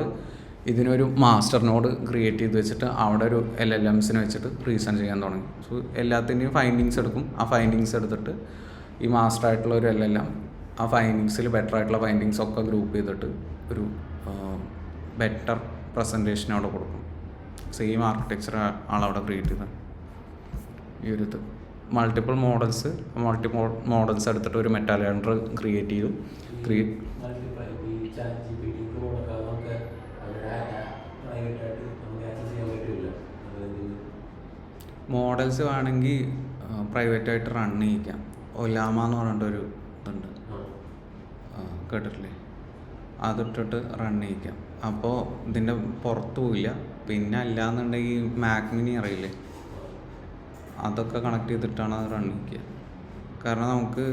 ഇതിനൊരു മാസ്റ്റർ നോഡ് ക്രിയേറ്റ് ചെയ്ത് വെച്ചിട്ട് അവിടെ ഒരു LLMsനെ വെച്ചിട്ട് റീസൺ ചെയ്യാൻ തുടങ്ങി. സോ എല്ലാത്തിൻ്റെയും ഫൈൻഡിങ്സ് എടുക്കും. ആ ഫൈൻഡിങ്സ് എടുത്തിട്ട് ഈ മാസ്റ്റർ ആയിട്ടുള്ള ഒരു LLM ആ ഫൈൻഡിങ്സിൽ ബെറ്റർ ആയിട്ടുള്ള ഫൈൻഡിങ്സ് ഒക്കെ ഗ്രൂപ്പ് ചെയ്തിട്ട് ഒരു ബെറ്റർ പ്രസൻറ്റേഷൻ അവിടെ കൊടുക്കും. സെയിം ആർക്കിടെക്ചർ ആളവിടെ ക്രിയേറ്റ് ചെയ്തത്. ഈ ഒരു ഇത് മൾട്ടിപ്പിൾ മോഡൽസ് എടുത്തിട്ട് ഒരു മെറ്റാലാൻഡർ ക്രിയേറ്റ് ചെയ്തു. മോഡൽസ് വേണമെങ്കിൽ പ്രൈവറ്റായിട്ട് റൺ ചെയ്യിക്കാം. ഒലാമ എന്ന് പറഞ്ഞിട്ടൊരു ഇതുണ്ട്, കേട്ടിട്ടില്ലേ? അതിട്ടിട്ട് റൺ ചെയ്യിക്കാം. അപ്പോൾ ഇതിൻ്റെ പുറത്ത് പോവില്ല. പിന്നെ അല്ലാന്നുണ്ടെങ്കിൽ മാക് മിനി അറിയില്ലേ, അതൊക്കെ കണക്ട് ചെയ്തിട്ടാണ് അത് റൺ ചെയ്യിക്കുക. കാരണം നമുക്ക്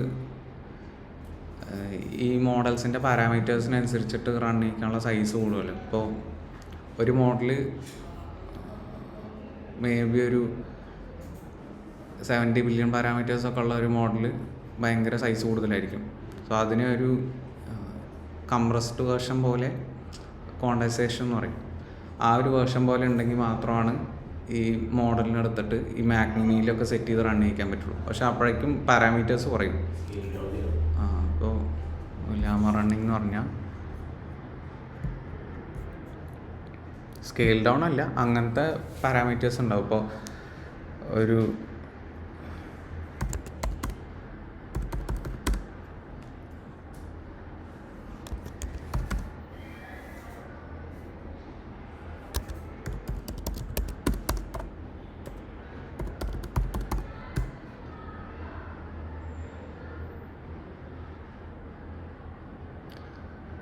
ഈ മോഡൽസിൻ്റെ പാരാമീറ്റേഴ്സിനനുസരിച്ചിട്ട് റൺ ചെയ്യിക്കാനുള്ള സൈസ് കൂടുമല്ലോ. ഇപ്പോൾ ഒരു മോഡൽ മേ ബി ഒരു 70 ബില്യൺ പാരാമീറ്റേഴ്സൊക്കെ ഉള്ള ഒരു മോഡൽ ഭയങ്കര സൈസ് കൂടുതലായിരിക്കും. സോ അതിനെ ഒരു കംപ്രസ്ഡ് വേർഷൻ പോലെ, കോണ്ടൻസേഷൻ എന്ന് പറയും, ആ ഒരു വേർഷൻ പോലെ ഉണ്ടെങ്കിൽ മാത്രമാണ് ഈ മോഡലിനെടുത്തിട്ട് ഈ മാക് മിനിയിലൊക്കെ സെറ്റ് ചെയ്ത് റൺ ചെയ്യിക്കാൻ പറ്റുള്ളൂ. പക്ഷെ അപ്പോഴേക്കും പാരാമീറ്റേഴ്സ് കുറയും. അപ്പോൾ ലാമ റണ്ണിങ് എന്ന് പറഞ്ഞാൽ സ്കെയിൽ ഡൗൺ അല്ല, അങ്ങനത്തെ പാരാമീറ്റേഴ്സ് ഉണ്ടാവും. ഇപ്പോൾ ഒരു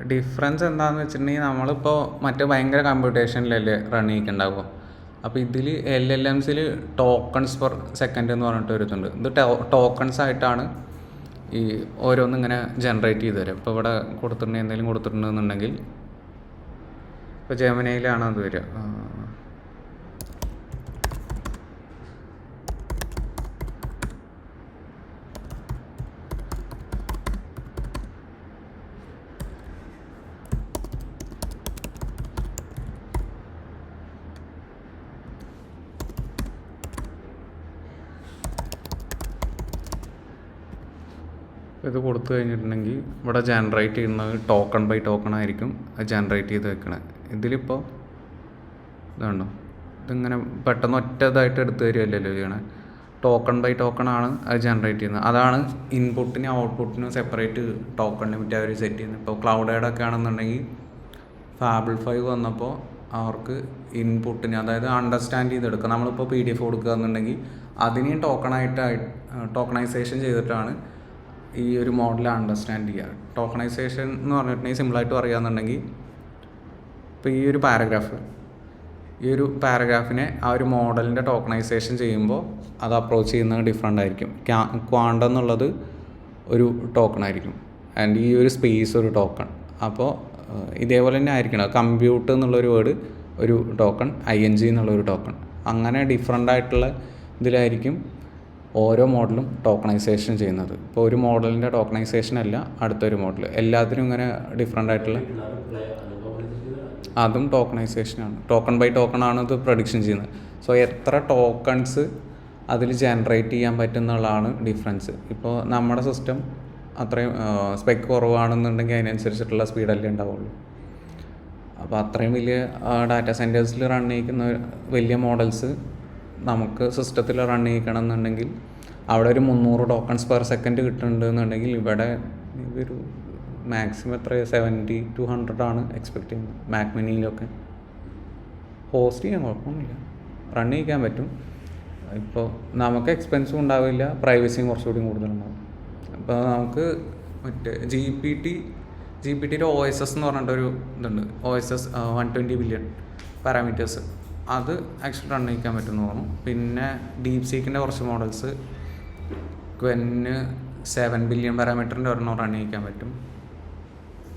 ഡിഫറൻസ് എന്താണെന്ന് വെച്ചിട്ടുണ്ടെങ്കിൽ നമ്മളിപ്പോൾ മറ്റേ ഭയങ്കര കമ്പ്യൂട്ടേഷനിലല്ലേ റൺ ചെയ്യിക്കുന്നുണ്ടാവുക. അപ്പോൾ ഇതിൽ LLMsൽ ടോക്കൺസ് പെർ സെക്കൻഡ് എന്ന് പറഞ്ഞിട്ട് ഒരു ഇതുണ്ട്. ഇത് ടോക്കൺസ് ആയിട്ടാണ് ഈ ഓരോന്നും ഇങ്ങനെ ജനറേറ്റ് ചെയ്ത് തരാം. ഇപ്പോൾ ഇവിടെ കൊടുത്തിട്ടുണ്ടെങ്കിൽ എന്തെങ്കിലും കൊടുത്തിട്ടുണ്ടെന്നുണ്ടെങ്കിൽ ഇപ്പോൾ ജെമിനിയിലാണ് അത് വരിക. ഇത് കൊടുത്തു കഴിഞ്ഞിട്ടുണ്ടെങ്കിൽ ഇവിടെ ജനറേറ്റ് ചെയ്യുന്നത് ടോക്കൺ ബൈ ടോക്കൺ ആയിരിക്കും അത് ജനറേറ്റ് ചെയ്ത് വെക്കണത്. ഇതിലിപ്പോൾ ഇതുണ്ടോ, ഇതിങ്ങനെ പെട്ടെന്ന് ഒറ്റതായിട്ട് എടുത്തു തരികയല്ലല്ലോ ചെയ്യണേ. ടോക്കൺ ബൈ ടോക്കൺ ആണ് അത് ജനറേറ്റ് ചെയ്യുന്നത്. അതാണ് ഇൻപുട്ടിനും ഔട്ട്പുട്ടിനും സെപ്പറേറ്റ് ടോക്കൺ ലിമിറ്റ് അവർ സെറ്റ് ചെയ്യുന്നത്. ഇപ്പോൾ ക്ലൗഡേഡ് ഒക്കെ ആണെന്നുണ്ടെങ്കിൽ ഫാബിൾ 5 വന്നപ്പോൾ അവർക്ക് ഇൻപുട്ടിന്, അതായത് അണ്ടർസ്റ്റാൻഡ് ചെയ്തെടുക്കുക. നമ്മളിപ്പോൾ PDF കൊടുക്കുക എന്നുണ്ടെങ്കിൽ അതിനെയും ടോക്കണൈസേഷൻ ചെയ്തിട്ടാണ് ഈ ഒരു മോഡൽ അണ്ടർസ്റ്റാൻഡ് ചെയ്യുക. ടോക്കണൈസേഷൻ എന്ന് പറഞ്ഞിട്ടുണ്ടെങ്കിൽ സിമ്പിളായിട്ട് പറയുകയെന്നുണ്ടെങ്കിൽ ഇപ്പോൾ ഈ ഒരു പാരഗ്രാഫിനെ ആ ഒരു മോഡലിൻ്റെ ടോക്കണൈസേഷൻ ചെയ്യുമ്പോൾ അത് അപ്രോച്ച് ചെയ്യുന്നത് ഡിഫറെൻ്റ് ആയിരിക്കും. ക്വാണ്ടം എന്നുള്ളത് ഒരു ടോക്കൺ ആയിരിക്കും, ആൻഡ് ഈ ഒരു സ്പേസ് ഒരു ടോക്കൺ. അപ്പോൾ ഇതേപോലെ തന്നെ ആയിരിക്കണം. കമ്പ്യൂട്ട് എന്നുള്ളൊരു വേർഡ് ഒരു ടോക്കൺ, ING എന്നുള്ളൊരു ടോക്കൺ, അങ്ങനെ ഡിഫറെൻ്റ് ആയിട്ടുള്ള ഇതിലായിരിക്കും ഓരോ മോഡലും ടോക്കണൈസേഷൻ ചെയ്യുന്നത്. ഇപ്പോൾ ഒരു മോഡലിൻ്റെ ടോക്കണൈസേഷൻ അല്ല അടുത്തൊരു മോഡൽ, എല്ലാത്തിനും ഇങ്ങനെ ഡിഫറെൻ്റ് ആയിട്ടുള്ള, അതും ടോക്കണൈസേഷനാണ്. ടോക്കൺ ബൈ ടോക്കൺ ആണ് ഇത് പ്രഡിക്ഷൻ ചെയ്യുന്നത്. സോ എത്ര ടോക്കൺസ് അതിൽ ജനറേറ്റ് ചെയ്യാൻ പറ്റുന്നുള്ളതാണ് ഡിഫറൻസ്. ഇപ്പോൾ നമ്മുടെ സിസ്റ്റം അത്രയും സ്പെക്ക് കുറവാണെന്നുണ്ടെങ്കിൽ അതിനനുസരിച്ചിട്ടുള്ള സ്പീഡല്ലേ ഉണ്ടാവുള്ളൂ. അപ്പോൾ അത്രയും വലിയ ഡാറ്റാ സെൻറ്റേഴ്സിൽ റൺ ചെയ്യിക്കുന്ന വലിയ മോഡൽസ് നമുക്ക് സിസ്റ്റത്തിൽ റൺ ചെയ്യിക്കണം എന്നുണ്ടെങ്കിൽ അവിടെ ഒരു 300 ടോക്കൺസ് പെർ സെക്കൻഡ് കിട്ടുന്നുണ്ടെന്നുണ്ടെങ്കിൽ ഇവിടെ ഒരു മാക്സിമം എത്ര 70 to 100 ആണ് എക്സ്പെക്ട് ചെയ്യുന്നത്. മാക് മിനിയിലൊക്കെ ഹോസ്റ്റ് ചെയ്യാൻ കുഴപ്പമൊന്നുമില്ല, റൺ ചെയ്യിക്കാൻ പറ്റും. ഇപ്പോൾ നമുക്ക് എക്സ്പെൻസും ഉണ്ടാവില്ല, പ്രൈവസിയും കുറച്ചുകൂടി കൂടുതലുണ്ടാവും. അപ്പോൾ നമുക്ക് മറ്റേ ജി പി ടിയുടെ OSS എന്ന് പറഞ്ഞിട്ടൊരു ഇതുണ്ട്, OSS 120 ബില്യൺ പാരാമീറ്റേഴ്സ്, അത് ആക്ച്വലി റൺ ചെയ്യിക്കാൻ പറ്റുമെന്ന് തോന്നുന്നു. പിന്നെ ഡീപ് സീക്കിൻ്റെ കുറച്ച് മോഡൽസ് ക്വെന്ന് 7 ബില്യൺ പാരാമീറ്ററിൻ്റെ ഒരെണ്ണം റൺ ചെയ്യിക്കാൻ പറ്റും.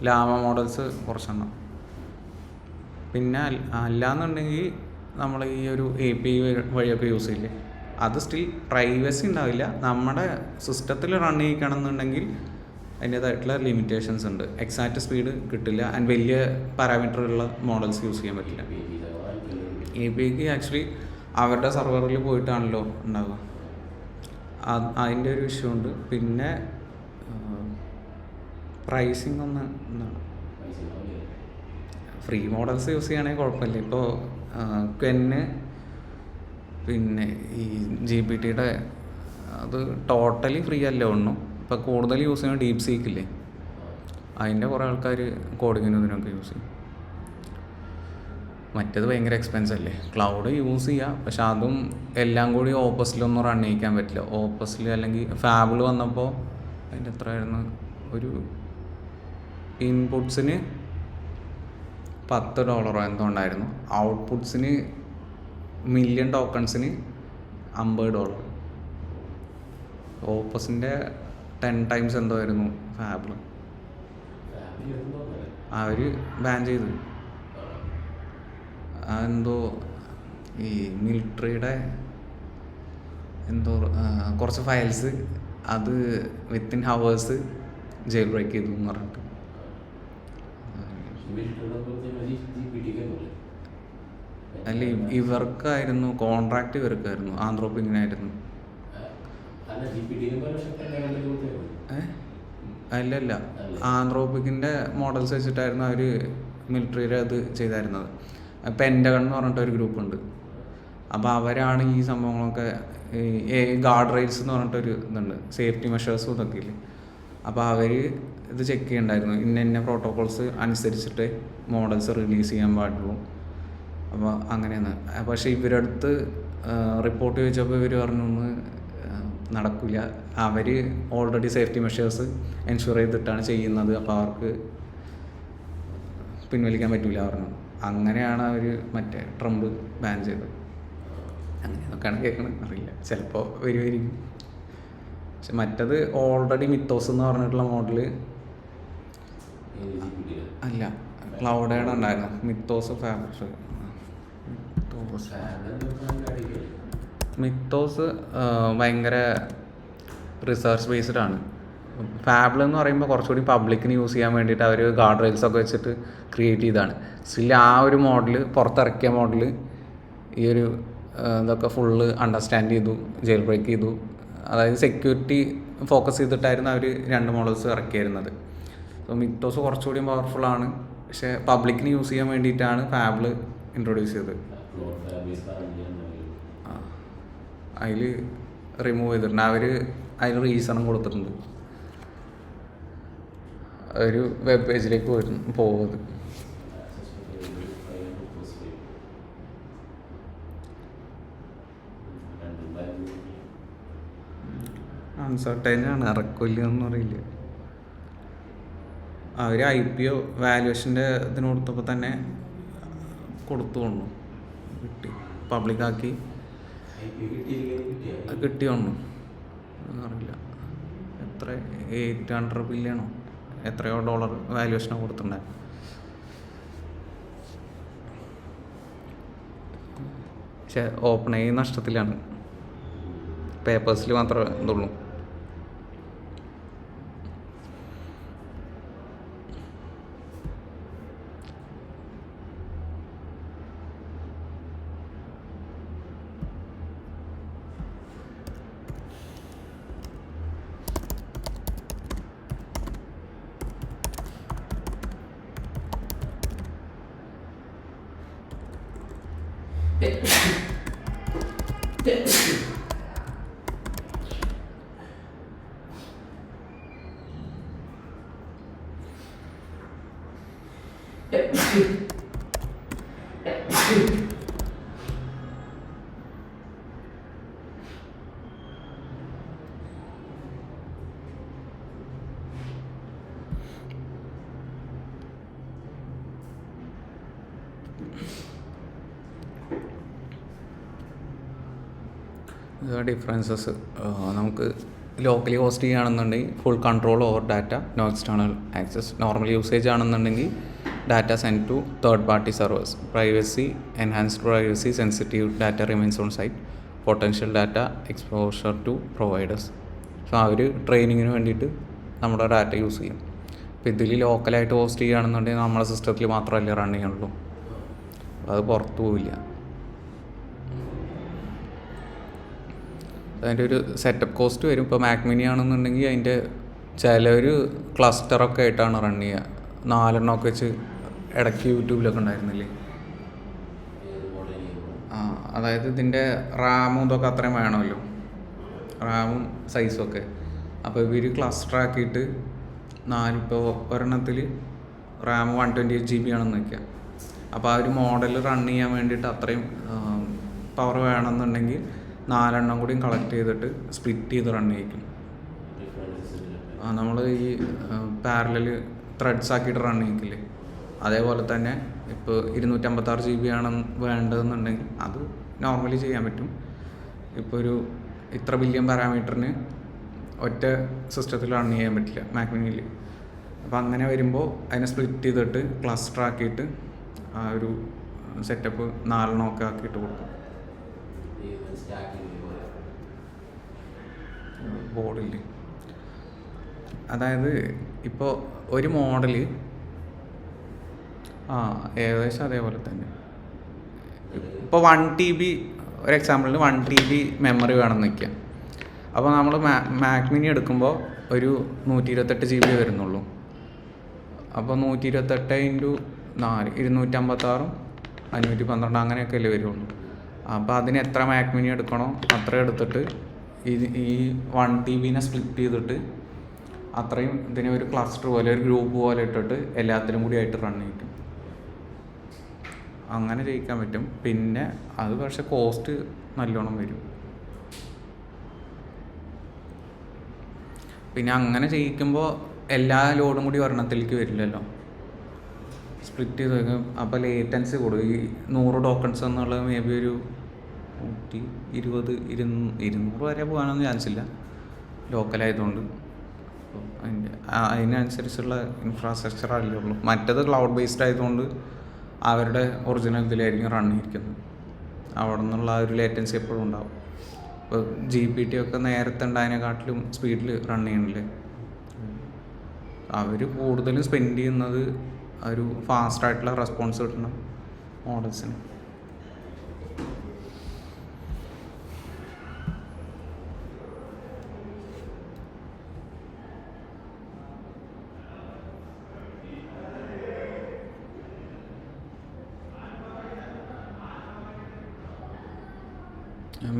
ലാമ മോഡൽസ് കുറച്ചെണ്ണം. പിന്നെ അല്ലാന്നുണ്ടെങ്കിൽ നമ്മൾ ഈ ഒരു API വഴിയൊക്കെ യൂസ് ചെയ്യില്ലേ, അത് സ്റ്റിൽ പ്രൈവസി ഉണ്ടാവില്ല. നമ്മുടെ സിസ്റ്റത്തിൽ റൺ ചെയ്യിക്കണമെന്നുണ്ടെങ്കിൽ അതിൻ്റേതായിട്ടുള്ള ലിമിറ്റേഷൻസ് ഉണ്ട്. എക്സാക്റ്റ് സ്പീഡ് കിട്ടില്ല ആൻഡ് വലിയ പാരാമീറ്ററുള്ള മോഡൽസ് യൂസ് ചെയ്യാൻ പറ്റില്ല. APIക്ക് ആക്ച്വലി അവരുടെ സെർവറിൽ പോയിട്ടാണല്ലോ ഉണ്ടാവുക, അതിൻ്റെ ഒരു ഇഷ്യൂ ഉണ്ട്. പിന്നെ പ്രൈസിങ് ഒന്ന് എന്താണ്, ഫ്രീ മോഡൽസ് യൂസ് ചെയ്യുകയാണെങ്കിൽ കുഴപ്പമില്ല. ഇപ്പോൾ ക്വെന്ന് പിന്നെ ഈ GPT-യുടെ അത് ടോട്ടലി ഫ്രീ അല്ല ഒന്നും. ഇപ്പോൾ കൂടുതൽ യൂസ് ചെയ്യുന്ന ഡീപ് സീക്കില്ലേ, അതിൻ്റെ കുറേ ആൾക്കാർ കോഡിങ്ങിനും ഇതിനൊക്കെ യൂസ് ചെയ്യും. മറ്റേത് ഭയങ്കര എക്സ്പെൻസ് അല്ലേ. ക്ലൗഡ് യൂസ് ചെയ്യുക, പക്ഷെ അതും എല്ലാം കൂടി ഓപ്പസിലൊന്നും റൺ ചെയ്യിക്കാൻ പറ്റില്ല. ഓപ്പസിൽ അല്ലെങ്കിൽ ഫാബിൾ വന്നപ്പോൾ അതിൻ്റെ എത്രയായിരുന്നു, ഒരു ഇൻപുട്സിന് $10 എന്തോ ഉണ്ടായിരുന്നു, ഔട്ട്പുട്ട്സിന് മില്യൺ ടോക്കൺസിന് $50. ഓപ്പസിൻ്റെ 10 times എന്തോ ആയിരുന്നു ഫാബിൾ. അവർ ബാൻ ചെയ്തു. എന്തോ ഈ മിലിറ്ററിയുടെ എന്തോ കുറച്ച് ഫയൽസ് അത് വിത്തിൻ ഹവേഴ്സ് ജയിൽ ബ്രേക്ക് ചെയ്തു എന്ന് പറഞ്ഞിട്ട്. അല്ല, ഇവർക്കായിരുന്നു കോൺട്രാക്ട്, ഇവർക്കായിരുന്നു ആന്ത്രോപ്പിങ്ങിനായിരുന്നു. അല്ലല്ല, ആന്ത്രോപ്പിക്കിൻ്റെ മോഡൽസ് വെച്ചിട്ടായിരുന്നു അവർ മിലിറ്ററിയുടെ അത് ചെയ്തായിരുന്നത്. പെൻറ്റഗൺ എന്ന് പറഞ്ഞിട്ട് ഒരു ഗ്രൂപ്പുണ്ട്. അപ്പോൾ അവരാണ് ഈ സംഭവങ്ങളൊക്കെ, ഈ ഗാർഡ് റെയിൽസ് എന്ന് പറഞ്ഞിട്ടൊരു ഇതുണ്ട്, സേഫ്റ്റി മെഷേഴ്സും ഇതൊക്കെ ഇല്ലേ. അപ്പോൾ അവർ ഇത് ചെക്ക് ചെയ്യണ്ടായിരുന്നു, ഇന്ന പ്രോട്ടോകോൾസ് അനുസരിച്ചിട്ട് മോഡൽസ് റിലീസ് ചെയ്യാൻ പാടുള്ളൂ. അപ്പോൾ അങ്ങനെയാണ്. പക്ഷേ ഇവരുടെ അടുത്ത് റിപ്പോർട്ട് ചോദിച്ചപ്പോൾ ഇവർ പറഞ്ഞൊന്ന് നടക്കില്ല, അവർ ഓൾറെഡി സേഫ്റ്റി മെഷേഴ്സ് എൻഷുർ ചെയ്തിട്ടാണ് ചെയ്യുന്നത്, അപ്പോൾ അവർക്ക് പിൻവലിക്കാൻ പറ്റില്ല പറഞ്ഞു. അങ്ങനെയാണ് അവർ മറ്റേ ട്രംപ് ബാൻ ചെയ്തത്. അങ്ങനെയൊക്കെയാണ് കേൾക്കണത്, അറിയില്ല, ചിലപ്പോൾ വരുമായിരിക്കും. പക്ഷെ മറ്റത് ഓൾറെഡി മിത്തോസ് എന്ന് പറഞ്ഞിട്ടുള്ള മോഡല് അല്ല, ക്ലൗഡേഡ് ഉണ്ടായിരുന്നു. മിത്തോസ് മിത്തോസ് ഭയങ്കര റിസർച്ച് ബേസ്ഡ് ആണ്. ഫാബിൾ എന്ന് പറയുമ്പോൾ കുറച്ചുകൂടി പബ്ലിക്കിന് യൂസ് ചെയ്യാൻ വേണ്ടിയിട്ട് അവർ ഗാർഡ് റെയിൽസ് ഒക്കെ വെച്ചിട്ട് ക്രിയേറ്റ് ചെയ്തതാണ്. സ്റ്റിൽ ആ ഒരു മോഡൽ, പുറത്തിറക്കിയ മോഡൽ ഈ ഒരു ഇതൊക്കെ ഫുള്ള് അണ്ടർസ്റ്റാൻഡ് ചെയ്തു, ജെയിൽ ബ്രേക്ക് ചെയ്തു. അതായത് സെക്യൂരിറ്റി ഫോക്കസ് ചെയ്തിട്ടായിരുന്നു അവർ 2 മോഡൽസ് ഇറക്കിയിരുന്നത്. സോ മിത്തോസ് കുറച്ചുകൂടി പവർഫുള്ളാണ്, പക്ഷേ പബ്ലിക്കിന് യൂസ് ചെയ്യാൻ വേണ്ടിയിട്ടാണ് ഫാബിൾ ഇൻട്രൊഡ്യൂസ് ചെയ്തത്. അതിൽ റിമൂവ് ചെയ്തിട്ടുണ്ട്, അവർ അതിന് റീസണും കൊടുത്തിട്ടുണ്ട്. ഒരു വെബ് പേജിലേക്ക് പോകുന്നത്. അൺസർട്ടൈനാണ്, ഇറക്കില്ലെന്ന് അറിയില്ല. അവർ IPO വാല്യുവേഷൻ്റെ ഇതിന് കൊടുത്തപ്പോൾ തന്നെ കൊടുത്തു കൊണ്ടു കിട്ടി, പബ്ലിക്കാക്കി കിട്ടി കൊണ്ടു അറിയില്ല. എത്ര 800 ബില്യണോ എത്രയോ ഡോളർ വാല്യുവേഷനോ കൊടുത്തിട്ടുണ്ടായിരുന്നു. പക്ഷെ OpenAI നഷ്ടത്തിലാണ്, പേപ്പേഴ്സിൽ മാത്രമേ ഇതുള്ളൂ. ഡിഫറൻസസ് നമുക്ക് ലോക്കലി ഹോസ്റ്റ് ചെയ്യുകയാണെന്നുണ്ടെങ്കിൽ full control over data, no external access. Normal usage ആണെന്നുണ്ടെങ്കിൽ data send to third party servers. Privacy, enhanced privacy, sensitive data remains on site. Potential data exposure to providers. So അവർ ട്രെയിനിങ്ങിന് വേണ്ടിയിട്ട് നമ്മുടെ data use ചെയ്യും. അപ്പോൾ ഇതിൽ ലോക്കലായിട്ട് host ചെയ്യുകയാണെന്നുണ്ടെങ്കിൽ നമ്മുടെ സിസ്റ്റത്തിൽ മാത്രമല്ലേ റൺ ചെയ്യുള്ളൂ, അത് പുറത്തു പോവില്ല. അതിൻ്റെ ഒരു സെറ്റപ്പ് കോസ്റ്റ് വരും. ഇപ്പോൾ മാക് മിനി ആണെന്നുണ്ടെങ്കിൽ അതിൻ്റെ ചിലർ ക്ലസ്റ്ററൊക്കെ ആയിട്ടാണ് റൺ ചെയ്യുക. 4 വെച്ച് ഇടയ്ക്ക് യൂട്യൂബിലൊക്കെ ഉണ്ടായിരുന്നില്ലേ. അതായത് ഇതിൻ്റെ റാമും ഇതൊക്കെ അത്രയും വേണമല്ലോ, റാമും സൈസും ഒക്കെ. അപ്പോൾ ഇവർ ക്ലസ്റ്റർ ആക്കിയിട്ട് ഇപ്പോൾ ഒരെണ്ണത്തിൽ റാം 128 GB ആണെന്ന് വയ്ക്കുക. അപ്പോൾ ആ ഒരു മോഡൽ റൺ ചെയ്യാൻ വേണ്ടിയിട്ട് അത്രയും പവർ വേണമെന്നുണ്ടെങ്കിൽ 4 കൂടിയും കളക്ട് ചെയ്തിട്ട് സ്പ്ലിറ്റ് ചെയ്ത് റൺ ചെയ്യിക്കും. നമ്മൾ ഈ പാരലൽ ത്രെഡ്സ് ആക്കിയിട്ട് റൺ ചെയ്യിക്കില്ലേ, അതേപോലെ തന്നെ ഇപ്പോൾ 256 GB ആണ് വേണ്ടതെന്നുണ്ടെങ്കിൽ അത് നോർമലി ചെയ്യാൻ പറ്റും. ഇപ്പോൾ ഒരു ഇത്ര ബില്യൺ പാരാമീറ്ററിന് ഒറ്റ സിസ്റ്റത്തിൽ റൺ ചെയ്യാൻ പറ്റില്ല മാക് മിനിയിൽ. അപ്പോൾ അങ്ങനെ വരുമ്പോൾ അതിനെ സ്പ്ലിറ്റ് ചെയ്തിട്ട് ക്ലസ്റ്റർ ആക്കിയിട്ട് ആ ഒരു സെറ്റപ്പ് 4 ആക്കിയിട്ട് കൊടുക്കും. ബോർഡിൽ അതായത് ഇപ്പോൾ ഒരു മോഡൽ ഏകദേശം അതേപോലെ തന്നെ. ഇപ്പോൾ 1 TB ഒരു എക്സാമ്പിളിന് 1 TB മെമ്മറി വേണമെന്ന് വയ്ക്കുക. അപ്പോൾ നമ്മൾ മാക് മിനി എടുക്കുമ്പോൾ ഒരു 128 GB വരുന്നുള്ളൂ. അപ്പോൾ 128 × 4 256 512 അങ്ങനെയൊക്കെ അല്ലേ വരുള്ളൂ. അപ്പോൾ അതിന് എത്ര മാക് മിനി എടുക്കണോ അത്ര എടുത്തിട്ട് ഈ 1 TB സ്പ്ലിറ്റ് ചെയ്തിട്ട് അത്രയും ഇതിനെ ഒരു ക്ലസ്റ്റർ പോലെ ഒരു ഗ്രൂപ്പ് പോലെ ഇട്ടിട്ട് എല്ലാത്തിലും കൂടി ആയിട്ട് റൺ ചെയ്യും. അങ്ങനെ ചെയ്യിക്കാൻ പറ്റും. പിന്നെ അത് പക്ഷേ കോസ്റ്റ് നല്ലോണം വരും. പിന്നെ അങ്ങനെ ചെയ്യിക്കുമ്പോൾ എല്ലാ ലോഡും കൂടി ഒരെണ്ണത്തിലേക്ക് വരില്ലല്ലോ, സ്പ്ലിറ്റ് ചെയ്ത് വയ്ക്കും. അപ്പോൾ ലേറ്റൻസി കൂടും. ഈ 100 ടോക്കൺസ് എന്നുള്ളത് മേ ബി ഒരു 120-200 വരെ പോകാനൊന്നും ചാൻസ് ഇല്ല ലോക്കലായതുകൊണ്ട്. അതിനനുസരിച്ചുള്ള ഇൻഫ്രാസ്ട്രക്ചർ അല്ലേ ഉള്ളൂ. മറ്റേത് ക്ലൗഡ് ബേസ്ഡ് ആയതുകൊണ്ട് അവരുടെ ഒറിജിനൽ ഇതിലായിരിക്കും റൺ ചെയ്തിരിക്കുന്നത്. അവിടെ നിന്നുള്ള ആ ഒരു ലേറ്റൻസി എപ്പോഴും ഉണ്ടാവും. ഇപ്പോൾ GPT ഒക്കെ നേരത്തെ ഉണ്ടായതിനെക്കാട്ടിലും സ്പീഡിൽ റൺ ചെയ്യണില്ലേ. അവർ കൂടുതലും സ്പെൻഡ് ചെയ്യുന്നത് ഒരു ഫാസ്റ്റായിട്ടുള്ള റെസ്പോൺസ് കിട്ടണം മോഡൽസിന്.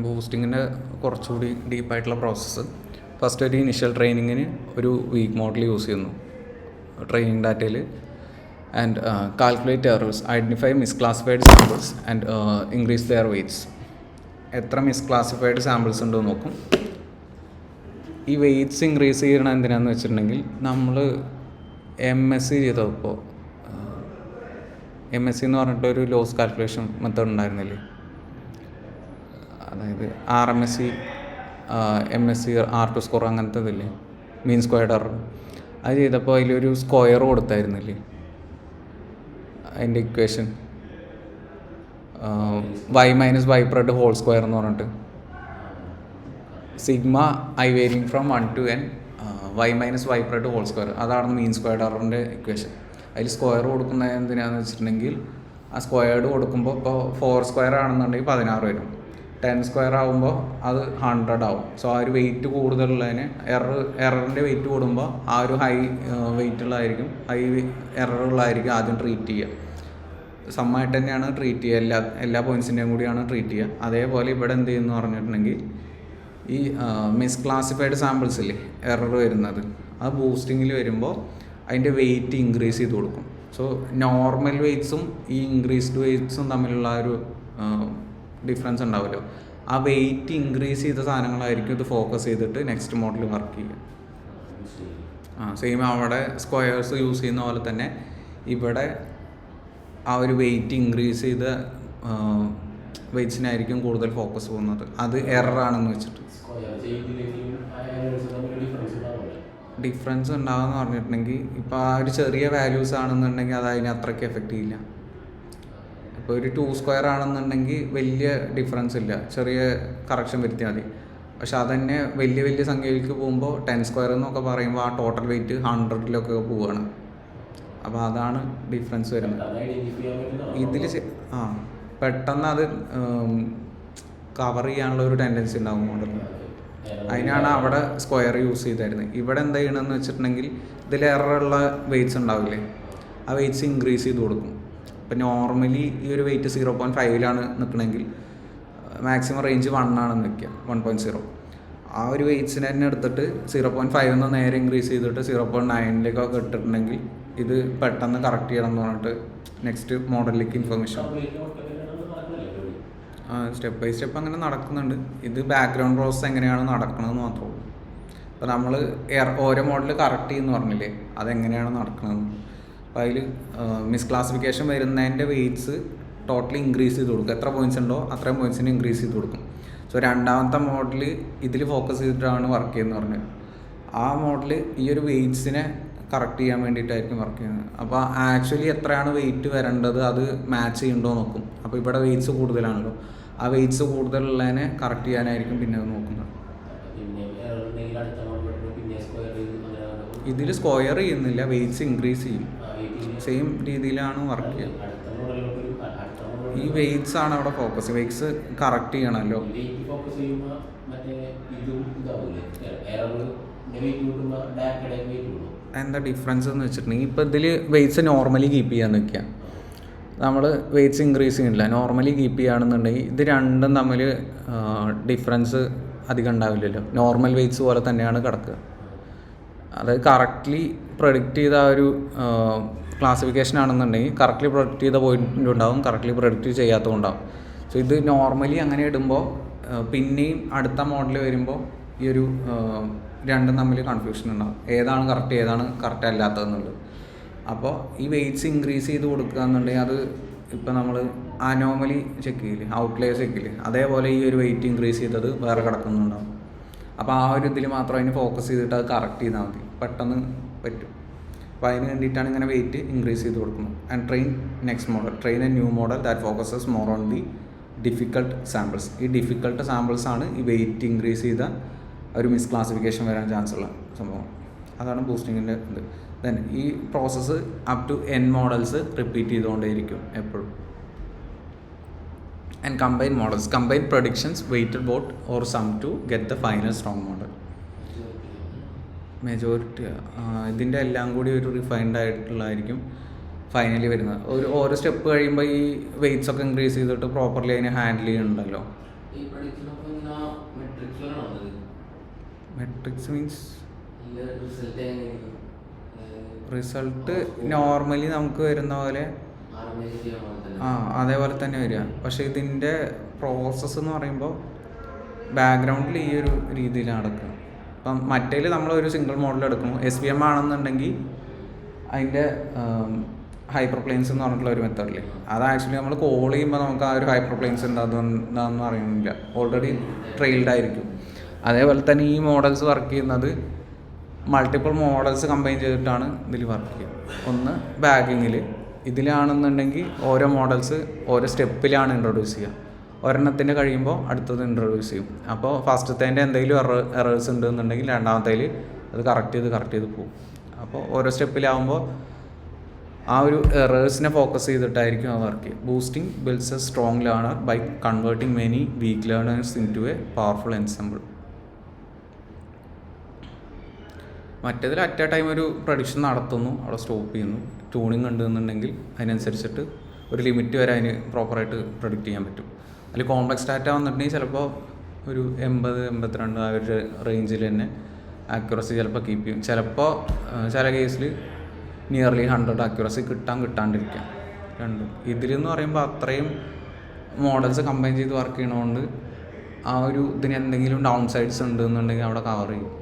ബൂസ്റ്റിങ്ങിൻ്റെ കുറച്ചുകൂടി ഡീപ്പായിട്ടുള്ള പ്രോസസ്സ്. ഫസ്റ്റ് ഒരു ഇനിഷ്യൽ ട്രെയിനിങ്ങിന് ഒരു വീക്ക് മോഡൽ യൂസ് ചെയ്യുന്നു ട്രെയിനിങ് ഡാറ്റയിൽ. And calculate errors, identify misclassified samples and increase their weights. എത്ര മിസ്ക്ലാസിഫൈഡ് സാമ്പിൾസ് ഉണ്ടെന്ന് നോക്കും. ഈ വെയ്റ്റ്സ് ഇൻക്രീസ് ചെയ്യണം എന്തിനാന്ന് വെച്ചിട്ടുണ്ടെങ്കിൽ നമ്മൾ MSc ചെയ്തപ്പോൾ MSc എന്ന് പറഞ്ഞിട്ടൊരു ലോസ് കാൽക്കുലേഷൻ മെത്തേഡ് ഉണ്ടായിരുന്നില്ലേ. അതായത് RMSc, MSc, R2 സ്കോർ അങ്ങനത്തെ ഇതില്ലേ, മീൻ സ്ക്വയർഡ് എറർ. അത് ചെയ്തപ്പോൾ അതിലൊരു സ്ക്വയർ കൊടുത്തായിരുന്നില്ലേ അതിൻ്റെ equation, y - y² whole square എന്ന് പറഞ്ഞിട്ട് sigma I varying from 1 to n y - y² whole square. അതാണ് മീൻ സ്ക്വയർഡ് എററിൻ്റെ ഇക്വേഷൻ. അതിൽ സ്ക്വയർ കൊടുക്കുന്നത് എന്തിനാണെന്ന് വെച്ചിട്ടുണ്ടെങ്കിൽ ആ സ്ക്വയർഡ് കൊടുക്കുമ്പോൾ ഇപ്പോൾ 4 സ്ക്വയർ ആണെന്നുണ്ടെങ്കിൽ 16 വരും, 10 സ്ക്വയർ ആകുമ്പോൾ അത് 100 ആവും. സോ ആ ഒരു വെയിറ്റ് കൂടുതലുള്ളതിന് എററിൻ്റെ വെയിറ്റ് കൂടുമ്പോൾ ആ ഒരു ഹൈ വെയിറ്റ് ഉള്ളതായിരിക്കും, ഹൈ എറർ ഉള്ളതായിരിക്കും ആദ്യം ട്രീറ്റ് ചെയ്യുക. സമ്മായിട്ട് തന്നെയാണ് ട്രീറ്റ് ചെയ്യുക, എല്ലാ പോയിൻറ്റ്സിൻ്റെയും കൂടിയാണ് ട്രീറ്റ് ചെയ്യുക. അതേപോലെ ഇവിടെ എന്ത് ചെയ്യുമെന്ന് പറഞ്ഞിട്ടുണ്ടെങ്കിൽ ഈ മിസ്ക്ലാസിഫൈഡ് സാമ്പിൾസ് ഇല്ലേ എറർ വരുന്നത്, ആ ബൂസ്റ്റിങ്ങിൽ വരുമ്പോൾ അതിൻ്റെ വെയിറ്റ് ഇൻക്രീസ് ചെയ്ത് കൊടുക്കും. സോ നോർമൽ വെയ്റ്റ്സും ഈ ഇൻക്രീസ്ഡ് വെയ്റ്റ്സും തമ്മിലുള്ള ഒരു ഡിഫറൻസ് ഉണ്ടാവുമല്ലോ, ആ വെയിറ്റ് ഇൻക്രീസ് ചെയ്ത സാധനങ്ങളായിരിക്കും ഇത് ഫോക്കസ് ചെയ്തിട്ട് നെക്സ്റ്റ് മോഡൽ വർക്ക് ചെയ്യുക. സെയിം അവിടെ സ്ക്വയേഴ്സ് യൂസ് ചെയ്യുന്ന പോലെ തന്നെ ഇവിടെ ആ ഒരു വെയിറ്റ് ഇൻക്രീസ് ചെയ്ത വെയ്റ്റ്സിനായിരിക്കും കൂടുതൽ ഫോക്കസ് പോകുന്നത്. അത് എററാണെന്ന് വെച്ചിട്ട് ഡിഫറൻസ് ഉണ്ടാകുമെന്ന് പറഞ്ഞിട്ടുണ്ടെങ്കിൽ ഇപ്പോൾ ആ ഒരു ചെറിയ വാല്യൂസ് ആണെന്നുണ്ടെങ്കിൽ അത് അതിന് അത്രയ്ക്ക് എഫക്റ്റ് ചെയ്യില്ല. ഇപ്പോൾ ഒരു 2² ആണെന്നുണ്ടെങ്കിൽ വലിയ ഡിഫറൻസ് ഇല്ല, ചെറിയ കറക്ഷൻ വരുത്തിയാൽ മതി. പക്ഷെ അതന്നെ വലിയ വലിയ സംഖ്യയിലേക്ക് പോകുമ്പോൾ 10² എന്നൊക്കെ പറയുമ്പോൾ ആ ടോട്ടൽ വെയിറ്റ് 100-ലൊക്കെ പോവുകയാണ്. അപ്പോൾ അതാണ് ഡിഫറൻസ് വരുന്നത്. ഇതിൽ പെട്ടെന്ന് അത് കവർ ചെയ്യാനുള്ള ഒരു ടെൻഡൻസി ഉണ്ടാകും മോഡലിന്. അതിനാണ് അവിടെ സ്ക്വയർ യൂസ് ചെയ്തായിരുന്നത്. ഇവിടെ എന്താ ചെയ്യണമെന്ന് വെച്ചിട്ടുണ്ടെങ്കിൽ ഇതിൽ എററുള്ള വെയ്റ്റ്സ് ഉണ്ടാവില്ലേ, ആ വെയ്റ്റ്സ് ഇൻക്രീസ് ചെയ്ത് കൊടുക്കും. ഇപ്പോൾ നോർമലി ഈ ഒരു വെയിറ്റ് 0.5-ലാണ് നിൽക്കണമെങ്കിൽ മാക്സിമം റേഞ്ച് 1 ആണെന്ന് വയ്ക്കുക, 1.0. ആ ഒരു വെയ്റ്റ്സിനെ തന്നെ എടുത്തിട്ട് 0.5 എന്ന് നേരെ ഇൻക്രീസ് ചെയ്തിട്ട് 0.9-ലേക്കൊക്കെ ഇട്ടിട്ടുണ്ടെങ്കിൽ ഇത് പെട്ടെന്ന് കറക്റ്റ് ചെയ്യണം എന്ന് പറഞ്ഞിട്ട് നെക്സ്റ്റ് മോഡലിലേക്ക് ഇൻഫർമേഷൻ സ്റ്റെപ്പ് ബൈ സ്റ്റെപ്പ് അങ്ങനെ നടക്കുന്നുണ്ട്. ഇത് ബാക്ക്ഗ്രൗണ്ട് പ്രോസസ്സ് എങ്ങനെയാണ് നടക്കണമെന്ന് മാത്രമേ ഉള്ളൂ. അപ്പോൾ നമ്മൾ ഓരോ മോഡൽ കറക്റ്റ് ചെയ്യുമെന്ന് പറഞ്ഞില്ലേ, അതെങ്ങനെയാണ് നടക്കണമെന്ന്. അപ്പോൾ അതിൽ മിസ്ക്ലാസിഫിക്കേഷൻ വരുന്നതിൻ്റെ വെയ്റ്റ്സ് ടോട്ടലി ഇൻക്രീസ് ചെയ്ത് കൊടുക്കും. എത്ര പോയിൻറ്റ്സ് ഉണ്ടോ അത്രയും പോയിൻറ്റ്സിന് ഇൻക്രീസ് ചെയ്ത് കൊടുക്കും. സോ രണ്ടാമത്തെ മോഡൽ ഇതിൽ ഫോക്കസ് ചെയ്തിട്ടാണ് വർക്ക് ചെയ്യുന്നത് പറഞ്ഞത്. ആ മോഡൽ ഈ ഒരു വെയ്റ്റ്സിനെ കറക്റ്റ് ചെയ്യാൻ വേണ്ടിയിട്ടായിരിക്കും വർക്ക് ചെയ്യുന്നത്. അപ്പോൾ ആക്ച്വലി എത്രയാണ് വെയിറ്റ് വരേണ്ടത് അത് മാച്ച് ചെയ്യുന്നുണ്ടോ നോക്കും. അപ്പോൾ ഇവിടെ വെയ്റ്റ്സ് കൂടുതലാണല്ലോ, ആ വെയ്റ്റ്സ് കൂടുതലുള്ളതിനെ കറക്റ്റ് ചെയ്യാനായിരിക്കും പിന്നെ അത് നോക്കുന്നത്. ഇതിൽ സ്ക്വയർ ചെയ്യുന്നില്ല, വെയ്റ്റ്സ് ഇൻക്രീസ് ചെയ്യും. സെയിം രീതിയിലാണ് വർക്ക് ചെയ്യുക. ഈ വെയ്റ്റ്സ് ആണ് അവിടെ ഫോക്കസ്. വെയ്റ്റ്സ് കറക്റ്റ് ചെയ്യണമല്ലോ. എന്താ ഡിഫറൻസ് എന്ന് വെച്ചിട്ടുണ്ടെങ്കിൽ ഇപ്പോൾ ഇതിൽ വെയ്റ്റ്സ് നോർമലി കീപ്പ് ചെയ്യാൻ നിൽക്കുക, നമ്മൾ വെയ്റ്റ്സ് ഇൻക്രീസ് ചെയ്യുന്നില്ല, നോർമലി കീപ്പ് ചെയ്യുകയാണെന്നുണ്ടെങ്കിൽ ഇത് രണ്ടും തമ്മിൽ ഡിഫറൻസ് അധികം ഉണ്ടാവില്ലല്ലോ. നോർമൽ വെയ്റ്റ്സ് പോലെ തന്നെയാണ് കിടക്കുക. അത് കറക്റ്റ്ലി പ്രൊഡിക്റ്റ് ചെയ്ത ഒരു ക്ലാസിഫിക്കേഷൻ ആണെന്നുണ്ടെങ്കിൽ കറക്റ്റ്ലി പ്രൊഡിക്റ്റ് ചെയ്ത പോയിൻ്റ് ഉണ്ടാവും, കറക്റ്റ്ലി പ്രൊഡിക്റ്റ് ചെയ്യാത്തതുണ്ടാവും. സോ ഇത് നോർമലി അങ്ങനെ ഇടുമ്പോൾ പിന്നെയും അടുത്ത മോഡൽ വരുമ്പോൾ ഈ ഒരു രണ്ടും തമ്മിൽ കൺഫ്യൂഷൻ ഉണ്ടാവും, ഏതാണ് കറക്റ്റ് അല്ലാത്തതെന്നുള്ളത്. അപ്പോൾ ഈ വെയ്റ്റ്സ് ഇൻക്രീസ് ചെയ്ത് കൊടുക്കുക എന്നുണ്ടെങ്കിൽ അത് ഇപ്പോൾ നമ്മൾ അനോമലി ചെക്ക് ചെയ്യില്ലേ, ഔട്ട്ലേഴ്സ് ചെക്ക് ചെയ്യില്ലേ, അതേപോലെ ഈ ഒരു വെയിറ്റ് ഇൻക്രീസ് ചെയ്തത് വേറെ കിടക്കുന്നുണ്ടാവും. അപ്പോൾ ആ ഒരു ഇതിൽ മാത്രം അതിന് ഫോക്കസ് ചെയ്തിട്ട് അത് കറക്റ്റ് ചെയ്താൽ മതി, പെട്ടെന്ന് പറ്റും. അപ്പോൾ അതിന് വേണ്ടിയിട്ടാണ് ഇങ്ങനെ വെയിറ്റ് ഇൻക്രീസ് ചെയ്ത് കൊടുക്കുന്നത്. And train A new model that focuses more on the difficult samples. ഈ ഡിഫിക്കൾട്ട് സാമ്പിൾസ് ആണ് ഈ വെയിറ്റ് ഇൻക്രീസ് ചെയ്ത ഒരു മിസ്ക്ലാസിഫിക്കേഷൻ വരാൻ ചാൻസ് ഉള്ള സംഭവം. അതാണ് ബൂസ്റ്റിങ്ങിൻ്റെ ഇത്. ദെൻ ഈ process up to n models repeat ചെയ്തുകൊണ്ടേയിരിക്കും എപ്പോഴും. And combine models, combine predictions weighted vote or sum to get the final strong model. Majority ഇതിൻ്റെ എല്ലാം കൂടി ഒരു റിഫൈൻഡ് ആയിട്ടുള്ളതായിരിക്കും ഫൈനലി വരുന്നത്. ഓരോ സ്റ്റെപ്പ് കഴിയുമ്പോൾ ഈ വെയ്റ്റ്സ് ഒക്കെ ഇൻക്രീസ് ചെയ്തിട്ട് പ്രോപ്പർലി അതിനെ ഹാൻഡിൽ ചെയ്യുന്നുണ്ടല്ലോ. മെട്രിക്സ് മീൻസ് റിസൾട്ട് നോർമലി നമുക്ക് വരുന്ന പോലെ അതേപോലെ തന്നെ വരിക. പക്ഷേ ഇതിൻ്റെ പ്രോസസ്സ് എന്ന് പറയുമ്പോൾ ബാക്ക്ഗ്രൗണ്ടിൽ ഈ ഒരു രീതിയിലാണ് നടക്കുക. അപ്പം മറ്റേൽ നമ്മളൊരു സിംഗിൾ മോഡൽ എടുക്കുന്നു, SVM ആണെന്നുണ്ടെങ്കിൽ അതിൻ്റെ ഹൈപ്പർ പ്ലെയിൻസ് എന്ന് പറഞ്ഞിട്ടുള്ള ഒരു മെത്തേഡിൽ അത് ആക്ച്വലി നമ്മൾ കോൾ ചെയ്യുമ്പോൾ നമുക്ക് ആ ഒരു ഹൈപ്പർ പ്ലെയിൻസ് എന്താണെന്ന് അറിയുന്നില്ല, ഓൾറെഡി ട്രെയിൽഡ് ആയിരിക്കും. അതേപോലെ തന്നെ ഈ മോഡൽസ് വർക്ക് ചെയ്യുന്നത് മൾട്ടിപ്പിൾ മോഡൽസ് കമ്പൈൻ ചെയ്തിട്ടാണ് ഇതിൽ വർക്ക് ചെയ്യുക. ഒന്ന് ബാഗിങ്ങിൽ, ഇതിലാണെന്നുണ്ടെങ്കിൽ ഓരോ മോഡൽസ് ഓരോ സ്റ്റെപ്പിലാണ് ഇൻട്രൊഡ്യൂസ് ചെയ്യുക. ഒരെണ്ണത്തിൻ്റെ കഴിയുമ്പോൾ അടുത്തത് ഇൻട്രൊഡ്യൂസ് ചെയ്യും. അപ്പോൾ ഫസ്റ്റത്തേൻ്റെ എന്തെങ്കിലും എറേഴ്സ് ഉണ്ടെന്നുണ്ടെങ്കിൽ രണ്ടാമത്തേൽ അത് കറക്റ്റ് ചെയ്ത് പോകും. അപ്പോൾ ഓരോ സ്റ്റെപ്പിലാവുമ്പോൾ ആ ഒരു എറേഴ്സിനെ ഫോക്കസ് ചെയ്തിട്ടായിരിക്കും അത് വർക്ക് ചെയ്യുക. Boosting builds a strong learner by converting many weak learners into a powerful ensemble. മറ്റേതിൽ അറ്റ് എ ടൈം ഒരു പ്രഡിക്ഷൻ നടത്തുന്നു, അവിടെ സ്റ്റോപ്പ് ചെയ്യുന്നു. ട്യൂണിങ് ഉണ്ടെന്നുണ്ടെങ്കിൽ അതിനനുസരിച്ചിട്ട് ഒരു ലിമിറ്റ് വരെ അതിന് പ്രോപ്പറായിട്ട് പ്രൊഡിക്റ്റ് ചെയ്യാൻ പറ്റും. അതിൽ കോംപ്ലക്സ് ഡാറ്റ വന്നിട്ടുണ്ടെങ്കിൽ ചിലപ്പോൾ ഒരു 82 ആ ഒരു റേഞ്ചിൽ തന്നെ ആക്യുറസി ചിലപ്പോൾ കീപ്പ് ചെയ്യും. ചിലപ്പോൾ ചില കേസിൽ നിയർലി 100 ആക്യുറസി കിട്ടാണ്ടിരിക്കാം രണ്ടും. ഇതിലെന്ന് പറയുമ്പോൾ അത്രയും മോഡൽസ് കമ്പൈൻ ചെയ്ത് വർക്ക് ചെയ്യണതുകൊണ്ട് ആ ഒരു ഇതിന് എന്തെങ്കിലും ഡൗൺ സൈഡ്സ് ഉണ്ട് എന്നുണ്ടെങ്കിൽ അവിടെ കവർ ചെയ്യും.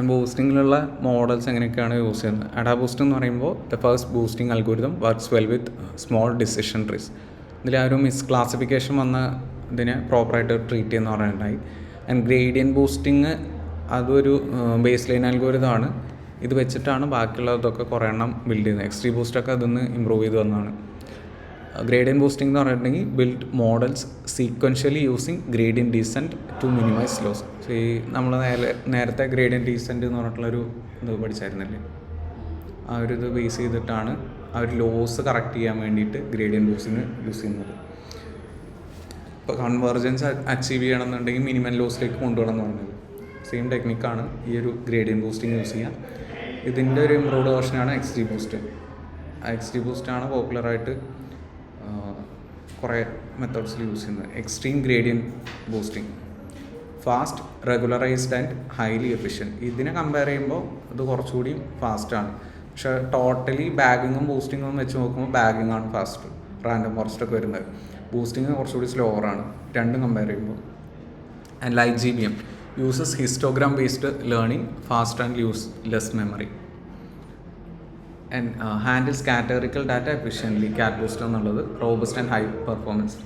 ബൂസ്റ്റിങ്ങിലുള്ള മോഡൽസ് എങ്ങനെയൊക്കെയാണ് യൂസ് ചെയ്യുന്നത്? AdaBoost എന്ന് പറയുമ്പോൾ the first boosting algorithm works well with small decision trees. ഇതിൽ ആ ഒരു മിസ് ക്ലാസിഫിക്കേഷൻ വന്ന ഇതിനെ പ്രോപ്പറായിട്ട് ട്രീറ്റ് ചെയ്യുന്ന പറയുന്നുണ്ടായി. ആൻഡ് ഗ്രേഡിയൻ ബൂസ്റ്റിങ് അതൊരു ബേസ് ലൈൻ അൽഗോരിതമാണ്. ഇത് വെച്ചിട്ടാണ് ബാക്കിയുള്ളതൊക്കെ കുറേ എണ്ണം ബിൽഡ് ചെയ്യുന്നത്. XGBoost അതൊന്ന് ഇമ്പ്രൂവ് ചെയ്ത് വന്നതാണ്. ഗ്രേഡിയൻ ബൂസ്റ്റിംഗ് എന്ന് പറഞ്ഞിട്ടുണ്ടെങ്കിൽ build models sequentially using gradient descent to minimize loss. So ഈ നമ്മൾ നേരത്തെ ഗ്രേഡിയൻ ഡീസെൻറ്റ് എന്ന് പറഞ്ഞിട്ടുള്ളൊരു ഇത് പഠിച്ചായിരുന്നല്ലേ, ആ ഒരു ഇത് ബേസ് ചെയ്തിട്ടാണ് ആ ഒരു ലോസ് കറക്റ്റ് ചെയ്യാൻ വേണ്ടിയിട്ട് ഗ്രേഡിയൻ ബൂസ്റ്റിങ് യൂസ് ചെയ്യുന്നത്. ഇപ്പോൾ കൺവേർജൻസ് അച്ചീവ് ചെയ്യണമെന്നുണ്ടെങ്കിൽ മിനിമം ലോസിലേക്ക് കൊണ്ടുപോകണം എന്ന് പറഞ്ഞത് സെയിം ടെക്നിക്കാണ് ഈ ഒരു ഗ്രേഡിയൻ ബൂസ്റ്റിംഗ് യൂസ് ചെയ്യുക. ഇതിൻ്റെ ഒരു ഇമ്പ്രൂവ്ഡ് വേർഷനാണ് XGBoost. ആ XGBoost ആണ് പോപ്പുലറായിട്ട് കുറേ മെത്തേഡ്സിൽ യൂസ് ചെയ്യുന്നത്. Extreme ഗ്രേഡിയൻ boosting, fast, regularised and highly efficient. ഇതിനെ കമ്പയർ ചെയ്യുമ്പോൾ ഇത് കുറച്ചുകൂടി ഫാസ്റ്റാണ്. പക്ഷേ ടോട്ടലി ബാഗിങ്ങും ബൂസ്റ്റിങ്ങും വെച്ച് നോക്കുമ്പോൾ ബാഗിങ് ആണ് ഫാസ്റ്റ്, റാൻഡം ഫോറസ്റ്റൊക്കെ വരുന്നത്. ബൂസ്റ്റിങ് കുറച്ചുകൂടി സ്ലോവറാണ് രണ്ടും കമ്പയർ ചെയ്യുമ്പോൾ. And LightGBM uses histogram based learning, fast and use less memory and handles categorical data efficiently. CatBoost എന്നുള്ളത് റോബസ്റ്റ് ആൻഡ് ഹൈ പെർഫോമൻസ്.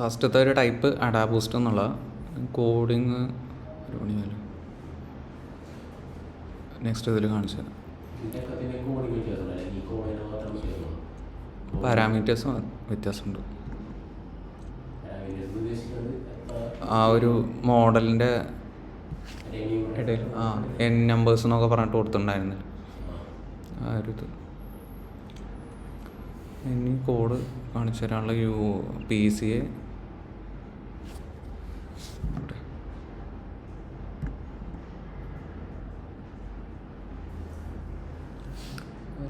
ഫസ്റ്റത്തെ ഒരു ടൈപ്പ് AdaBoost എന്നുള്ള കോഡിങ് ഒരു പണിയല്ലോ. നെക്സ്റ്റ് ഇതിൽ കാണിച്ചു തരാം. പാരാമീറ്റേഴ്സ് വ്യത്യാസമുണ്ട്. ആ ഒരു മോഡലിൻ്റെ ഇടയിൽ N നമ്പേഴ്സ് എന്നൊക്കെ പറഞ്ഞിട്ട് കൊടുത്തിട്ടുണ്ടായിരുന്നില്ല ആ ഒരു ഇത്. ഇനി കോഡ് കാണിച്ചു തരാനുള്ള PCA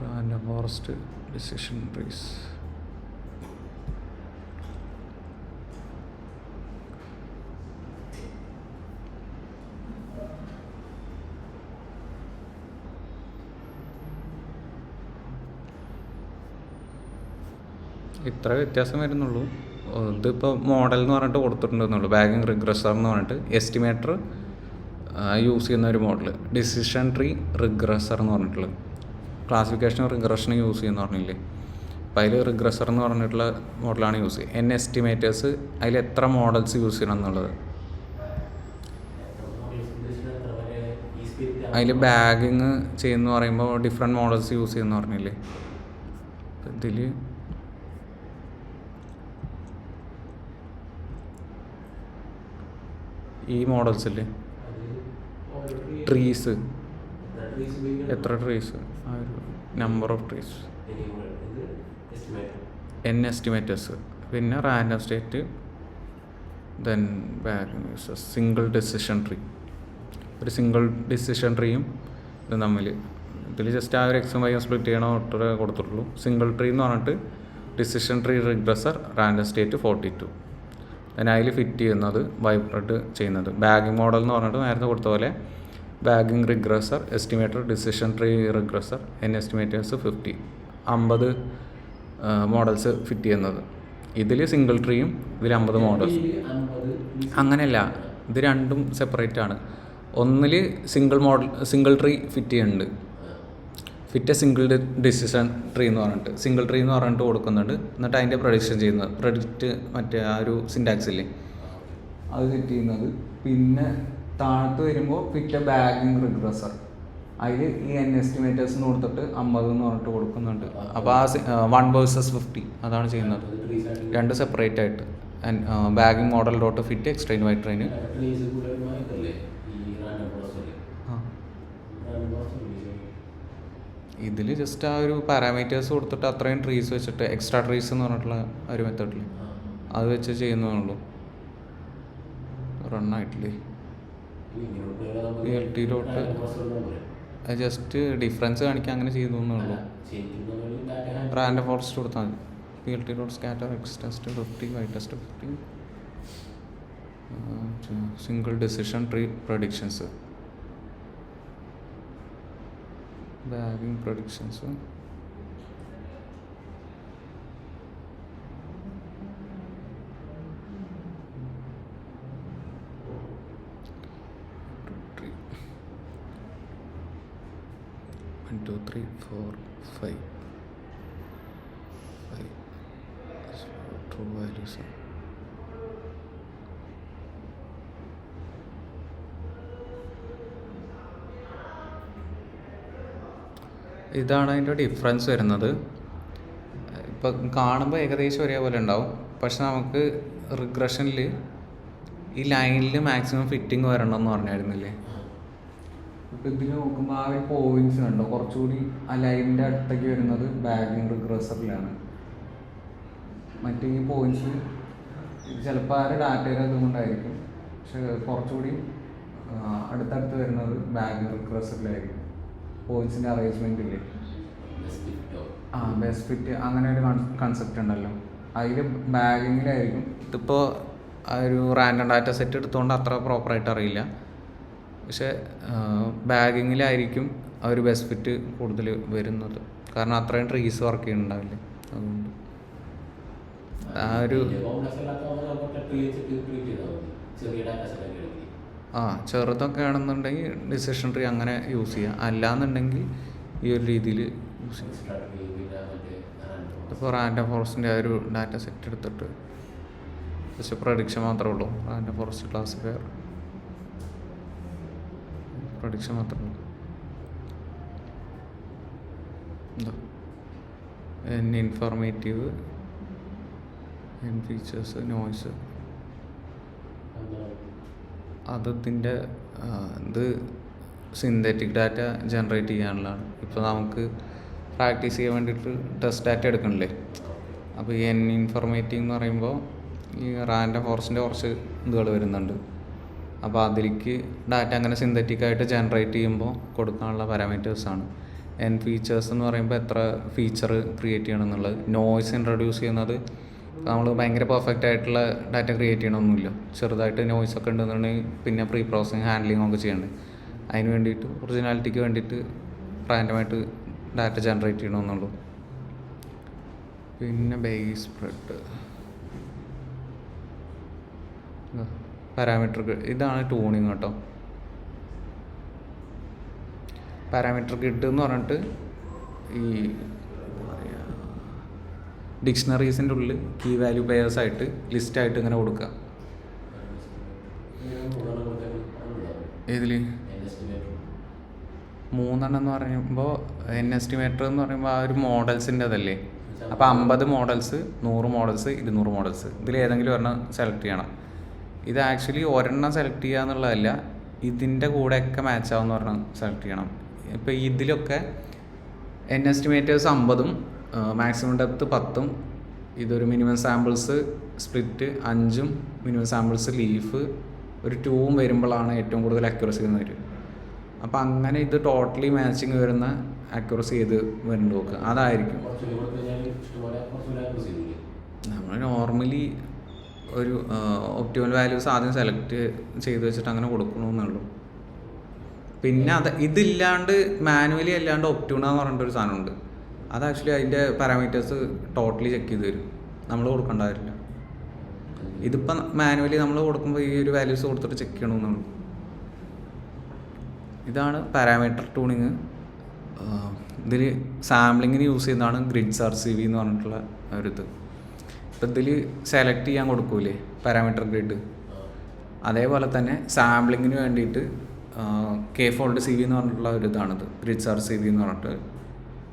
random forest decision trees. ഇത്ര വ്യത്യാസം വരുന്നുള്ളൂ. ഇതിപ്പോൾ മോഡൽ എന്ന് പറഞ്ഞിട്ട് കൊടുത്തിട്ടുണ്ടെന്നുള്ളൂ. ബാഗിങ് റിഗ്രസർ എന്ന് പറഞ്ഞിട്ട് എസ്റ്റിമേറ്റർ യൂസ് ചെയ്യുന്ന ഒരു മോഡൽ. ഡിസിഷൻ ട്രീ റിഗ്രസർ എന്ന് പറഞ്ഞിട്ടുള്ളത് ക്ലാസിഫിക്കേഷനും റിഗ്രഷനും യൂസ് ചെയ്യുന്ന പറഞ്ഞില്ലേ. അപ്പോൾ അതിൽ റിഗ്രസർ എന്ന് പറഞ്ഞിട്ടുള്ള മോഡലാണ് യൂസ് ചെയ്യുക. എസ്റ്റിമേറ്റേഴ്സ് അതിൽ എത്ര മോഡൽസ് യൂസ് ചെയ്യണം എന്നുള്ളത്. അതിൽ ബാഗിങ് ചെയ്യുന്ന പറയുമ്പോൾ ഡിഫറെൻറ്റ് മോഡൽസ് യൂസ് ചെയ്യുന്ന പറഞ്ഞില്ലേ. ഇതിൽ ഈ മോഡൽസ് ഇല്ലേ, ട്രീസ്, എത്ര ട്രീസ്, ആ ഒരു നമ്പർ ഓഫ് ട്രീസ്, എസ്റ്റിമേറ്റേഴ്സ്, പിന്നെ random state, then single decision tree. ഒരു സിംഗിൾ ഡിസിഷൻ ട്രീയും ഇത് തമ്മിൽ ഇതിൽ ജസ്റ്റ് ആ ഒരു എക്സും വൈയും സ്പ്ലിറ്റ് ചെയ്യണോ ഒട്ടേ കൊടുത്തിട്ടുള്ളൂ. സിംഗിൾ ട്രീ എന്ന് പറഞ്ഞിട്ട് decision tree regressor random state 42. then അതിൽ ഫിറ്റ് ചെയ്യുന്നത് വൈബ്രേറ്റ് ചെയ്യുന്നത് ബാഗിങ് മോഡൽ എന്ന് പറഞ്ഞിട്ട് നേരത്തെ കൊടുത്ത പോലെ bagging regressor, estimator, decision tree regressor, estimators 50 models fit ചെയ്യുന്നത്. ഇതിൽ സിംഗിൾ ട്രീയും ഇതിൽ 50 മോഡൽസ്. അങ്ങനെയല്ല, ഇത് രണ്ടും സെപ്പറേറ്റ് ആണ്. ഒന്നിൽ സിംഗിൾ ട്രീ ഫിറ്റ് ചെയ്യുന്നുണ്ട്, ഫിറ്റ് സിംഗിൾ ഡിസിഷൻ ട്രീ എന്ന് പറഞ്ഞിട്ട് സിംഗിൾ ട്രീ എന്ന് പറഞ്ഞിട്ട് കൊടുക്കുന്നുണ്ട്. എന്നിട്ട് അതിൻ്റെ പ്രൊഡിക്ഷൻ ചെയ്യുന്നത്, പ്രൊഡിക്റ്റ് മറ്റേ ആ ഒരു സിൻടാക്സ് ഇല്ലേ അത് സെറ്റ് ചെയ്യുന്നത്. പിന്നെ താഴത്ത് വരുമ്പോൾ ഫിറ്റ് ബാഗിങ് റിഗ്രസർ, അതിൽ ഈ എസ്റ്റിമേറ്റേഴ്സ് കൊടുത്തിട്ട് 50 എന്ന് പറഞ്ഞിട്ട് കൊടുക്കുന്നുണ്ട്. അപ്പോൾ ആ 1 വേഴ്സസ് 50 അതാണ് ചെയ്യുന്നത്, രണ്ട് സെപ്പറേറ്റ് ആയിട്ട്. Bagging model dot fit X train Y train. ഇതിൽ ജസ്റ്റ് ആ ഒരു പാരാമീറ്റേഴ്സ് കൊടുത്തിട്ട് അത്രയും ട്രീസ് വെച്ചിട്ട് എക്സ്ട്രാ ട്രീസ് എന്ന് പറഞ്ഞിട്ടുള്ള ഒരു മെത്തേഡിൽ അത് വെച്ച് ചെയ്യുന്നതുള്ളൂ. റണ്ണായിട്ടില്ലേ PLT ഡോട്ട് ജസ്റ്റ് ഡിഫറൻസ് കാണിക്കാൻ അങ്ങനെ ചെയ്തു എന്നുള്ളൂ. റാൻഡം ഫോറസ്റ്റ് കൊടുത്താൽ മതി. PLT dot scatter x test 50 y test 50 single decision tree predictions bagging predictions One, two, three, four, five. True values. ഇതാണ് അതിൻ്റെ ഡിഫറൻസ് വരുന്നത്. ഇപ്പം കാണുമ്പോൾ ഏകദേശം ഒരേപോലെ ഉണ്ടാവും, പക്ഷെ നമുക്ക് റിഗ്രഷനിൽ ഈ ലൈനിൽ മാക്സിമം ഫിറ്റിംഗ് വരണം എന്ന് പറഞ്ഞായിരുന്നില്ലേ. ഇപ്പം ഇതിൽ നോക്കുമ്പോൾ ആ ഒരു പോയിന്റ്സ് കണ്ടോ, കുറച്ചുകൂടി ആ ലൈനിൻ്റെ അടുത്തേക്ക് വരുന്നത് ബാഗിങ് റിഗ്രസറിലാണ്. മറ്റേ ഈ പോയിന്റ്സ് ചിലപ്പോൾ ആ ഒരു ഡാറ്റയുടെ ഇതുകൊണ്ടായിരിക്കും, പക്ഷെ കുറച്ചുകൂടി അടുത്തടുത്ത് വരുന്നത് ബാഗിങ് റിഗ്രസറിലായിരിക്കും. പോയിന്റ്സിൻ്റെ അറേഞ്ച്മെൻറ്റില്ലേ, ബെസ്റ്റ് ഫിറ്റ് അങ്ങനെ ഒരു കൺസെപ്റ്റ് ഉണ്ടല്ലോ, അതിൽ ബാഗിങ്ങിലായിരിക്കും. ഇതിപ്പോൾ ആ ഒരു റാൻഡം ഡാറ്റ സെറ്റ് എടുത്തുകൊണ്ട് അത്ര പ്രോപ്പറായിട്ട് അറിയില്ല, പക്ഷെ ബാഗിങ്ങിലായിരിക്കും ആ ഒരു ബെസ്റ്റ് ഫിറ്റ് കൂടുതൽ വരുന്നത്, കാരണം അത്രയും ട്രീസ് വർക്ക് ചെയ്യുന്നുണ്ടാവില്ലേ. അതുകൊണ്ട് ആ ഒരു ചെറുതൊക്കെ ആണെന്നുണ്ടെങ്കിൽ ഡിസിഷൻ ട്രീ അങ്ങനെ യൂസ് ചെയ്യാം, അല്ലാന്നുണ്ടെങ്കിൽ ഈ ഒരു രീതിയിൽ യൂസ് ചെയ്യാം. ഇപ്പോൾ റാൻഡം ഫോറസ്റ്റിൻ്റെ ആ ഒരു ഡാറ്റ സെറ്റ് എടുത്തിട്ട് പക്ഷെ പ്രഡിക്ഷൻ മാത്രമേ ഉള്ളൂ. റാൻഡം ഫോറസ്റ്റ് ക്ലാസിഫയർ പ്രഡിക്ഷൻ മാത്രമേ ഉള്ളൂ. എന്താ ഇൻഫോർമേറ്റീവ്, ഫീച്ചേഴ്സ്, നോയ്സ്, അതിൻ്റെ ഇത് സിന്തറ്റിക് ഡാറ്റ ജനറേറ്റ് ചെയ്യാനുള്ളതാണ്. ഇപ്പോൾ നമുക്ക് പ്രാക്ടീസ് ചെയ്യാൻ വേണ്ടിയിട്ട് ടെസ്റ്റ് ഡാറ്റ എടുക്കണില്ലേ, അപ്പോൾ ഈ ഇൻഫോർമേറ്റീവ് എന്ന് പറയുമ്പോൾ ഈ റാൻഡം ഫോറസ്റ്റിൻ്റെ കുറച്ച് ഇതുകൾ വരുന്നുണ്ട്. അപ്പോൾ അതിലേക്ക് ഡാറ്റ അങ്ങനെ സിന്തറ്റിക്കായിട്ട് ജനറേറ്റ് ചെയ്യുമ്പോൾ കൊടുക്കാനുള്ള പാരാമീറ്റേഴ്സാണ്. ഫീച്ചേഴ്സ് എന്ന് പറയുമ്പോൾ എത്ര ഫീച്ചർ ക്രിയേറ്റ് ചെയ്യണം എന്നുള്ളത്. നോയ്സ് ഇൻട്രൊഡ്യൂസ് ചെയ്യുന്നത് നമ്മൾ ഭയങ്കര പെർഫെക്റ്റ് ആയിട്ടുള്ള ഡാറ്റ ക്രിയേറ്റ് ചെയ്യണമൊന്നുമില്ല, ചെറുതായിട്ട് നോയ്സ് ഒക്കെ ഉണ്ടെന്നുണ്ടെങ്കിൽ പിന്നെ പ്രീ പ്രോസസ്സിങ് ഹാൻഡ്ലിംഗ് ഒക്കെ ചെയ്യണ്ടേ. അതിന് വേണ്ടിയിട്ട് ഒറിജിനാലിറ്റിക്ക് വേണ്ടിയിട്ട് റാൻഡമായിട്ട് ഡാറ്റ ജനറേറ്റ് ചെയ്യണമെന്നുള്ളൂ. പിന്നെ ബേസ് സ്പ്രെഡ്, പാരാമീറ്റർ, ഇതാണ് ട്യൂണിങ് കേട്ടോ. പാരാമീറ്റർ ഗ്രിഡ് എന്ന് പറഞ്ഞിട്ട് ഈ ഡിക്ഷണറീസിൻ്റെ ഉള്ളിൽ കീ വാല്യൂ പെയേഴ്സായിട്ട് ലിസ്റ്റായിട്ട് ഇങ്ങനെ കൊടുക്കുക. ഇതിൽ 3 എന്ന് പറയുമ്പോൾ എസ്റ്റിമേറ്റർ എന്ന് പറയുമ്പോൾ ആ ഒരു മോഡൽസിൻ്റെ അതല്ലേ. അപ്പോൾ 50 മോഡൽസ്, 100 മോഡൽസ്, 200 മോഡൽസ്, ഇതിൽ ഏതെങ്കിലും ഒരെണ്ണം സെലക്ട് ചെയ്യണം. ഇത് ആക്ച്വലി ഒരെണ്ണം സെലക്ട് ചെയ്യുക എന്നുള്ളതല്ല, ഇതിൻ്റെ കൂടെയൊക്കെ മാച്ച് ആവുന്ന ഒരെണ്ണം സെലക്ട് ചെയ്യണം. ഇപ്പോൾ ഇതിലൊക്കെ എസ്റ്റിമേറ്റേഴ്സ് 50ഉം മാക്സിമം ഡെപ്ത് 10ഉം, ഇതൊരു മിനിമം സാമ്പിൾസ് സ്പ്ലിറ്റ് 5ഉം, മിനിമം സാമ്പിൾസ് ലീഫ് ഒരു 2ഉം വരുമ്പോഴാണ് ഏറ്റവും കൂടുതൽ അക്യുറസി എന്ന് വരും. അപ്പോൾ അങ്ങനെ ഇത് ടോട്ടലി മാച്ചിങ് വരുന്ന അക്യുറസി ചെയ്ത് വരുന്നുണ്ട് നോക്കുക, അതായിരിക്കും. നമ്മൾ നോർമലി ഒരു ഒപ്റ്റിമൽ വാല്യൂസ് ആദ്യം സെലക്ട് ചെയ്ത് വെച്ചിട്ട് അങ്ങനെ കൊടുക്കണമെന്നുള്ളൂ. പിന്നെ ഇതില്ലാണ്ട് മാനുവലി അല്ലാണ്ട് ഒപ്റ്റ്യൂണ എന്ന് പറഞ്ഞിട്ടൊരു സാധനമുണ്ട്, അത് ആക്ച്വലി അതിൻ്റെ പാരാമീറ്റേഴ്സ് ടോട്ടലി ചെക്ക് ചെയ്ത് തരും, നമ്മൾ കൊടുക്കേണ്ട കാര്യമില്ല. ഇതിപ്പം മാനുവലി നമ്മൾ കൊടുക്കുമ്പോൾ ഈ ഒരു വാല്യൂസ് കൊടുത്തിട്ട് ചെക്ക് ചെയ്യണമെന്നുള്ളൂ. ഇതാണ് പാരാമീറ്റർ ട്യൂണിങ്. ഇതിൽ സാമ്പിളിങ്ങിന് യൂസ് ചെയ്യുന്നതാണ് ഗ്രിഡ്സ് RCV എന്ന് പറഞ്ഞിട്ടുള്ള ഒരിത്. ഇപ്പം ഇതിൽ സെലക്ട് ചെയ്യാൻ കൊടുക്കൂലേ പാരാമീറ്റർ ഗ്രിഡ്, അതേപോലെ തന്നെ സാമ്പിളിങ്ങിന് വേണ്ടിയിട്ട് കെ ഫോൾഡ് സി വി എന്ന് പറഞ്ഞിട്ടുള്ള ഒരു ഇതാണിത്, ഗ്രിഡ് സാർ സി വി എന്ന് പറഞ്ഞിട്ട്.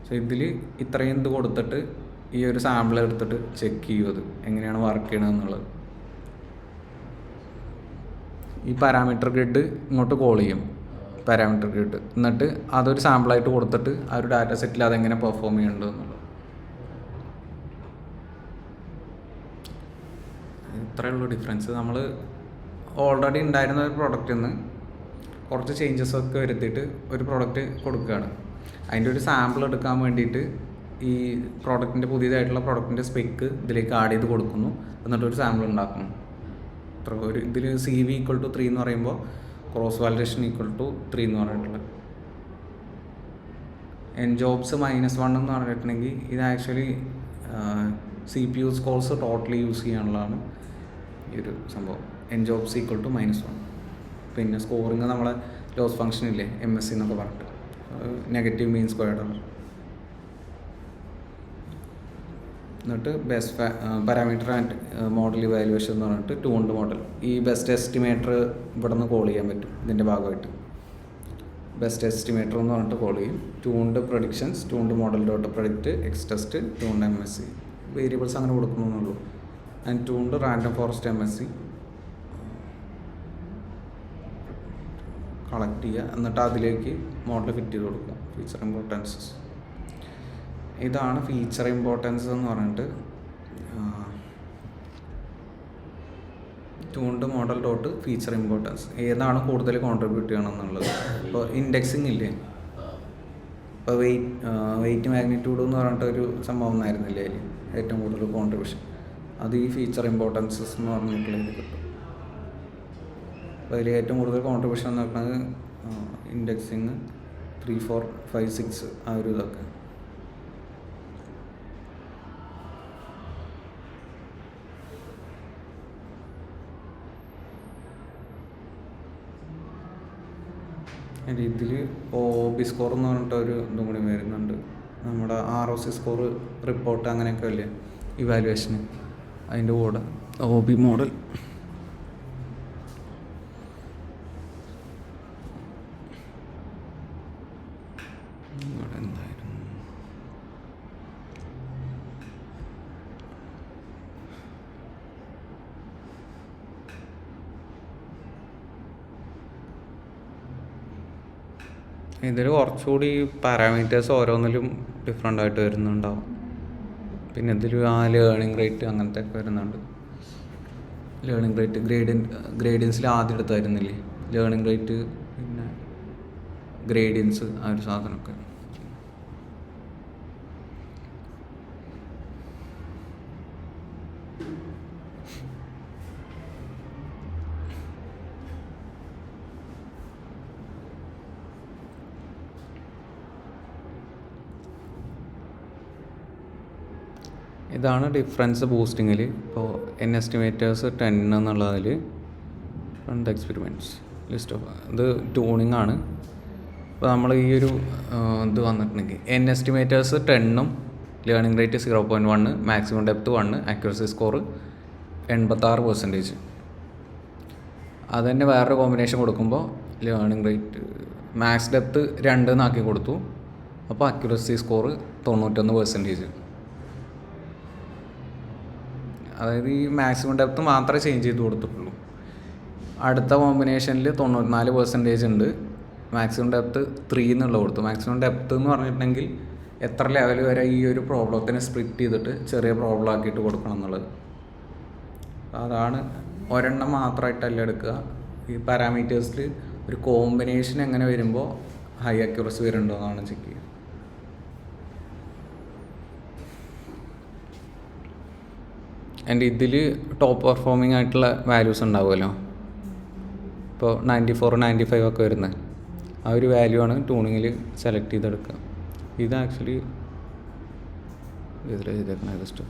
സോ ഇതിൽ ഇത്രയും ഇത് കൊടുത്തിട്ട് ഈ ഒരു സാമ്പിൾ എടുത്തിട്ട് ചെക്ക് ചെയ്യും അത് എങ്ങനെയാണ് വർക്ക് ചെയ്യണത് എന്നുള്ളത്. ഈ പാരാമീറ്റർ ഗ്രിഡ് ഇങ്ങോട്ട് കോൾ ചെയ്യും, പാരാമീറ്റർ ഗ്രിഡ്, എന്നിട്ട് അതൊരു സാമ്പിളായിട്ട് കൊടുത്തിട്ട് ആ ഒരു ഡാറ്റ സെറ്റിൽ അതെങ്ങനെ പെർഫോം ചെയ്യേണ്ടത് എന്നുള്ളത്. ഇത്രയേ ഉള്ളൂ ഡിഫറൻസ്. നമ്മൾ ഓൾറെഡി ഉണ്ടായിരുന്ന ഒരു പ്രൊഡക്റ്റിൽ നിന്ന് കുറച്ച് ചേഞ്ചസ് ഒക്കെ വരുത്തിയിട്ട് ഒരു പ്രൊഡക്റ്റ് കൊടുക്കുകയാണ്. അതിൻ്റെ ഒരു സാമ്പിൾ എടുക്കാൻ വേണ്ടിയിട്ട് ഈ പ്രോഡക്റ്റിൻ്റെ പുതിയതായിട്ടുള്ള പ്രോഡക്റ്റിൻ്റെ സ്പെക്ക് ഇതിലേക്ക് ആഡ് ചെയ്ത് കൊടുക്കുന്നു, എന്നിട്ടൊരു സാമ്പിൾ ഉണ്ടാക്കുന്നു. അത്ര ഒരു ഇതിൽ സി വി ഈക്വൽ ടു 3 എന്ന് പറയുമ്പോൾ ക്രോസ് വാലിഡേഷൻ ഈക്വൽ ടു 3 എന്ന് പറഞ്ഞിട്ടുള്ളത്. എൻ ജോബ്സ് -1 എന്ന് പറഞ്ഞിട്ടുണ്ടെങ്കിൽ ഇത് actually C P U cores totally use ചെയ്യാനുള്ളതാണ് ഈ ഒരു സംഭവം. N jobs equal to -1. പിന്നെ സ്കോറിങ് നമ്മളെ ലോസ് ഫംഗ്ഷൻ ഇല്ലേ, MSE എന്നൊക്കെ പറഞ്ഞിട്ട്, നെഗറ്റീവ് മീൻ സ്ക്വയർഡാണ്. എന്നിട്ട് best parameter and model evaluation എന്ന് പറഞ്ഞിട്ട് ട്യൂൺഡ് മോഡൽ. ഈ ബെസ്റ്റ് എസ്റ്റിമേറ്റർ ഇവിടെ നിന്ന് കോൾ ചെയ്യാൻ പറ്റും. ഇതിൻ്റെ ഭാഗമായിട്ട് ബെസ്റ്റ് എസ്റ്റിമേറ്റർ എന്ന് പറഞ്ഞിട്ട് കോൾ ചെയ്യും. Tuned predictions, tuned model dot predict, X test, tuned MSE variables അങ്ങനെ കൊടുക്കുന്നുള്ളൂ. And tuned random forest MSE collect ചെയ്യുക, എന്നിട്ട് അതിലേക്ക് മോഡൽ ഫിറ്റ് ചെയ്ത് കൊടുക്കുക. ഫീച്ചർ ഇമ്പോർട്ടൻസസ് ഇതാണ്. ഫീച്ചർ ഇമ്പോർട്ടൻസ് എന്ന് പറഞ്ഞിട്ട് tuned model dot feature importance ഏതാണ് കൂടുതൽ കോൺട്രിബ്യൂട്ട് ചെയ്യണം എന്നുള്ളത്. ഇപ്പോൾ ഇൻഡെക്സിങ് ഇല്ലേ, ഇപ്പോൾ വെയിറ്റ് മാഗ്നിറ്റ്യൂഡ് എന്ന് പറഞ്ഞിട്ട് ഒരു സംഭവം ഒന്നായിരുന്നില്ലേ അതിൽ ഏറ്റവും കൂടുതൽ കോൺട്രിബ്യൂഷൻ, അത് ഈ ഫീച്ചർ ഇമ്പോർട്ടൻസസ് എന്ന് പറഞ്ഞിട്ടുള്ള ഇത് കിട്ടും. അപ്പോൾ അതിൽ ഏറ്റവും കൂടുതൽ കോൺട്രിബ്യൂഷൻ എന്ന് പറയുന്നത് ഇൻഡെക്സിങ് 3, 4, 5, 6 ആ ഒരു ഇതൊക്കെ. ഇതിൽ OB സ്കോർ എന്ന് പറഞ്ഞിട്ട് ഒരു ഇതും കൂടി വരുന്നുണ്ട്. നമ്മുടെ ROC സ്കോർ റിപ്പോർട്ട് അങ്ങനെയൊക്കെ അല്ലേ ഇവാലുവേഷന്, അതിൻ്റെ കൂടെ OB മോഡൽ. ഇതിൽ കുറച്ചുകൂടി പാരാമീറ്റേഴ്സ് ഓരോന്നിലും ഡിഫറെൻ്റ് ആയിട്ട് വരുന്നുണ്ടാവും. പിന്നെ ഇതിൽ ലേണിംഗ് റേറ്റ് അങ്ങനത്തെ ഒക്കെ വരുന്നുണ്ട്. ലേണിംഗ് റേറ്റ് ഗ്രേഡിയൻസിൽ ആദ്യം എടുത്തായിരുന്നില്ലേ ലേണിംഗ് റേറ്റ്, പിന്നെ ഗ്രേഡിയൻസ് ആ ഒരു സാധനമൊക്കെ. ഇതാണ് ഡിഫറൻസ് ബൂസ്റ്റിങ്ങിൽ. ഇപ്പോൾ എസ്റ്റിമേറ്റേഴ്സ് 10 എന്നുള്ളതിൽ ഫ്രണ്ട് എക്സ്പെരിമെൻറ്റ്സ് ലിസ്റ്റ് ഓഫ് ഇത് ട്യൂണിങ് ആണ്. ഇപ്പോൾ നമ്മൾ ഈ ഒരു ഇത് വന്നിട്ടുണ്ടെങ്കിൽ എസ്റ്റിമേറ്റേഴ്സ് 10ഉം learning rate 0.1, maximum depth 1, accuracy score 86%. അത് തന്നെ വേറൊരു കോമ്പിനേഷൻ കൊടുക്കുമ്പോൾ ലേണിംഗ് റേറ്റ് മാക്സ് ഡെപ്ത് 2 എന്നാക്കി കൊടുത്തു, അപ്പോൾ ആക്യുറസി സ്കോർ 91%. അതായത് ഈ മാക്സിമം ഡെപ്ത് മാത്രമേ ചേഞ്ച് ചെയ്ത് കൊടുത്തിട്ടുള്ളൂ. അടുത്ത കോമ്പിനേഷനിൽ 94% ഉണ്ട്, മാക്സിമം ഡെപ്ത് 3 എന്നുള്ള കൊടുത്തു. മാക്സിമം ഡെപ്ത് എന്ന് പറഞ്ഞിട്ടുണ്ടെങ്കിൽ എത്ര ലെവൽ വരെ ഈ ഒരു പ്രോബ്ലത്തിനെ സ്പ്ലിറ്റ് ചെയ്തിട്ട് ചെറിയ പ്രോബ്ലം ആക്കിയിട്ട് കൊടുക്കണം എന്നുള്ളത്. അതാണ് ഒരെണ്ണം മാത്രമായിട്ടല്ല എടുക്കുക. ഈ പാരാമീറ്റേഴ്സിൽ ഒരു കോമ്പിനേഷൻ എങ്ങനെ വരുമ്പോൾ ഹൈ അക്യുറസി വരുന്നുണ്ടോ എന്നാണ് ചെക്ക് ചെയ്യുക. ആൻഡ് ഇതിൽ ടോപ്പ് പെർഫോമിംഗ് ആയിട്ടുള്ള വാല്യൂസ് ഉണ്ടാവുമല്ലോ, ഇപ്പോൾ 94, 95 ഒക്കെ വരുന്നത് ആ ഒരു വാല്യൂ ആണ് ട്യൂണിങ്ങിൽ സെലക്ട് ചെയ്തെടുക്കുക. ഇത് ആക്ച്വലി ഇതിൽ ചെയ്തേക്കണം ജസ്റ്റ്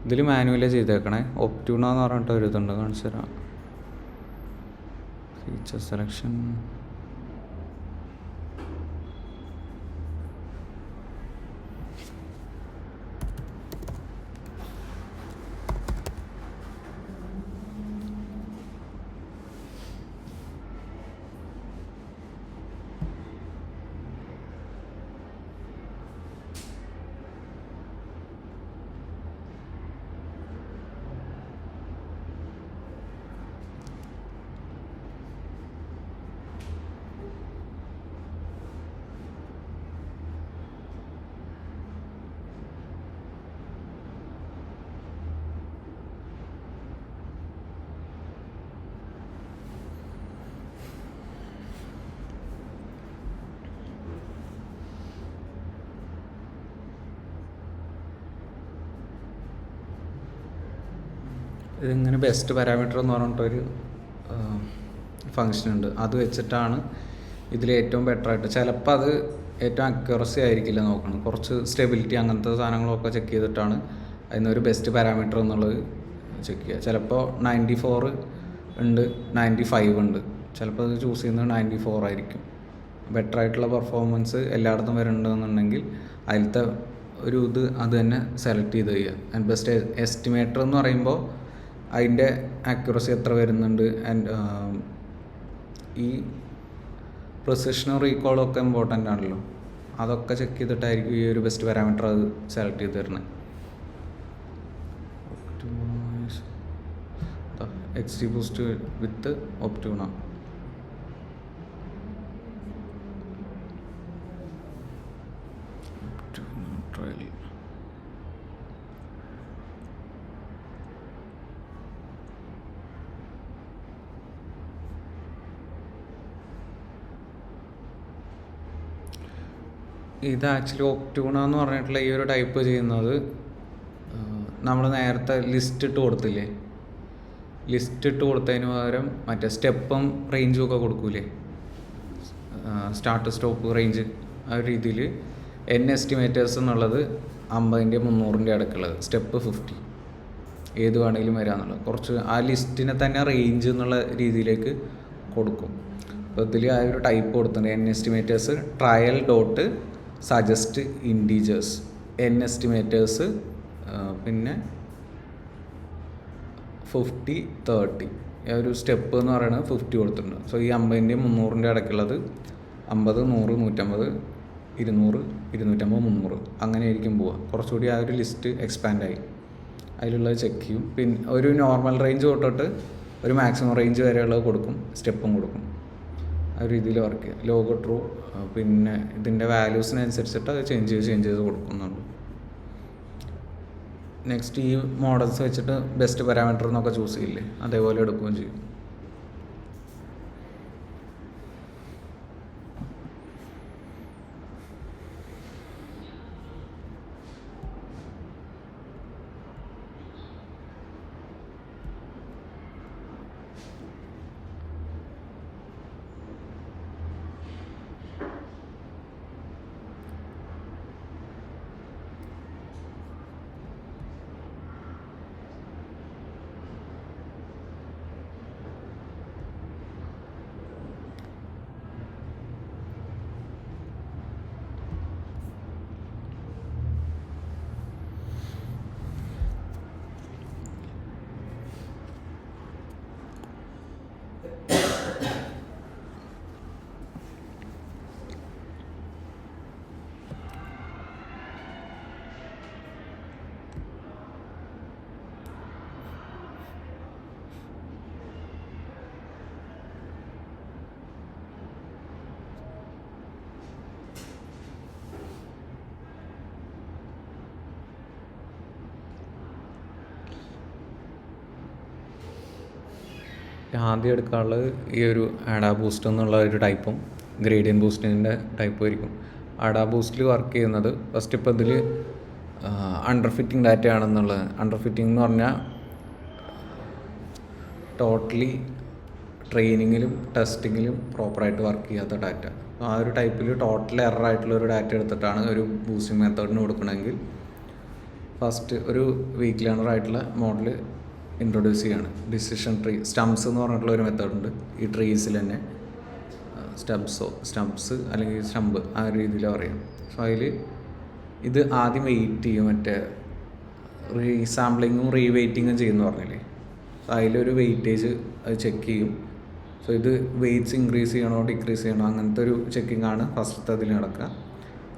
ഇതിൽ മാനുവലേ ചെയ്തേക്കണേ. ഒപ്റ്റ്യൂണ എന്ന് പറഞ്ഞിട്ട് ഒരു ഇതുണ്ട്, കാണിച്ചു തരാം. ഫീച്ചർ സെലക്ഷൻ ഇതിങ്ങനെ ബെസ്റ്റ് പാരാമീറ്റർ എന്ന് പറഞ്ഞിട്ടൊരു ഫങ്ഷൻ ഉണ്ട്. അത് വെച്ചിട്ടാണ് ഇതിൽ ഏറ്റവും ബെറ്ററായിട്ട്, ചിലപ്പോൾ അത് ഏറ്റവും അക്യുറസി ആയിരിക്കില്ല നോക്കണം, കുറച്ച് സ്റ്റെബിലിറ്റി അങ്ങനത്തെ സാധനങ്ങളൊക്കെ ചെക്ക് ചെയ്തിട്ടാണ് അതിനൊരു ബെസ്റ്റ് പാരാമീറ്റർ എന്നുള്ളത് ചെക്ക് ചെയ്യുക. ചിലപ്പോൾ 94 ഉണ്ട്, 95 ഉണ്ട്, ചിലപ്പോൾ അത് ചൂസ് ചെയ്യുന്നത് 94 ആയിരിക്കും. ബെറ്റർ ആയിട്ടുള്ള പെർഫോമൻസ് എല്ലായിടത്തും വരുന്നുണ്ടെന്നുണ്ടെങ്കിൽ അതിലത്തെ ഇത് അത് തന്നെ സെലക്ട് ചെയ്ത് ചെയ്യുക. ആൻഡ് ബെസ്റ്റ് എസ്റ്റിമേറ്റർ എന്ന് പറയുമ്പോൾ അതിൻ്റെ ആക്യുറസി എത്ര വരുന്നുണ്ട്, ആൻഡ് ഈ പ്രിസിഷനും റീകോളും ഒക്കെ ഇമ്പോർട്ടൻ്റ് ആണല്ലോ, അതൊക്കെ ചെക്ക് ചെയ്തിട്ടായിരിക്കും ഈ ഒരു ബെസ്റ്റ് പാരാമീറ്റർ അത് സെലക്ട് ചെയ്ത് തരുന്നത്. XGBoost വിത്ത് ഒപ്റ്റൂണ. ട്രയൽ ഇത് ആക്ച്വലി ഒപ്റ്റൂണ എന്ന് പറഞ്ഞിട്ടുള്ള ഈ ഒരു ടൈപ്പ് ചെയ്യുന്നത് നമ്മൾ നേരത്തെ ലിസ്റ്റ് ഇട്ട് കൊടുത്തില്ലേ, ലിസ്റ്റ് ഇട്ട് കൊടുത്തതിന് പകരം മറ്റേ സ്റ്റെപ്പും റേഞ്ചും ഒക്കെ കൊടുക്കൂലേ, സ്റ്റാർട്ട് സ്റ്റോപ്പ് റേഞ്ച്, ആ ഒരു രീതിയിൽ എസ്റ്റിമേറ്റേഴ്സ് എന്നുള്ളത് 50 300 അടുക്കുള്ളത്, സ്റ്റെപ്പ് 50 ഏത് വേണമെങ്കിലും വരാമെന്നുള്ളത് കുറച്ച് ആ ലിസ്റ്റിനെ തന്നെ റേഞ്ച് എന്നുള്ള രീതിയിലേക്ക് കൊടുക്കും. അപ്പോൾ ഇതിൽ ആ ഒരു ടൈപ്പ് കൊടുത്തിട്ടുണ്ട് estimators trial dot suggest integers, estimators പിന്നെ 50 30 ഒരു സ്റ്റെപ്പ് എന്ന് പറയുന്നത് 50 കൊടുത്തിട്ടുണ്ട്. സോ ഈ 50 300 ഇടയ്ക്കുള്ളത് 50 100 150 200 250 300 അങ്ങനെ ആയിരിക്കും പോവുക. കുറച്ചുകൂടി ആ ഒരു ലിസ്റ്റ് എക്സ്പാൻഡ് ആയി അതിലുള്ളത് ചെക്ക് ചെയ്യും. പിന്നെ ഒരു നോർമൽ റേഞ്ച് തൊട്ടിട്ട് ഒരു മാക്സിമം റേഞ്ച് വരെയുള്ളത് കൊടുക്കും, സ്റ്റെപ്പും കൊടുക്കും. ആ ഒരു രീതിയിൽ വർക്ക് ചെയ്യുക. ലോഗോ ട്രൂ, പിന്നെ ഇതിൻ്റെ വാല്യൂസിനനുസരിച്ചിട്ട് അത് ചേഞ്ച് ചെയ്ത് കൊടുക്കുന്നുണ്ട്. നെക്സ്റ്റ് ഈ മോഡൽസ് വെച്ചിട്ട് ബെസ്റ്റ് പാരാമീറ്റർ എന്നൊക്കെ ചൂസ് ചെയ്യില്ലേ, അതേപോലെ എടുക്കുകയും ചെയ്യും. ആദ്യം എടുക്കാനുള്ളത് ഈ ഒരു ആഡാ ബൂസ്റ്റ് എന്നുള്ള ഒരു ടൈപ്പും ഗ്രേഡിയൻ ബൂസ്റ്റിൻ്റെ ടൈപ്പും ആയിരിക്കും. ആഡാ ബൂസ്റ്റിൽ വർക്ക് ചെയ്യുന്നത് ഫസ്റ്റ് ഇപ്പോൾ ഇതിൽ അണ്ടർ ഫിറ്റിംഗ് ഡാറ്റ ആണെന്നുള്ളത്. അണ്ടർ ഫിറ്റിംഗ് എന്ന് പറഞ്ഞാൽ ടോട്ടലി ട്രെയിനിങ്ങിലും ടെസ്റ്റിങ്ങിലും പ്രോപ്പറായിട്ട് വർക്ക് ചെയ്യാത്ത ഡാറ്റ. ആ ഒരു ടൈപ്പിൽ ടോട്ടൽ എററായിട്ടുള്ള ഒരു ഡാറ്റ എടുത്തിട്ടാണ് ഒരു ബൂസ്റ്റിംഗ് മെത്തേഡിന് കൊടുക്കണമെങ്കിൽ ഫസ്റ്റ് ഒരു വീക്ക് ലേണറായിട്ടുള്ള മോഡൽ ഇൻട്രൊഡ്യൂസ് ചെയ്യാണ്. ഡിസിഷൻ ട്രീ സ്റ്റംപ്സ് എന്ന് പറഞ്ഞിട്ടുള്ള ഒരു മെത്തേഡുണ്ട്. ഈ ട്രീസിൽ തന്നെ സ്റ്റംപ്സ് അല്ലെങ്കിൽ സ്റ്റമ്പ് ആ ഒരു രീതിയിലാണ് പറയാം. സോ അതിൽ ഇത് ആദ്യം വെയിറ്റ് ചെയ്യും, മറ്റേ റീസാമ്പിളിങ്ങും റീവെയ്റ്റിങ്ങും ചെയ്യുമെന്ന് പറഞ്ഞില്ലേ. സോ അതിലൊരു വെയിറ്റേജ് അത് ചെക്ക് ചെയ്യും. സോ ഇത് വെയ്റ്റ്സ് ഇൻക്രീസ് ചെയ്യണോ ഡിക്രീസ് ചെയ്യണോ അങ്ങനത്തെ ഒരു ചെക്കിംഗ് ആണ് ഫസ്റ്റത്തെ അതിൽ നടക്കുക.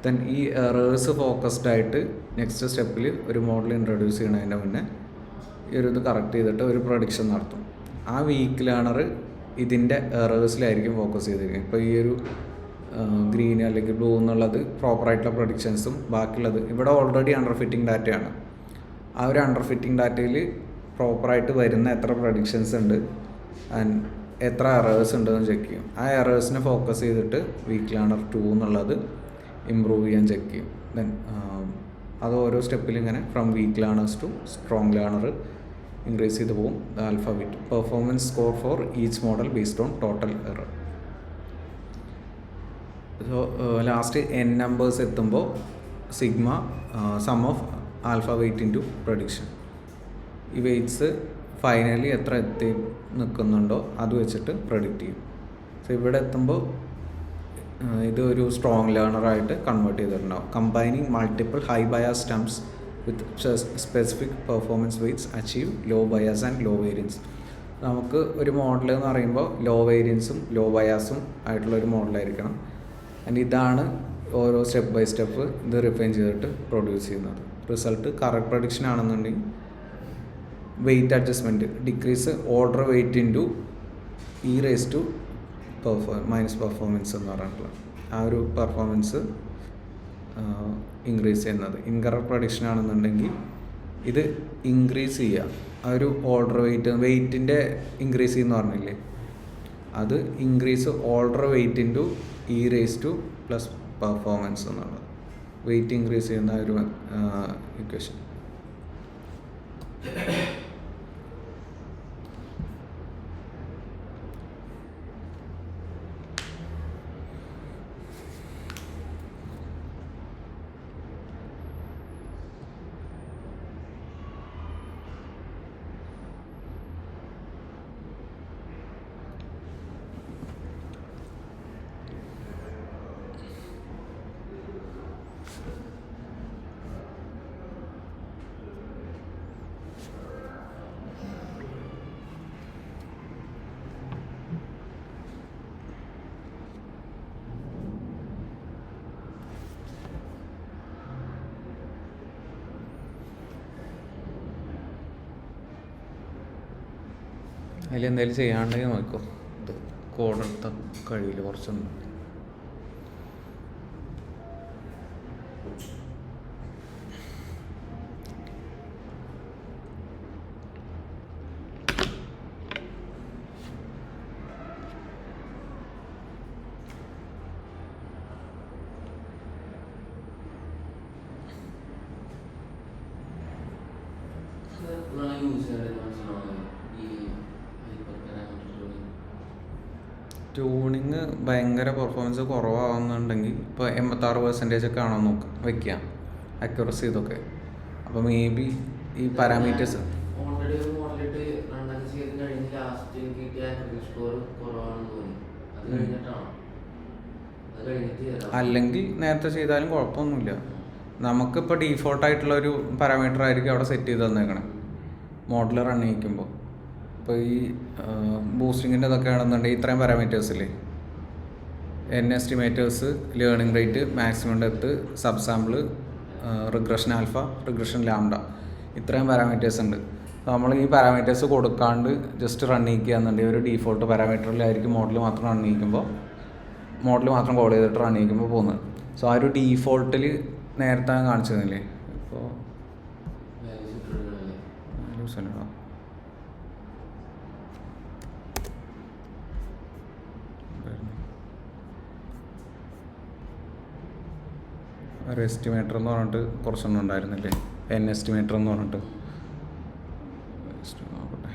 ദെൻ ഈ എറേഴ്സ് ഫോക്കസ്ഡ് ആയിട്ട് നെക്സ്റ്റ് സ്റ്റെപ്പിൽ ഒരു മോഡൽ ഇൻട്രൊഡ്യൂസ് ചെയ്യണതിൻ്റെ മുന്നേ ഈ ഒരു ഇത് കറക്റ്റ് ചെയ്തിട്ട് ഒരു പ്രൊഡിക്ഷൻ നടത്തും. ആ വീക്ക് ലേണർ ഇതിൻ്റെ എറേഴ്സിലായിരിക്കും ഫോക്കസ് ചെയ്തിരിക്കുന്നത്. ഇപ്പോൾ ഈ ഒരു ഗ്രീൻ അല്ലെങ്കിൽ ബ്ലൂ എന്നുള്ളത് പ്രോപ്പറായിട്ടുള്ള പ്രൊഡിക്ഷൻസും ബാക്കിയുള്ളത് ഇവിടെ ഓൾറെഡി അണ്ടർ ഫിറ്റിംഗ് ഡാറ്റയാണ്. ആ ഒരു അണ്ടർ ഫിറ്റിംഗ് ഡാറ്റയിൽ പ്രോപ്പറായിട്ട് വരുന്ന എത്ര പ്രൊഡിക്ഷൻസ് ഉണ്ട് ആൻഡ് എത്ര എറേഴ്സ് ഉണ്ടെന്ന് ചെക്ക് ചെയ്യും. ആ എറേഴ്സിനെ ഫോക്കസ് ചെയ്തിട്ട് വീക്ക് ലേണർ 2 എന്നുള്ളത് ഇമ്പ്രൂവ് ചെയ്യാൻ ചെക്ക് ചെയ്യും. ദെൻ അത് ഓരോ സ്റ്റെപ്പിൽ ഇങ്ങനെ from weak learners to strong learner increase ചെയ്ത് പോകും. Alpha weight performance score for each model based on total error. So last n numbers എത്തുമ്പോൾ sigma sum of alpha weight into prediction. ഈ weights finally എത്ര എത്തി നിൽക്കുന്നുണ്ടോ അത് വെച്ചിട്ട് predict ചെയ്യും. സോ ഇവിടെ എത്തുമ്പോൾ ഇത് ഒരു സ്ട്രോങ് ലേണറായിട്ട് കൺവേർട്ട് ചെയ്തിട്ടുണ്ടാവും. Combining multiple high bias stumps with specific performance weights achieve low bias and low variance. നമുക്ക് ഒരു മോഡൽ എന്ന് പറയുമ്പോൾ ലോ വേരിയൻസും ലോ ബയാസും ആയിട്ടുള്ളൊരു മോഡലായിരിക്കണം. ആൻഡ് ഇതാണ് ഓരോ സ്റ്റെപ്പ് ബൈ സ്റ്റെപ്പ് ഇത് റിഫൈൻ ചെയ്തിട്ട് പ്രൊഡ്യൂസ് ചെയ്യുന്നത്. റിസൾട്ട് കറക്റ്റ് പ്രഡിക്ഷൻ ആണെന്നുണ്ടെങ്കിൽ weight adjustment decrease order weight into e raise to minus performance എന്ന് പറഞ്ഞിട്ടുള്ളത് ആ ഒരു പെർഫോമൻസ് ഇൻക്രീസ് ചെയ്യുന്നത്. ഇൻകറക്റ്റ് പ്രഡിക്ഷൻ ആണെന്നുണ്ടെങ്കിൽ ഇത് ഇൻക്രീസ് ചെയ്യുക. ആ ഒരു ഓർഡർ വെയിറ്റിൻ്റെ ഇൻക്രീസ് ചെയ്യുന്ന പറഞ്ഞില്ലേ, അത് increase order weight into e raise to plus performance എന്നുള്ളത് വെയിറ്റ് ഇൻക്രീസ് ചെയ്യുന്ന ഒരു ഇക്വേഷൻ. അതിലെന്തെങ്കിലും ചെയ്യാണ്ടെങ്കിൽ നോക്കോ, ഇത് കോഡെടുത്ത കഴിയില്ല കുറച്ചൊന്നും. ട്യൂണിങ് ഭയങ്കര പെർഫോമൻസ് കുറവാകുന്നുണ്ടെങ്കിൽ ഇപ്പോൾ 86% ഒക്കെ ആണോ വയ്ക്കുക അക്യുറസി ഇതൊക്കെ. അപ്പോൾ മേ ബി ഈ പാരാമീറ്റേഴ്സ് അല്ലെങ്കിൽ നേരത്തെ ചെയ്താലും കുഴപ്പമൊന്നുമില്ല. നമുക്കിപ്പോൾ ഡീഫോൾട്ടായിട്ടുള്ളൊരു പാരാമീറ്റർ ആയിരിക്കും അവിടെ സെറ്റ് ചെയ്ത് തന്നേക്കണം മോഡൽ റൺ ചെയ്യിക്കുമ്പോൾ. ഇപ്പോൾ ഈ ബൂസ്റ്റിങ്ങിൻ്റെ ഇതൊക്കെ ആണെന്നുണ്ടെങ്കിൽ ഇത്രയും പാരാമീറ്റേഴ്സില്ലേ, estimators, learning rate, maximum depth, sub sample, regression alpha, regression lambda, ഇത്രയും പാരാമീറ്റേഴ്സ് ഉണ്ട്. നമ്മൾ ഈ പാരാമീറ്റേഴ്സ് കൊടുക്കാണ്ട് ജസ്റ്റ് റൺ ചെയ്യിക്കുകയെന്നുണ്ടെങ്കിൽ ഒരു ഡീഫോൾട്ട് പാരാമീറ്ററിലായിരിക്കും മോഡൽ മാത്രം റൺ ചെയ്യിക്കുമ്പോൾ മോഡൽ മാത്രം കോൾ ചെയ്തിട്ട് റൺ ചെയ്യിക്കുമ്പോൾ പോകുന്നത്. സോ ആ ഒരു ഡീഫോൾട്ടിൽ നേരത്തെ കാണിച്ചിരുന്നില്ലേ, ഇപ്പോൾ ഒരു എസ്റ്റിമേറ്റർ എന്ന് പറഞ്ഞിട്ട് കുറച്ചൊന്നും ഉണ്ടായിരുന്നില്ലേ, എസ്റ്റിമേറ്റർ എന്ന് പറഞ്ഞിട്ട്. നോക്കട്ടെ.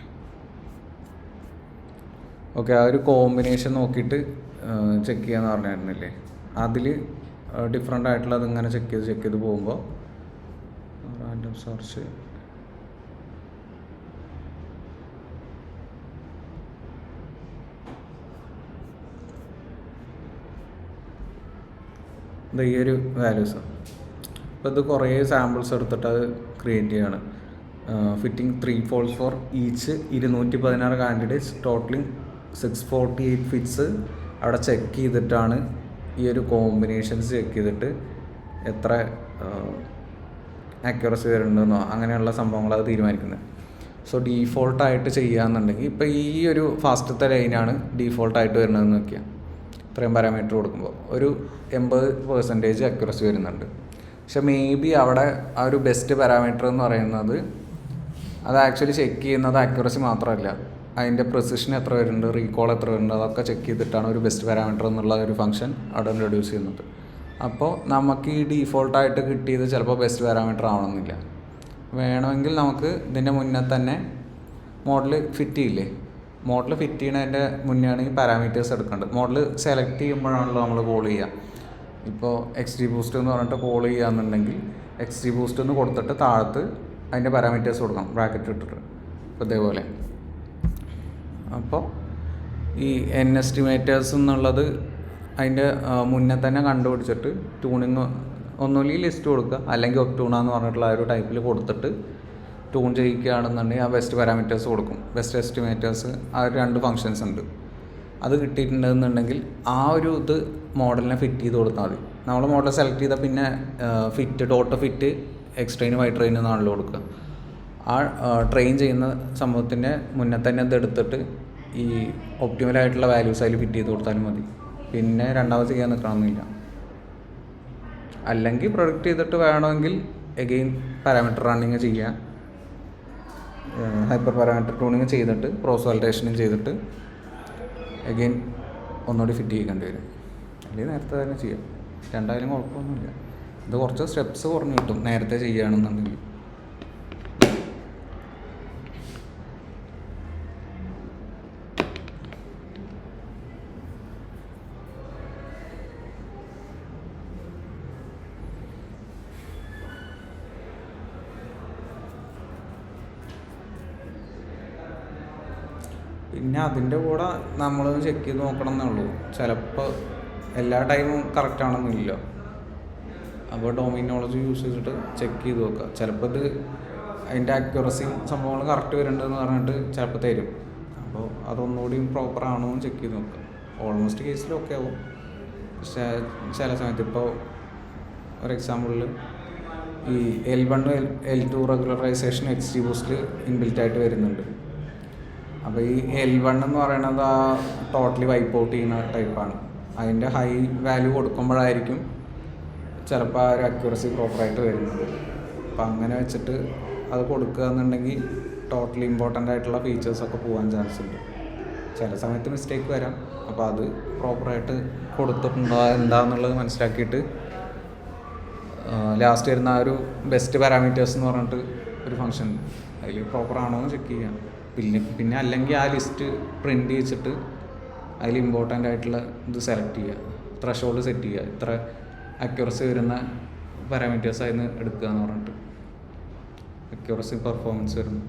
ഓക്കെ, ആ ഒരു കോമ്പിനേഷൻ നോക്കിയിട്ട് ചെക്ക് ചെയ്യാന്ന് പറഞ്ഞായിരുന്നില്ലേ, അതിൽ ഡിഫറെൻ്റ് ആയിട്ടുള്ളത് ഇങ്ങനെ ചെക്ക് ചെയ്ത് പോകുമ്പോൾ റാൻഡം സെർച്ച് ഈ ഒരു വാല്യൂസ്. അപ്പോൾ ഇത് കുറേ സാമ്പിൾസ് എടുത്തിട്ട് അത് ക്രിയേറ്റ് ചെയ്യാണ്. Fitting 3 folds for each 216 candidates totalling 648 fits അവിടെ ചെക്ക് ചെയ്തിട്ടാണ് ഈ ഒരു കോമ്പിനേഷൻസ് ചെക്ക് ചെയ്തിട്ട് എത്ര ആക്യുറസി വരുന്നുണ്ടെന്നോ അങ്ങനെയുള്ള സംഭവങ്ങൾ അത് തീരുമാനിക്കുന്നത്. സോ ഡീഫോൾട്ടായിട്ട് ചെയ്യുകയെന്നുണ്ടെങ്കിൽ ഇപ്പോൾ ഈ ഒരു ഫാസ്റ്റത്തെ ലൈനാണ് ഡീഫോൾട്ടായിട്ട് വരുന്നതെന്ന് വയ്ക്കുക. ഇത്രയും പാരാമീറ്റർ കൊടുക്കുമ്പോൾ ഒരു 80% അക്യുറസി വരുന്നുണ്ട്. പക്ഷെ മേ ബി അവിടെ ആ ഒരു ബെസ്റ്റ് പാരാമീറ്റർ എന്ന് പറയുന്നത് അത് ആക്ച്വലി ചെക്ക് ചെയ്യുന്നത് അക്യുറസി മാത്രമല്ല, അതിൻ്റെ പ്രിസിഷൻ എത്ര വരുന്നുണ്ട്, റീകോൾ എത്ര വരുന്നുണ്ട്, അതൊക്കെ ചെക്ക് ചെയ്തിട്ടാണ് ഒരു ബെസ്റ്റ് പാരാമീറ്റർ എന്നുള്ള ഒരു ഫംഗ്ഷൻ അവിടെ ഇൻട്രൊഡ്യൂസ് ചെയ്യുന്നത്. അപ്പോൾ നമുക്ക് ഈ ഡീഫോൾട്ടായിട്ട് കിട്ടിയത് ചിലപ്പോൾ ബെസ്റ്റ് പാരാമീറ്റർ ആവണമെന്നില്ല. വേണമെങ്കിൽ നമുക്ക് ഇതിൻ്റെ മുന്നേ തന്നെ മോഡൽ ഫിറ്റ് ചെയ്യില്ലേ, മോഡൽ ഫിറ്റ് ചെയ്യണതിൻ്റെ മുന്നെയാണ് ഈ പാരാമീറ്റേഴ്സ് എടുക്കേണ്ടത്. മോഡൽ സെലക്ട് ചെയ്യുമ്പോഴാണല്ലോ നമ്മൾ കോൾ ചെയ്യുക. ഇപ്പോൾ XG ബൂസ്റ്റ് എന്ന് പറഞ്ഞിട്ട് കോൾ ചെയ്യുകയെന്നുണ്ടെങ്കിൽ XG ബൂസ്റ്റ് എന്ന് കൊടുത്തിട്ട് താഴത്ത് അതിൻ്റെ പാരാമീറ്റേഴ്സ് കൊടുക്കണം, ബ്രാക്കറ്റ് ഇട്ടിട്ട്. അപ്പോൾ ഇതേപോലെ. അപ്പോൾ ഈ എസ്റ്റിമേറ്റേഴ്സ് എന്നുള്ളത് അതിൻ്റെ മുന്നേ തന്നെ കണ്ടുപിടിച്ചിട്ട് ട്യൂണിങ് ഒന്നുമില്ലെങ്കിൽ ലിസ്റ്റ് കൊടുക്കുക, അല്ലെങ്കിൽ ഒപ്റ്റൂണാന്ന് പറഞ്ഞിട്ടുള്ള ആ ഒരു ടൈപ്പിൽ കൊടുത്തിട്ട് ട്യൂൺ ചെയ്യിക്കുകയാണെന്നുണ്ടെങ്കിൽ ആ ബെസ്റ്റ് പാരാമീറ്റേഴ്സ് കൊടുക്കും. ബെസ്റ്റ് എസ്റ്റിമേറ്റേഴ്സ് ആ ഒരു 2 ഫങ്ഷൻസ് ഉണ്ട്. അത് കിട്ടിയിട്ടുണ്ടെന്നുണ്ടെങ്കിൽ ആ ഒരു ഇത് മോഡലിനെ ഫിറ്റ് ചെയ്ത് കൊടുത്താൽ മതി. നമ്മൾ മോഡൽ സെലക്ട് ചെയ്താൽ പിന്നെ ഡോട്ട് ഫിറ്റ് എക്സ്ട്രെയിൻ വൈ ട്രെയിൻ എന്നാണല്ലോ കൊടുക്കുക. ആ ട്രെയിൻ ചെയ്യുന്ന സംഭവത്തിൻ്റെ മുന്നേ തന്നെ ഇത് എടുത്തിട്ട് ഈ ഒപ്റ്റിമലായിട്ടുള്ള വാല്യൂസ് അതിൽ ഫിറ്റ് ചെയ്ത് കൊടുത്താലും മതി. പിന്നെ രണ്ടാമത് ചെയ്യാൻ നിൽക്കണമെന്നില്ല. അല്ലെങ്കിൽ പ്രൊഡക്റ്റ് ചെയ്തിട്ട് വേണമെങ്കിൽ എഗെയിൻ പാരാമീറ്റർ റണ്ണിങ് ചെയ്യുക, ഹൈപ്പർ പാരാമീറ്റർ ട്യൂണിങ് ചെയ്തിട്ട് ക്രോസ് വാലിഡേഷനും ചെയ്തിട്ട് എഗെയിൻ ഒന്നുകൂടി ഫിറ്റ് ചെയ്യേണ്ടി വരും. അല്ലെങ്കിൽ നേരത്തെ തന്നെ ചെയ്യാം, രണ്ടായാലും കുഴപ്പമൊന്നുമില്ല. ഇത് കുറച്ച് സ്റ്റെപ്സ് കുറഞ്ഞ് കിട്ടും നേരത്തെ ചെയ്യുകയാണെന്നുണ്ടെങ്കിൽ. പിന്നെ അതിൻ്റെ കൂടെ നമ്മൾ ചെക്ക് ചെയ്ത് നോക്കണം എന്നേ ഉള്ളൂ. ചിലപ്പോൾ എല്ലാ ടൈമും കറക്റ്റ് ആണെന്നില്ല. അപ്പോൾ ഡൊമൈനോളജി യൂസ് ചെയ്തിട്ട് ചെക്ക് ചെയ്ത് നോക്കുക. ചിലപ്പോൾ ഇത് അതിൻ്റെ അക്യുറസിയും സംഭവങ്ങൾ കറക്റ്റ് വരുന്നുണ്ടെന്ന് പറഞ്ഞിട്ട് ചിലപ്പോൾ തരും. അപ്പോൾ അതൊന്നുകൂടി പ്രോപ്പർ ആണോ എന്ന് ചെക്ക് ചെയ്ത് നോക്കുക. ഓൾമോസ്റ്റ് കേസിലൊക്കെ ആവും. പക്ഷേ ചില സമയത്ത് ഇപ്പോൾ ഒരു എക്സാമ്പിളിൽ ഈ L1 L2 regularisation XG ബൂസ്റ്റിൽ inbuilt ആയിട്ട് വരുന്നുണ്ട്. അപ്പോൾ ഈ L1 എന്ന് പറയുന്നത് ആ ടോട്ടലി വൈപ്പ് ഔട്ട് ചെയ്യുന്ന ടൈപ്പാണ്. അതിൻ്റെ ഹൈ വാല്യൂ കൊടുക്കുമ്പോഴായിരിക്കും ചിലപ്പോൾ ആ ഒരു അക്യുറസി പ്രോപ്പറായിട്ട് വരുന്നത്. അപ്പം അങ്ങനെ വെച്ചിട്ട് അത് കൊടുക്കുക എന്നുണ്ടെങ്കിൽ ടോട്ടലി ഇമ്പോർട്ടൻ്റ് ആയിട്ടുള്ള ഫീച്ചേഴ്സൊക്കെ പോകാൻ ചാൻസ് ഉണ്ട്. ചില സമയത്ത് മിസ്റ്റേക്ക് വരാം. അപ്പോൾ അത് പ്രോപ്പറായിട്ട് കൊടുത്തിട്ടുണ്ടോ എന്താണെന്നുള്ളത് മനസ്സിലാക്കിയിട്ട് ലാസ്റ്റ് വരുന്ന ആ ഒരു ബെസ്റ്റ് പാരാമീറ്റേഴ്സ് എന്ന് പറഞ്ഞിട്ട് ഒരു ഫംഗ്ഷൻ അതിൽ പ്രോപ്പർ ആണോ എന്ന് ചെക്ക് ചെയ്യാം. പിന്നെ അല്ലെങ്കിൽ ആ ലിസ്റ്റ് പ്രിൻ്റ് ചെയ്യിച്ചിട്ട് അതിൽ ഇമ്പോർട്ടൻ്റ് ആയിട്ടുള്ള ഇത് സെലക്ട് ചെയ്യുക, ത്രഷോൾഡ് സെറ്റ് ചെയ്യുക, ഇത്ര അക്യുറസി വരുന്ന പാരാമീറ്റേഴ്സ് അതിൽ നിന്ന് എടുക്കുക എന്ന് പറഞ്ഞിട്ട് അക്യുറസി പെർഫോമൻസ് വരുന്നു.